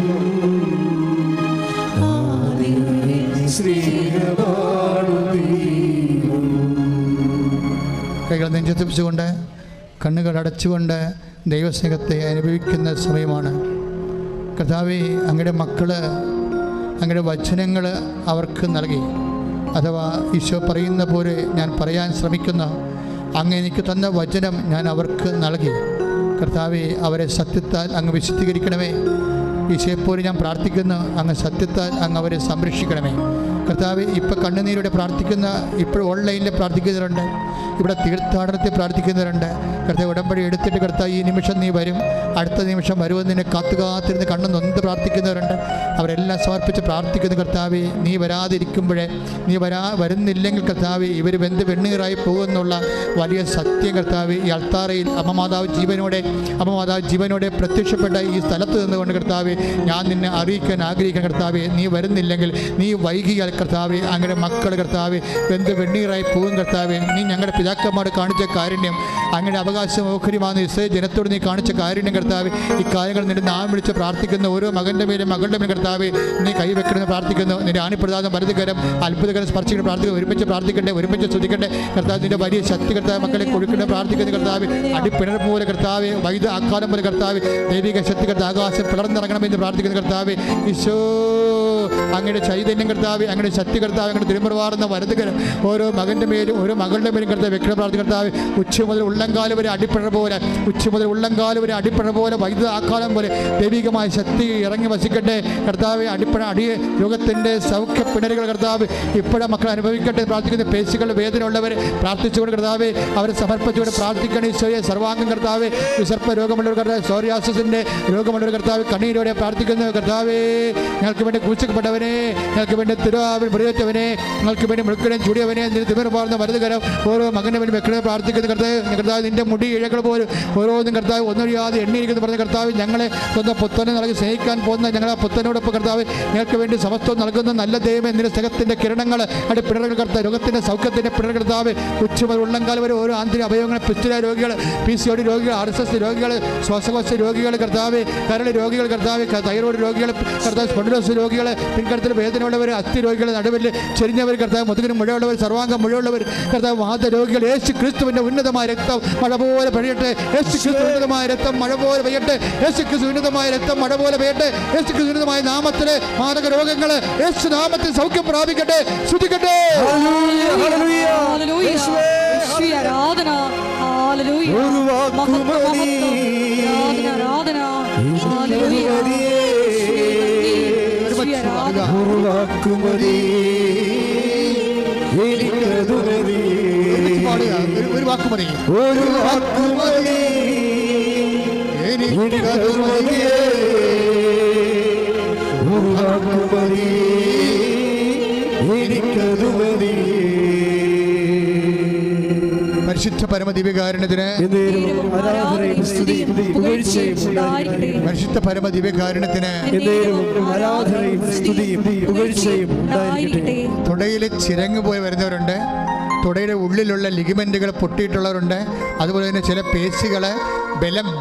സ്നേഹമാണ് ദൈവം. കൈകൾ നെഞ്ചത്തിപ്പിച്ചുകൊണ്ട് കണ്ണുകൾ അടച്ചുകൊണ്ട് ദൈവസ്നേഹത്തെ അനുഭവിക്കുന്ന സമയമാണ്. കർത്താവേ, അങ്ങയുടെ മക്കൾ അങ്ങയുടെ വചനങ്ങൾ അവർക്ക് നൽകി. അഥവാ ഈശോ പറയുന്ന പോലെ ഞാൻ പറയാൻ ശ്രമിക്കുന്ന അങ്ങ് എനിക്ക് തന്ന വചനം ഞാൻ അവർക്ക് നൽകി. കർത്താവെ, അവരെ സത്യത്താൽ അങ്ങ് വിശുദ്ധീകരിക്കണമേ. ഈശോയെപ്പോലെ ഞാൻ പ്രാർത്ഥിക്കുന്നു, അങ്ങ് സത്യത്താൽ അങ്ങ് അവരെ സംരക്ഷിക്കണമേ. കർത്താവെ, ഇപ്പോൾ കണ്ണുനീരോടെ പ്രാർത്ഥിക്കുന്ന, ഇപ്പോൾ ഓൺലൈനിൽ പ്രാർത്ഥിക്കുന്നവരുണ്ട്, ഇവിടെ തീർത്ഥാടനത്തിൽ പ്രാർത്ഥിക്കുന്നവരുണ്ട്. കർത്താവ്, ഉടമ്പടി എടുത്തിട്ട് കർത്താവ് ഈ നിമിഷം നീ വരും, അടുത്ത നിമിഷം വരുമെന്ന് നിന്നെ കാത്തുകാത്തിരുന്ന് കണ്ണു നൊന്ത് പ്രാർത്ഥിക്കുന്നവരുണ്ട്. അവരെല്ലാം സമർപ്പിച്ച് പ്രാർത്ഥിക്കുന്നു. കർത്താവെ, നീ വരാതിരിക്കുമ്പോഴേ, നീ വരുന്നില്ലെങ്കിൽ കർത്താവെ, ഇവർ വെണ്ണീറായി പോകുമെന്നുള്ള വലിയ സത്യം കർത്താവെ ഈ അൾത്താറയിൽ അമ്മ മാതാവ് ജീവനോടെ പ്രത്യക്ഷപ്പെട്ട ഈ സ്ഥലത്ത് നിന്നുകൊണ്ട് കർത്താവെ ഞാൻ നിന്നെ അറിയിക്കാൻ ആഗ്രഹിക്കാൻ. കർത്താവെ, നീ വരുന്നില്ലെങ്കിൽ, നീ വൈകിയാൽ കർത്താവെ അങ്ങനെ മക്കൾ കർത്താവെ വെണ്ണീറായി പോകും. കർത്താവെ, നീ ഞങ്ങളുടെ പിതാക്കന്മാർ കാണിച്ച കാരുണ്യം, അങ്ങനെ അവകാശം ഓഹരിമാകുന്ന ഇസ്രായേൽ ജനത്തോട് നീ കാണിച്ച കാരുണ്യം കർത്താവെ, ഈ കാര്യങ്ങൾ നിന്റെ നാം വിളിച്ച് പ്രാർത്ഥിക്കുന്ന ഓരോ മകൻ്റെ മേലും മകളുടെ മേലും കർത്താവെ നീ കൈവെക്കണമെന്ന് പ്രാർത്ഥിക്കുന്നു. നിന്റെ ആണിപ്രദാനം വലതുകരം അത്ഭുതകരം സ്പർശിക്കണം പ്രാർത്ഥിക്കുന്നു. ഒരുമിച്ച് പ്രാർത്ഥിക്കട്ടെ, ഒരുമിച്ച് സ്തുതിക്കട്ടെ. കർത്താവ്, നിന്റെ വലിയ ശക്തി കർത്താവ് മക്കളെ കൊടുക്കണേ പ്രാർത്ഥിക്കുന്നു. കർത്താവ്, അടിപ്പിണർ പോലെ കർത്താവ്, വൈദ്യ ആക്കാലം പോലെ കർത്താവ്, ദൈവിക ശക്തി കർത്താവ് ആകാശം പിളർന്നിറങ്ങണമെന്ന് പ്രാർത്ഥിക്കുന്നു. കർത്താവ്, ഈശോ അങ്ങയുടെ ചൈതന്യം കർത്താവ്, അങ്ങയുടെ ശക്തി കർത്താവ്, അങ്ങയുടെ തിരുമുറവാറുന്ന വലതുകരം ഓരോ മകൻ്റെ മേലും ഓരോ മകളുടെ മേലും കർത്താവ് വെക്കണം പ്രാർത്ഥിക്കുന്ന. കർത്താവ്, ഉച്ച മുതൽ ഉള്ളംകാല് വരെ അടിപ്പിണർ പോലെ, ഉച്ച മുതൽ ഉള്ളംകാല് വരെ അടിപ്പിണർ പോലെ, വൈദ്യുത ആക്കാലം പോലെ ദൈവികമായ ശക്തി ഇറങ്ങി വസിക്കട്ടെ. കർത്താവ്, രോഗത്തിൻ്റെ സൗഖ്യ പിണരുകൾ കർത്താവ് ഇപ്പോഴും മക്കൾ അനുഭവിക്കട്ടെ പ്രാർത്ഥിക്കുന്ന. പേശികളുടെ വേദന ഉള്ളവരെ പ്രാർത്ഥിച്ചുകൊണ്ട് കർത്താവ് അവരെ സമർപ്പിച്ചുകൊണ്ട് പ്രാർത്ഥിക്കണം. ഈശോയെ, സർവാംഗം കർത്താവ്, വിസർപ്പ രോഗമുള്ളവർ കർത്താവ്, സോറിയാസിൻ്റെ രോഗമുള്ളവർ കർത്താവ് കണ്ണീരോടെ പ്രാർത്ഥിക്കുന്നു. കർത്താവേ, ഞങ്ങൾക്ക് വേണ്ടി കുഴിച്ചപ്പെട്ടവനെ, ഞങ്ങൾക്ക് വേണ്ടി തിരുവാവിൽ മുറിവേറ്റവനെ, ഞങ്ങൾക്ക് വേണ്ടി മുഴുക്കനും ചൂടിയവനെ, നിന്റെ തിമിർമാർന്ന വലതുകരം ഓരോ മകൻ്റെ വേണ്ടി വെക്കണേ പ്രാർത്ഥിക്കുന്നു. കർത്താവ്, നിന്റെ മുടി ഇഴകൾ പോലും ഓരോന്നും കർത്താവ് ഒന്നൊഴിയാതെ എണ്ണിയിരിക്കുന്നു പറഞ്ഞ കർത്താവ്, ഞങ്ങളെ സ്വന്തം പുത്തനെ നൽകി സ്നേഹിക്കാൻ പോകുന്ന ഞങ്ങളെ പുത്തനോടൊപ്പം കർത്താവ് ഞങ്ങൾക്ക് വേണ്ടി സമസ്തം നൽകുന്ന നല്ല ദൈവമേ, നിന്റെ സ്നേഹത്തിൻ്റെ കിരണങ്ങൾ പിണറുകൾ കർത്താവ്, രോഗത്തിൻ്റെ സൗഖ്യത്തിൻ്റെ പിണർ കർത്താവ്, ഉച്ചമുതൽ ഉള്ളംകാലം വരെ ഓരോ ആന്തരിക അവയവങ്ങൾ, പിസ്തുല രോഗികൾ, PCOD രോഗികൾ, RSS രോഗികൾ, ശ്വാസകോശ രോഗികൾ കർത്താവ്, കരൾ രോഗികൾ കർത്താവ്, തൈറോയ്ഡ് രോഗികൾ കർത്താവ്, സ്പോണ്ടിലോസിസ് രോഗികൾ, പിൻകടത്തിൽ വേദനയുള്ളവർ, അസ്ഥി രോഗികൾ, നടുവിൽ ചെരിഞ്ഞവർ കർത്താവ്, മുതുകിന് മുഴയുള്ളവർ, സർവാംഗം മുഴയുള്ളവർ കർത്താവ്, വാത രോഗികൾ, യേശു ക്രിസ്തുവിൻ്റെ ഉന്നതമായ രക്തം മഴ പോലെ പെയ്യട്ടെ. യേശു ക്രിസ്തു ഉന്നതമായ രക്തം മഴ പോലെ പെയ്യട്ടെ. യേശു ക്രിസ്തു ഉന്നതമായ രക്തം മഴ പോലെ പെയ്യട്ടെ. യേശു ക്രിസ്തു ഉന്നതമായ നാമത്തിലെ മാരക രോഗങ്ങൾ യേശു നാമത്തിൽ സൗഖ്യം പ്രാപിക്കട്ടെ. സ്തുതിക്കട്ടെ. ആരാധന, ഹല്ലേലൂയ, മഹത്വം, ആരാധന, ഹല്ലേലൂയ, ഒരു വാക്ക് പറയും. പരിശുദ്ധ പരമദിവ്യകാരുണ്യത്തിന്, പരിശുദ്ധ പരമദിവ്യകാരുണ്യത്തിന് തുടയിൽ ചിരങ്ങ് പോയി വരുന്നവരുണ്ട്, തുടയുടെ ഉള്ളിലുള്ള ലിഗമെൻറ്റുകൾ പൊട്ടിയിട്ടുള്ളവരുണ്ട്, അതുപോലെ തന്നെ ചില പേശികൾ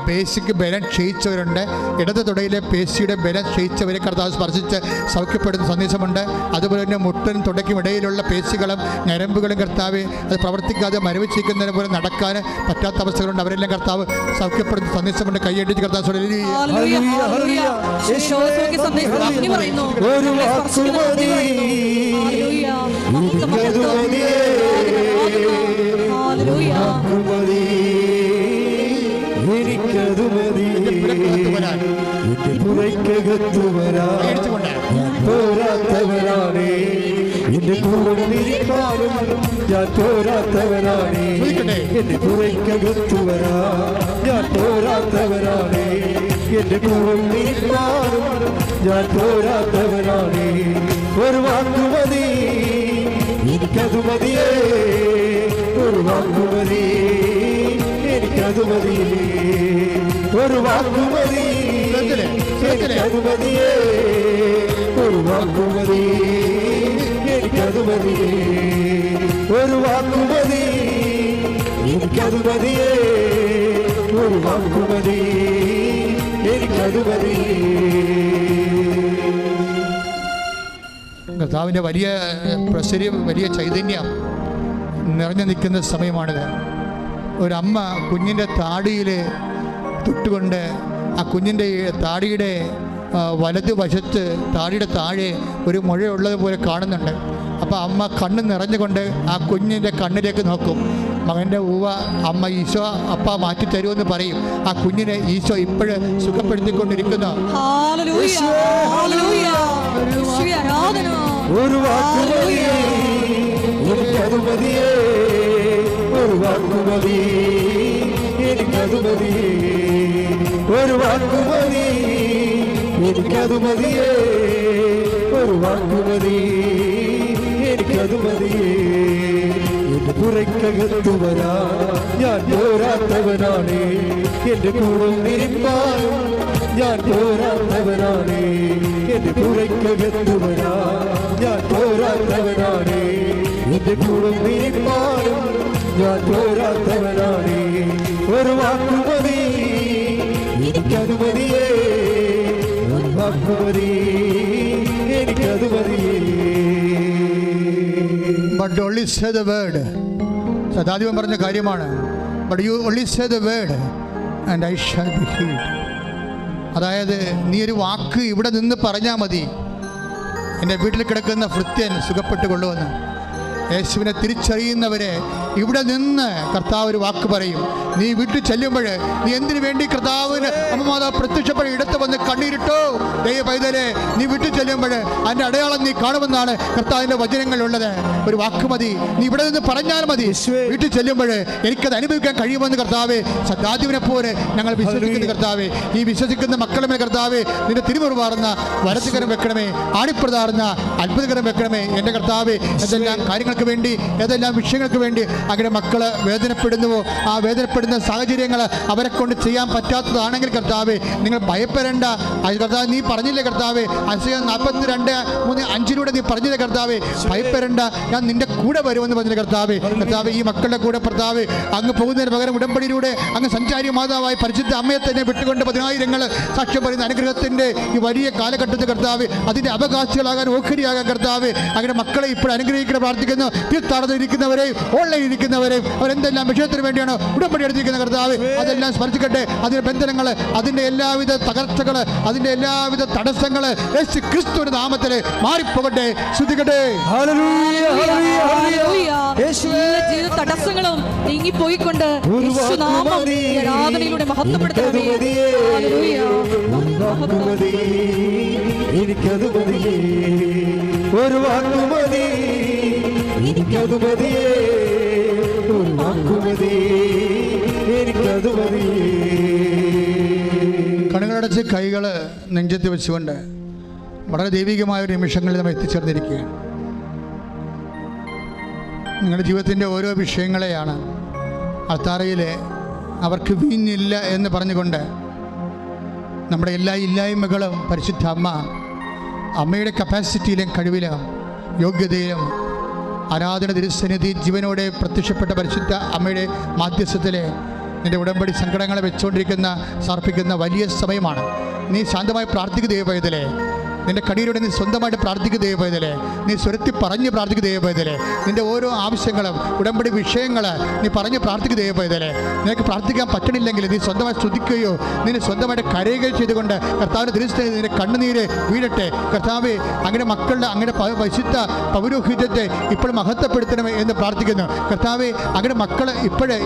ബേസിക് ബലം ക്ഷയിച്ചവരുണ്ട്. ഇടത് തുടയിലെ പേശിയുടെ ബലം ക്ഷയിച്ചവരെ കർത്താവ് സ്പർശിച്ച് സൗഖ്യപ്പെടുന്ന സന്ദേശമുണ്ട്. അതുപോലെ തന്നെ മുട്ടനും തുടയ്ക്കും ഇടയിലുള്ള പേശികളും ഞരമ്പുകളും കർത്താവ് അത് പ്രവർത്തിക്കാതെ മരവിച്ചിരിക്കുന്നതിന് പോലെ നടക്കാൻ പറ്റാത്ത അവസ്ഥകളുണ്ട്. അവരെല്ലാം കർത്താവ് സൗഖ്യപ്പെടുന്ന സന്ദേശമുണ്ട്. കൈയടിച്ച് കർത്താവ് പോരാത്തവരാണേ എന്റെ കൂടെയിരിക്കാനും ഞാൻ പോരാത്തവരാണേ എന്റെ കുറയ്ക്കകത്തുവരാ ഞാൻ പോരാത്തവരാണേ എന്റെ കൂടെയിരിക്കാനും ഞാൻ പോരാത്തവരാണേ ഒരു വാക്കുമതി എനിക്കത് മതിയേ ഒരു വാക്കുമതി എനിക്കത് മതിയേ ഒരു വാക്കുമതി എനിക്കത് മതിയേ ഒരു വാക്കുമതി എനിക്കത് മതിയേ ഒരു വാക്കുമതി എനിക്കത് മതിയേ ഒരു വാക്കുമതി എനിക്കത് മതിയേ. കർത്താവിൻ്റെ വലിയ പ്രസര്യം വലിയ ചൈതന്യം നിറഞ്ഞു നിൽക്കുന്ന സമയമാണിത്. ഒരമ്മ കുഞ്ഞിൻ്റെ താടിയിൽ തൊട്ടുകൊണ്ട് ആ കുഞ്ഞിൻ്റെ താടിയുടെ വലതുവശത്ത് താടിയുടെ താഴെ ഒരു മുഴയുള്ളതുപോലെ കാണുന്നുണ്ട്. അപ്പോൾ അമ്മ കണ്ണ് നിറഞ്ഞുകൊണ്ട് ആ കുഞ്ഞിൻ്റെ കണ്ണിലേക്ക് നോക്കും. മകൻ്റെ ഊവ അമ്മ ഈശോ അപ്പ മാറ്റി തരുമെന്ന് പറയും. ആ കുഞ്ഞിനെ ഈശോ ഇപ്പോഴും സുഖപ്പെടുത്തിക്കൊണ്ടിരിക്കുന്നു. ഒരു വാക്കുമതി എനിക്കത് മതിയേ ഒരു വാക്കുമതി എനിക്കത് മതിയേ ഒരു വാക്കുമതി എനിക്കത് മതിയേ ഒരു വാക്കുമതി എനിക്കത് മതിയേ എന്റെ പുറയ്ക്കകത്തു വരാ ഞാൻ പോരാത്തവനാണേ എന്റെ കൂടെ നിരപ്പാനും ഞാൻ പോരാത്തവനാണേ എന്റെ പുറയ്ക്കകത്തു വരാ ഞാൻ പോരാത്തവനാണേ എന്റെ കൂടെ നിരപ്പാനും ഞാൻ പോരാത്തവനാണേ ഒരു വാക്കുമതി എനിക്കത് മതിയേ ഒരു വാക്കുമതി എനിക്കത് മതിയേ. But only say the word. സദാധിപൻ പറഞ്ഞ കാര്യമാണ്. But you only say the word and I shall be healed. അതായത് നീ ഒരു വാക്ക് ഇവിടെ നിന്ന് പറഞ്ഞാൽ മതി, എൻ്റെ വീട്ടിൽ കിടക്കുന്ന ഭൃത്യൻ സുഖപ്പെട്ടുകൊള്ളുമെന്ന്. യേശുവിനെ തിരിച്ചറിയുന്നവരെ ഇവിടെ നിന്ന് കർത്താവ് ഒരു വാക്ക് പറയും. നീ വീട്ടിൽ ചെല്ലുമ്പോൾ നീ എന്തിനു വേണ്ടി കർത്താവിന് അമ്മമാതാ പ്രത്യക്ഷപ്പെട്ട് ഇടത്ത് വന്ന് കണ്ണീരിട്ടോ ദൈവ പൈതലെ, നീ വീട്ടിൽ ചെല്ലുമ്പോൾ അതിൻ്റെ അടയാളം നീ കാണുമെന്നാണ് കർത്താവിൻ്റെ വചനങ്ങളുള്ളത്. ഒരു വാക്ക് മതി, നീ ഇവിടെ നിന്ന് പറഞ്ഞാൽ മതി. വീട്ടിൽ ചെല്ലുമ്പോൾ എനിക്കത് അനുഭവിക്കാൻ കഴിയുമെന്ന് കർത്താവേ, സദാധിപനെ പോലെ ഞങ്ങൾ വിശ്വസിക്കുന്ന കർത്താവേ, ഈ വിശ്വസിക്കുന്ന മക്കളുമേ കർത്താവേ, നിന്റെ തിരുമുറുപാറുന്ന വരത്തുകരം വെക്കണമേ, ആണിപ്രതാറുന്ന അത്ഭുതകരം വെക്കണമേ. എൻ്റെ കർത്താവേ, ഏതെല്ലാം കാര്യങ്ങൾക്ക് വേണ്ടി ഏതെല്ലാം വിഷയങ്ങൾക്ക് വേണ്ടി അങ്ങനെ മക്കൾ വേദനപ്പെടുന്നുവോ, ആ വേദനപ്പെടുന്ന സാഹചര്യങ്ങൾ അവരെ കൊണ്ട് ചെയ്യാൻ പറ്റാത്തതാണെങ്കിൽ കർത്താവേ, നിങ്ങൾ ഭയപ്പെടേണ്ട. അത് കർത്താവ് നീ പറഞ്ഞില്ലേ കർത്താവേ, Isaiah 42:3-5 നീ പറഞ്ഞില്ലേ കർത്താവേ, ഭയപ്പെടേണ്ട, ഞാൻ നിന്റെ കൂടെ വരുമെന്ന് പറഞ്ഞില്ല കർത്താവേ. കർത്താവേ, ഈ മക്കളുടെ കൂടെ കർത്താവേ അങ്ങ് പോകുന്നതിന് പകരം ഉടമ്പടിയിലൂടെ അങ്ങ് സഞ്ചാരി മാതാവായി പരിശുദ്ധ അമ്മയെ തന്നെ വിട്ടുകൊണ്ട് 10,000 സാക്ഷ്യം പറയുന്ന അനുഗ്രഹത്തിൻ്റെ ഈ വലിയ കാലഘട്ടത്തിൽ കർത്താവേ അതിൻ്റെ അവകാശികളാകാൻ ഓഹരിയാകാൻ കർത്താവേ അങ്ങനെ മക്കളെ ഇപ്പോൾ അനുഗ്രഹിക്കണം പ്രാർത്ഥിക്കുന്നു. തീർത്ഥാടനത്തിരിക്കുന്നവരെയും ഓൺലൈനിൽ ഇരിക്കുന്നവരെയും അവരെന്തെല്ലാം വിഷയത്തിന് വേണ്ടിയാണ് ഉടമ്പടി എടുത്തിരിക്കുന്ന കർത്താവ് അതെല്ലാം സ്മരിക്കട്ടെ. അതിൻ്റെ ബന്ധനങ്ങൾ, അതിൻ്റെ എല്ലാവിധ തകർച്ചകൾ, അതിൻ്റെ എല്ലാവിധ തടസ്സങ്ങൾ യേശു ക്രിസ്തുവിന്റെ നാമത്തിൽ മാറിപ്പോകട്ടെ. ശ്രുതികട്ടെ. തടസ്സങ്ങളും നീങ്ങിപ്പോയിക്കൊണ്ട് ആരാധനയിലൂടെ മഹത്വപ്പെടുത്തണമേ. എനിക്കത് മതിയേ ഒരു വാക്കുമതി എനിക്കത് മതിയേ ഒരു വാക്കുമതി എനിക്കത് മതിയേ. കണ്ണുകളടച്ച് കൈകൾ നെഞ്ചത്ത് വെച്ചുകൊണ്ട് വളരെ ദൈവികമായ ഒരു നിമിഷങ്ങളിൽ നമ്മൾ എത്തിച്ചേർന്നിരിക്കുകയാണ്. നിങ്ങളുടെ ജീവിതത്തിൻ്റെ ഓരോ വിഷയങ്ങളെയാണ് അൾത്താരയിൽ അവർക്ക് വീഞ്ഞില്ല എന്ന് പറഞ്ഞുകൊണ്ട് നമ്മുടെ എല്ലാ ഇല്ലായ്മകളും പരിശുദ്ധ അമ്മയുടെ കപ്പാസിറ്റിയിലും കഴിവിലും യോഗ്യതയിലും ആരാധന തിരുസന്നിധി ജീവനോടെ പ്രത്യക്ഷപ്പെട്ട പരിശുദ്ധ അമ്മയുടെ മാധ്യസ്ഥത്തിലെ നിൻ്റെ ഉടമ്പടി സങ്കടങ്ങളെ വെച്ചുകൊണ്ടിരിക്കുന്ന സമർപ്പിക്കുന്ന വലിയ സമയമാണ്. നീ ശാന്തമായി പ്രാർത്ഥിക്കുക ദൈവപൈതലേ. നിൻ്റെ കടിയിലൂടെ നീ സ്വന്തമായിട്ട് പ്രാർത്ഥിക്കുക ദൈവപൈതലേ. നീ സ്വരത്തി പറഞ്ഞ് പ്രാർത്ഥിക്കുക ദൈവപൈതലേ. നിൻ്റെ ഓരോ ആവശ്യങ്ങളും ഉടമ്പടി വിഷയങ്ങൾ നീ പറഞ്ഞ് പ്രാർത്ഥിക്കുക ദൈവപൈതലേ. നിനക്ക് പ്രാർത്ഥിക്കാൻ പറ്റണില്ലെങ്കിൽ നീ സ്വന്തമായി സ്തുതിക്കുകയോ നിന്നെ സ്വന്തമായിട്ട് കരയുകയോ ചെയ്തുകൊണ്ട് കർത്താവിൻ്റെ ദൃശ്യത്തിൽ നിന്റെ കണ്ണുനീര് വീഴട്ടെ. കർത്താവെ, അങ്ങനെ മക്കളുടെ അങ്ങനെ വിശുദ്ധ പൗരോഹിത്യത്തെ ഇപ്പോൾ മഹത്വപ്പെടുത്തണമേ എന്ന് പ്രാർത്ഥിക്കുന്നു. കർത്താവെ, അങ്ങനെ മക്കൾ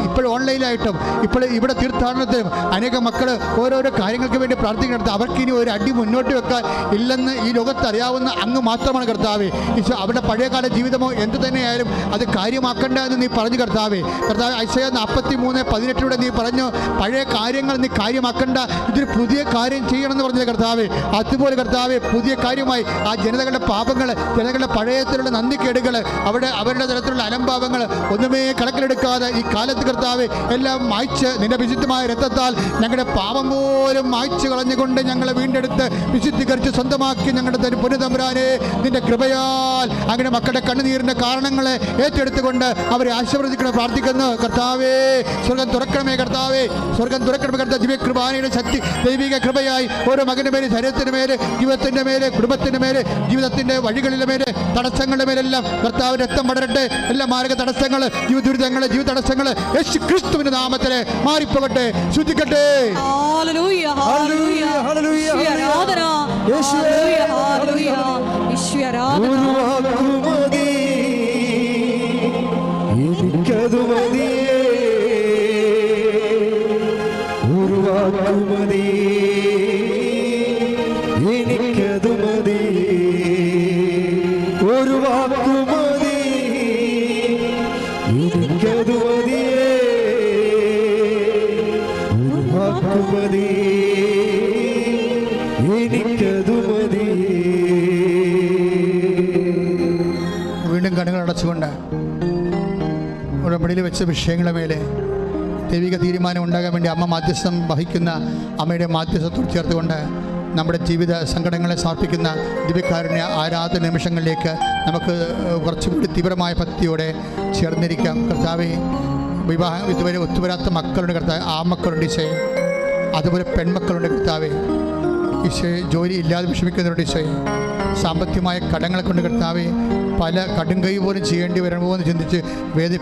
ഇപ്പോൾ ഓൺലൈനായിട്ടും ഇപ്പോൾ ഇവിടെ തീർത്ഥാടനത്തിലും അനേകം മക്കൾ ഓരോരോ കാര്യങ്ങൾക്ക് വേണ്ടി പ്രാർത്ഥിക്കുന്നിടത്ത് അവർക്കിനി ഒരു അടി മുന്നോട്ട് വെക്കാൻ ഇല്ലെന്ന് ഈ ലോകത്ത് അറിയാവുന്ന അങ്ങ് മാത്രമാണ് കർത്താവെ. ഈശോ, അവരുടെ പഴയകാല ജീവിതമോ എന്ത് തന്നെയായാലും അത് കാര്യമാക്കണ്ട എന്ന് നീ പറഞ്ഞു കർത്താവെ. കർത്താവ് ഐസയ 43:18 നീ പറഞ്ഞു, പഴയ കാര്യങ്ങൾ നീ കാര്യമാക്കണ്ട, ഇതൊരു പുതിയ കാര്യം ചെയ്യണമെന്ന് പറഞ്ഞത് കർത്താവെ. അതുപോലെ കർത്താവെ, പുതിയ കാര്യമായി ആ ജനതകളുടെ പാപങ്ങൾ, ജനതകളുടെ പഴയത്തിലുള്ള നന്ദിക്കേടുകൾ, അവരുടെ തരത്തിലുള്ള അലംഭാവങ്ങൾ ഒന്നുമേ കണക്കിലെടുക്കാതെ ഈ കാലത്ത് കർത്താവെ എല്ലാം മായ്ച്ച് നിന്റെ വിശുദ്ധമായ രക്തത്താൽ ഞങ്ങളുടെ പാപം പോലും മായ്ച്ച് കളഞ്ഞുകൊണ്ട് ഞങ്ങളെ വീണ്ടെടുത്ത് വിശുദ്ധീകരിച്ച് സ്വന്തമാക്കി ഞങ്ങളുടെ പുനഃതമ്പുരാനെ നിന്റെ കൃപയാൽ അങ്ങനെ മക്കളുടെ കണ്ണുനീരിന്റെ കാരണങ്ങളെ ഏറ്റെടുത്തുകൊണ്ട് അവരെ ആശീർവദിക്കണം പ്രാർത്ഥിക്കുന്നു. കർത്താവേ, സ്വർഗം തുറക്കണമേ കർത്താവേ, സ്വർഗം തുറക്കണമേ കർത്താവ്. ദിവ്യ കൃപാനയുടെ ശക്തി, ദൈവിക കൃപയായി ഓരോ മകന്റെ മേലെ, ശരീരത്തിന്റെ മേലെ, ജീവിതത്തിന്റെ മേലെ, കുടുംബത്തിന്റെ മേലെ, ജീവിതത്തിന്റെ വഴികളിലെ മേലെ, തടസ്സങ്ങളുടെ മേലെല്ലാം കർത്താവ് രക്തം പടരട്ടെ. എല്ലാ മാർഗ തടസ്സങ്ങൾ, ജീവിത ദുരിതങ്ങൾ, ജീവിത തടസ്സങ്ങൾ യേശു ക്രിസ്തുവിന്റെ നാമത്തിൽ മാറിപ്പോകട്ടെ, ശുദ്ധിക്കട്ടെ. ഹല്ലേലൂയ, ഹല്ലേലൂയ, ഹല്ലേലൂയ, ആരാധന, യേശുവേ, ഹല്ലേലൂയ, യേശുവേ, ആരാധന. എനിക്കതു മതിയേ, ഒരു വാക്കുമതി, എനിക്കതു മതി, ഒരു വാക്കുമതി, എനിക്കതു മതിയേ, ഒരു വാക്കുമതി, എനിക്കതു മതി. വീണ്ടും കണ്ണുകൾ അടച്ചുകൊണ്ട് ഉടമ്പടിയിൽ വെച്ച വിഷയങ്ങളുടെ മേലെ ദൈവിക തീരുമാനം ഉണ്ടാകാൻ വേണ്ടി അമ്മ മാധ്യസ്ഥം വഹിക്കുന്ന അമ്മയുടെ മാധ്യസ്ഥത്തോട് ചേർത്തുകൊണ്ട് നമ്മുടെ ജീവിത സങ്കടങ്ങളെ സമർപ്പിക്കുന്ന ദിവ്യകാരുണ്യ ആരാധന നിമിഷങ്ങളിലേക്ക് നമുക്ക് കുറച്ചുകൂടി തീവ്രമായ ഭക്തിയോടെ ചേർന്നിരിക്കാം. കർത്താവെ, വിവാഹം ഇതുവരെ ഒത്തുവരാത്ത മക്കളുണ്ട് കർത്താവ്, ആ മക്കളുണ്ട് ഈശോയെ. അതുപോലെ പെൺമക്കളുണ്ട് കർത്താവെ. ഈശോയെ, ജോലി ഇല്ലാതെ വിഷമിക്കുന്നവരുണ്ട് ഈശോയെ. സാമ്പത്തികമായ കടങ്ങളെ കൊണ്ട് കർത്താവെ പല കടുംകൈ പോലും ചെയ്യേണ്ടി വരുമോ എന്ന് ചിന്തിച്ച്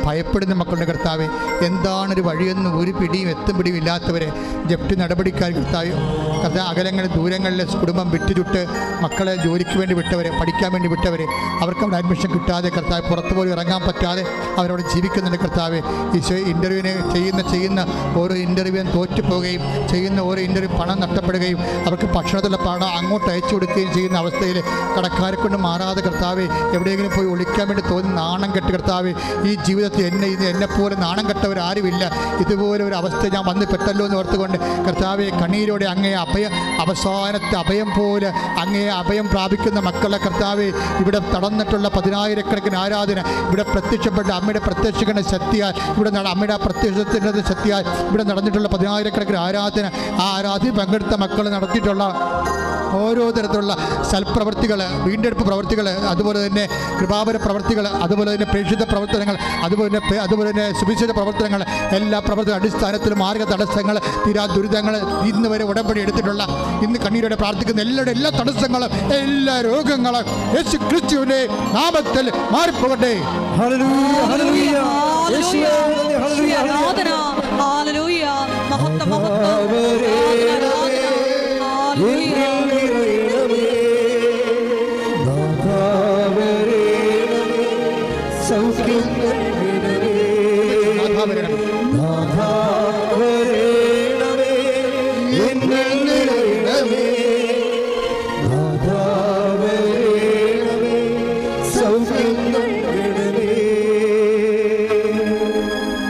ഭയപ്പെടുന്ന മക്കളുടെ കർത്താവെ, എന്താണൊരു വഴിയെന്ന് ഒരു പിടിയും എത്തും പിടിയും ഇല്ലാത്തവരെ ജപ്തി നടപടിക്കാർ കർത്താവ്, അകലങ്ങളിൽ ദൂരങ്ങളിൽ കുടുംബം വിട്ടുചുട്ട് മക്കളെ ജോലിക്ക് വേണ്ടി വിട്ടവരെ, പഠിക്കാൻ വേണ്ടി വിട്ടവരെ, അവർക്ക് അവിടെ അഡ്മിഷൻ കിട്ടാതെ കർത്താവ് പുറത്തു പോലും ഇറങ്ങാൻ പറ്റാതെ അവരവിടെ ജീവിക്കുന്നുണ്ട് കർത്താവെ. ഈശോ, ഇൻ്റർവ്യൂവിനെ ചെയ്യുന്ന ഓരോ ഇൻ്റർവ്യൂവിനും തോറ്റുപോവുകയും ചെയ്യുന്ന ഓരോ ഇൻ്റർവ്യൂ പണം നഷ്ടപ്പെടുകയും അവർക്ക് ഭക്ഷണത്തിലുള്ള പണം അങ്ങോട്ട് അയച്ചു കൊടുക്കുകയും ചെയ്യുന്ന അവസ്ഥയിൽ കടക്കാരെ കൊണ്ട് മാറാതെ കർത്താവെ എവിടെയെങ്കിലും പോയി ഒളിക്കാൻ വേണ്ടി തോന്നി നാണം കെട്ട് കർത്താവെ, ഈ ജീവിതത്തിൽ എന്നെപ്പോലെ നാണം കെട്ടവരാരുമില്ല, ഇതുപോലെ ഒരു അവസ്ഥ ഞാൻ വന്ന് പെട്ടല്ലോ എന്ന് ഓർത്തുകൊണ്ട് കർത്താവെ കണ്ണീരോടെ അങ്ങേ അവസാനത്തെ അഭയം പോലെ അങ്ങേ അഭയം പ്രാപിക്കുന്ന മക്കളെ കർത്താവെ, ഇവിടെ നടന്നിട്ടുള്ള 10,000-കണക്കിന് ആരാധന, ഇവിടെ പ്രത്യക്ഷപ്പെട്ട അമ്മയുടെ പ്രത്യക്ഷങ്ങളുടെ ശക്തിയാൽ, ഇവിടെ അമ്മയുടെ പ്രത്യക്ഷത്തിൻ്റെ ശക്തിയാൽ ഇവിടെ നടന്നിട്ടുള്ള 10,000-കണക്കിന് ആരാധന, ആ ആരാധന പങ്കെടുത്ത മക്കൾ നടത്തിയിട്ടുള്ള ഓരോ തരത്തിലുള്ള സൽപ്രവൃത്തികൾ, വീണ്ടെടുപ്പ് പ്രവൃത്തികൾ, അതുപോലെ തന്നെ കൃപാപര പ്രവൃത്തികൾ, അതുപോലെ തന്നെ പ്രേക്ഷിത പ്രവർത്തനങ്ങൾ, അതുപോലെ തന്നെ സുവിശേഷ പ്രവർത്തനങ്ങൾ, എല്ലാ പ്രവർത്തന അടിസ്ഥാനത്തിലും മാർഗ തടസ്സങ്ങൾ, തീരാ ദുരിതങ്ങൾ, ഇന്ന് വരെ ഉടമ്പടി എടുത്തിട്ടുള്ള, ഇന്ന് കണ്ണീരോടെ പ്രാർത്ഥിക്കുന്ന എല്ലാ തടസ്സങ്ങളും, എല്ലാ രോഗങ്ങളും യേശു ക്രിസ്തുവിന്റെ നാമത്തിൽ മാറിപ്പോകട്ടെ. ഹല്ലേലൂയ, ഹല്ലേലൂയ, യേശുവേ, ഹല്ലേലൂയ, ആരാധന, ഹല്ലേലൂയ, മഹത്വം, മഹത്വം,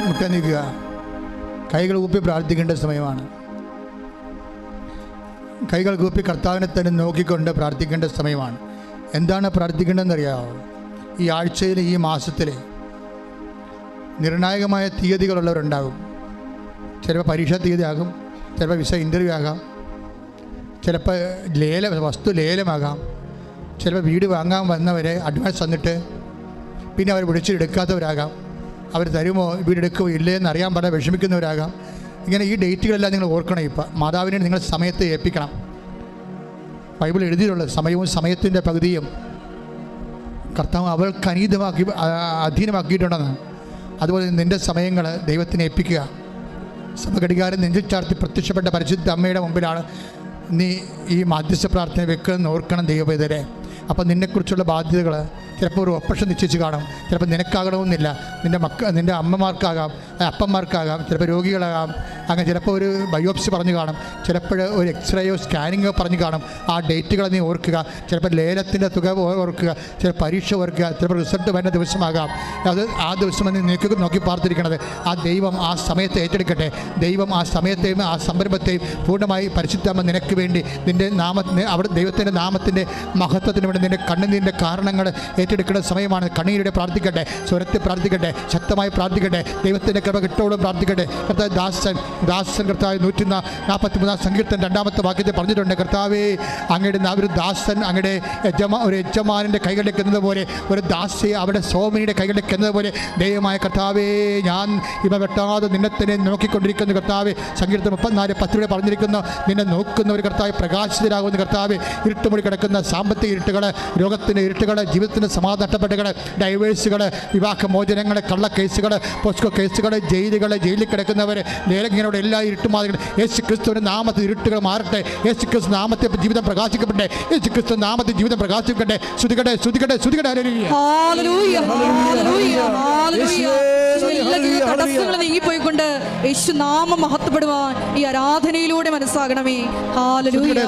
മുട്ടനിക്കുക, കൈകൾ ഊപ്പി പ്രാർത്ഥിക്കേണ്ട സമയമാണ്. കൈകൾ കൂപ്പി കർത്താവിനെ തന്നെ നോക്കിക്കൊണ്ട് പ്രാർത്ഥിക്കേണ്ട സമയമാണ്. എന്താണ് പ്രാർത്ഥിക്കേണ്ടതെന്നറിയാമോ? ഈ ആഴ്ചയിൽ, ഈ മാസത്തിൽ നിർണായകമായ തീയതികളുള്ളവരുണ്ടാകും. ചിലപ്പോൾ പരീക്ഷാ തീയതി ആകും, ചിലപ്പോൾ വിസ ഇൻ്റർവ്യൂ ആകാം, ചിലപ്പോൾ വസ്തു ലേലമാകാം, ചിലപ്പോൾ വീട് വാങ്ങാൻ വന്നവരെ അഡ്വാൻസ് തന്നിട്ട് പിന്നെ അവർ വിളിച്ചെടുക്കാത്തവരാകാം, അവർ തരുമോ വീടെടുക്കുമോ ഇല്ലേ എന്നറിയാൻ പാടാതെ വിഷമിക്കുന്നവരാകാം. ഇങ്ങനെ ഈ ഡേറ്റുകളെല്ലാം നിങ്ങൾ ഓർക്കണം. ഇപ്പം മാതാവിനെ നിങ്ങൾ സമയത്ത് ഏൽപ്പിക്കണം. ബൈബിൾ എഴുതിയിട്ടുള്ളത് സമയവും സമയത്തിൻ്റെ പകുതിയും കർത്താവ് അവൾക്ക് അധീനമാക്കിയിട്ടുണ്ടെന്ന്. അതുപോലെ നിൻ്റെ സമയങ്ങൾ ദൈവത്തിനെ ഏൽപ്പിക്കുക. സമഘടികാരം നെഞ്ചിൽ ചാർത്തി പ്രത്യക്ഷപ്പെട്ട പരിശുദ്ധ അമ്മയുടെ മുമ്പിലാണ് നീ ഈ മാധ്യസ്ഥ പ്രാർത്ഥന വെക്കണമെന്ന് ഓർക്കണം ദൈവവേദരെ. അപ്പം നിന്നെക്കുറിച്ചുള്ള ബാധ്യതകൾ ചിലപ്പോൾ ഒരു ഓപ്പറേഷൻ നിശ്ചയിച്ച് കാണും, ചിലപ്പോൾ നിനക്കാകണമെന്നില്ല, നിൻ്റെ അമ്മമാർക്കാകാം, അപ്പന്മാർക്കാകാം, ചിലപ്പോൾ രോഗികളാകാം, അങ്ങനെ ചിലപ്പോൾ ഒരു ബയോപ്സി പറഞ്ഞു കാണും, ചിലപ്പോൾ ഒരു എക്സ്റേയോ സ്കാനിങ്ങോ പറഞ്ഞു കാണും. ആ ഡേറ്റുകളെ നീ ഓർക്കുക. ചിലപ്പോൾ ലേലത്തിൻ്റെ തുക ഓർക്കുക, ചിലപ്പോൾ പരീക്ഷ ഓർക്കുക, ചിലപ്പോൾ റിസൾട്ട് വരുന്ന ദിവസമാകാം. അത് ആ ദിവസം നീ നോക്കി പാർത്തിരിക്കണത്. ആ ദൈവം ആ സമയത്ത് ഏറ്റെടുക്കട്ടെ. ദൈവം ആ സമയത്തെയും ആ സംരംഭത്തെയും പൂർണ്ണമായി പരിശുദ്ധമ്മ നിനക്ക് വേണ്ടി നിൻ്റെ അവിടെ ദൈവത്തിൻ്റെ നാമത്തിൻ്റെ മഹത്വത്തിന് വേണ്ടി നിൻ്റെ കണ്ണുനീരിൻ്റെ കാരണങ്ങൾ ഏറ്റെടുക്കുന്ന സമയമാണ്. കണ്ണീരുടെ പ്രാർത്ഥിക്കട്ടെ, സ്വരത്തിൽ പ്രാർത്ഥിക്കട്ടെ, ശക്തമായി പ്രാർത്ഥിക്കട്ടെ, ദൈവത്തിൻ്റെ കൃപ കിട്ടോളം പ്രാർത്ഥിക്കട്ടെ. കർത്താവ് ദാസൻ കർത്താവ് 143 സങ്കീർത്തനം 2-ാമത്തെ വാക്യത്തിൽ പറഞ്ഞിട്ടുണ്ട്, കർത്താവേ അങ്ങയുടെ ഒരു ദാസൻ അങ്ങയുടെ ഒരു യജമാനൻ്റെ കൈകളിലേക്ക് എന്നതുപോലെ, ഒരു ദാസിയെ അവിടെ സോമനിയുടെ കൈകളിലേക്ക് എന്നതുപോലെ ദൈവമായ കർത്താവേ ഞാൻ ഇവ വെട്ടാതെ നിന്നെ തന്നെ നോക്കിക്കൊണ്ടിരിക്കുന്നു കർത്താവേ. സങ്കീർത്തനം 34:10 പറഞ്ഞിരിക്കുന്നു, നിന്നെ നോക്കുന്ന ഒരു കർത്താവ് പ്രകാശിതരാകുന്ന കർത്താവേ. ഇരുട്ടുമൂടി കിടക്കുന്ന സാമ്പത്തിക ഇരുട്ടുകൾ, രോഗത്തിൻ്റെ ഇരുട്ടുകൾ, ജീവിതത്തിൻ്റെ സമാധാനം നഷ്ടപ്പെട്ടുകൾ, ഡൈവേഴ്സുകൾ, വിവാഹമോചനങ്ങൾ, കള്ളക്കേസുകൾ, പോസ്കോ കേസുകൾ, ജയിലിൽ കിടക്കുന്നവർ, ഇങ്ങനെയുള്ള എല്ലാ ഇരുട്ടുമാതികളും യേശു ക്രിസ്തുവിൻ്റെ നാമത്തിൽ ഇരുട്ടുകൾ മാറട്ടെ. യേശു ക്രിസ്തു നാമത്തെ ജീവിതം പ്രകാശിക്കപ്പെട്ടെ. യേശു ക്രിസ്തു നാമത്തിൽ ജീവിതം പ്രകാശിക്കട്ടെ. ശ്രുതികട്ടെ. തടസ്സങ്ങൾ നീങ്ങിപ്പോയിക്കൊണ്ട് യേശു നാമം മഹത്വപ്പെടുവാൻ ഈ ആരാധനയിലൂടെ മനസ്സാകണമേ. ഹല്ലേലൂയ.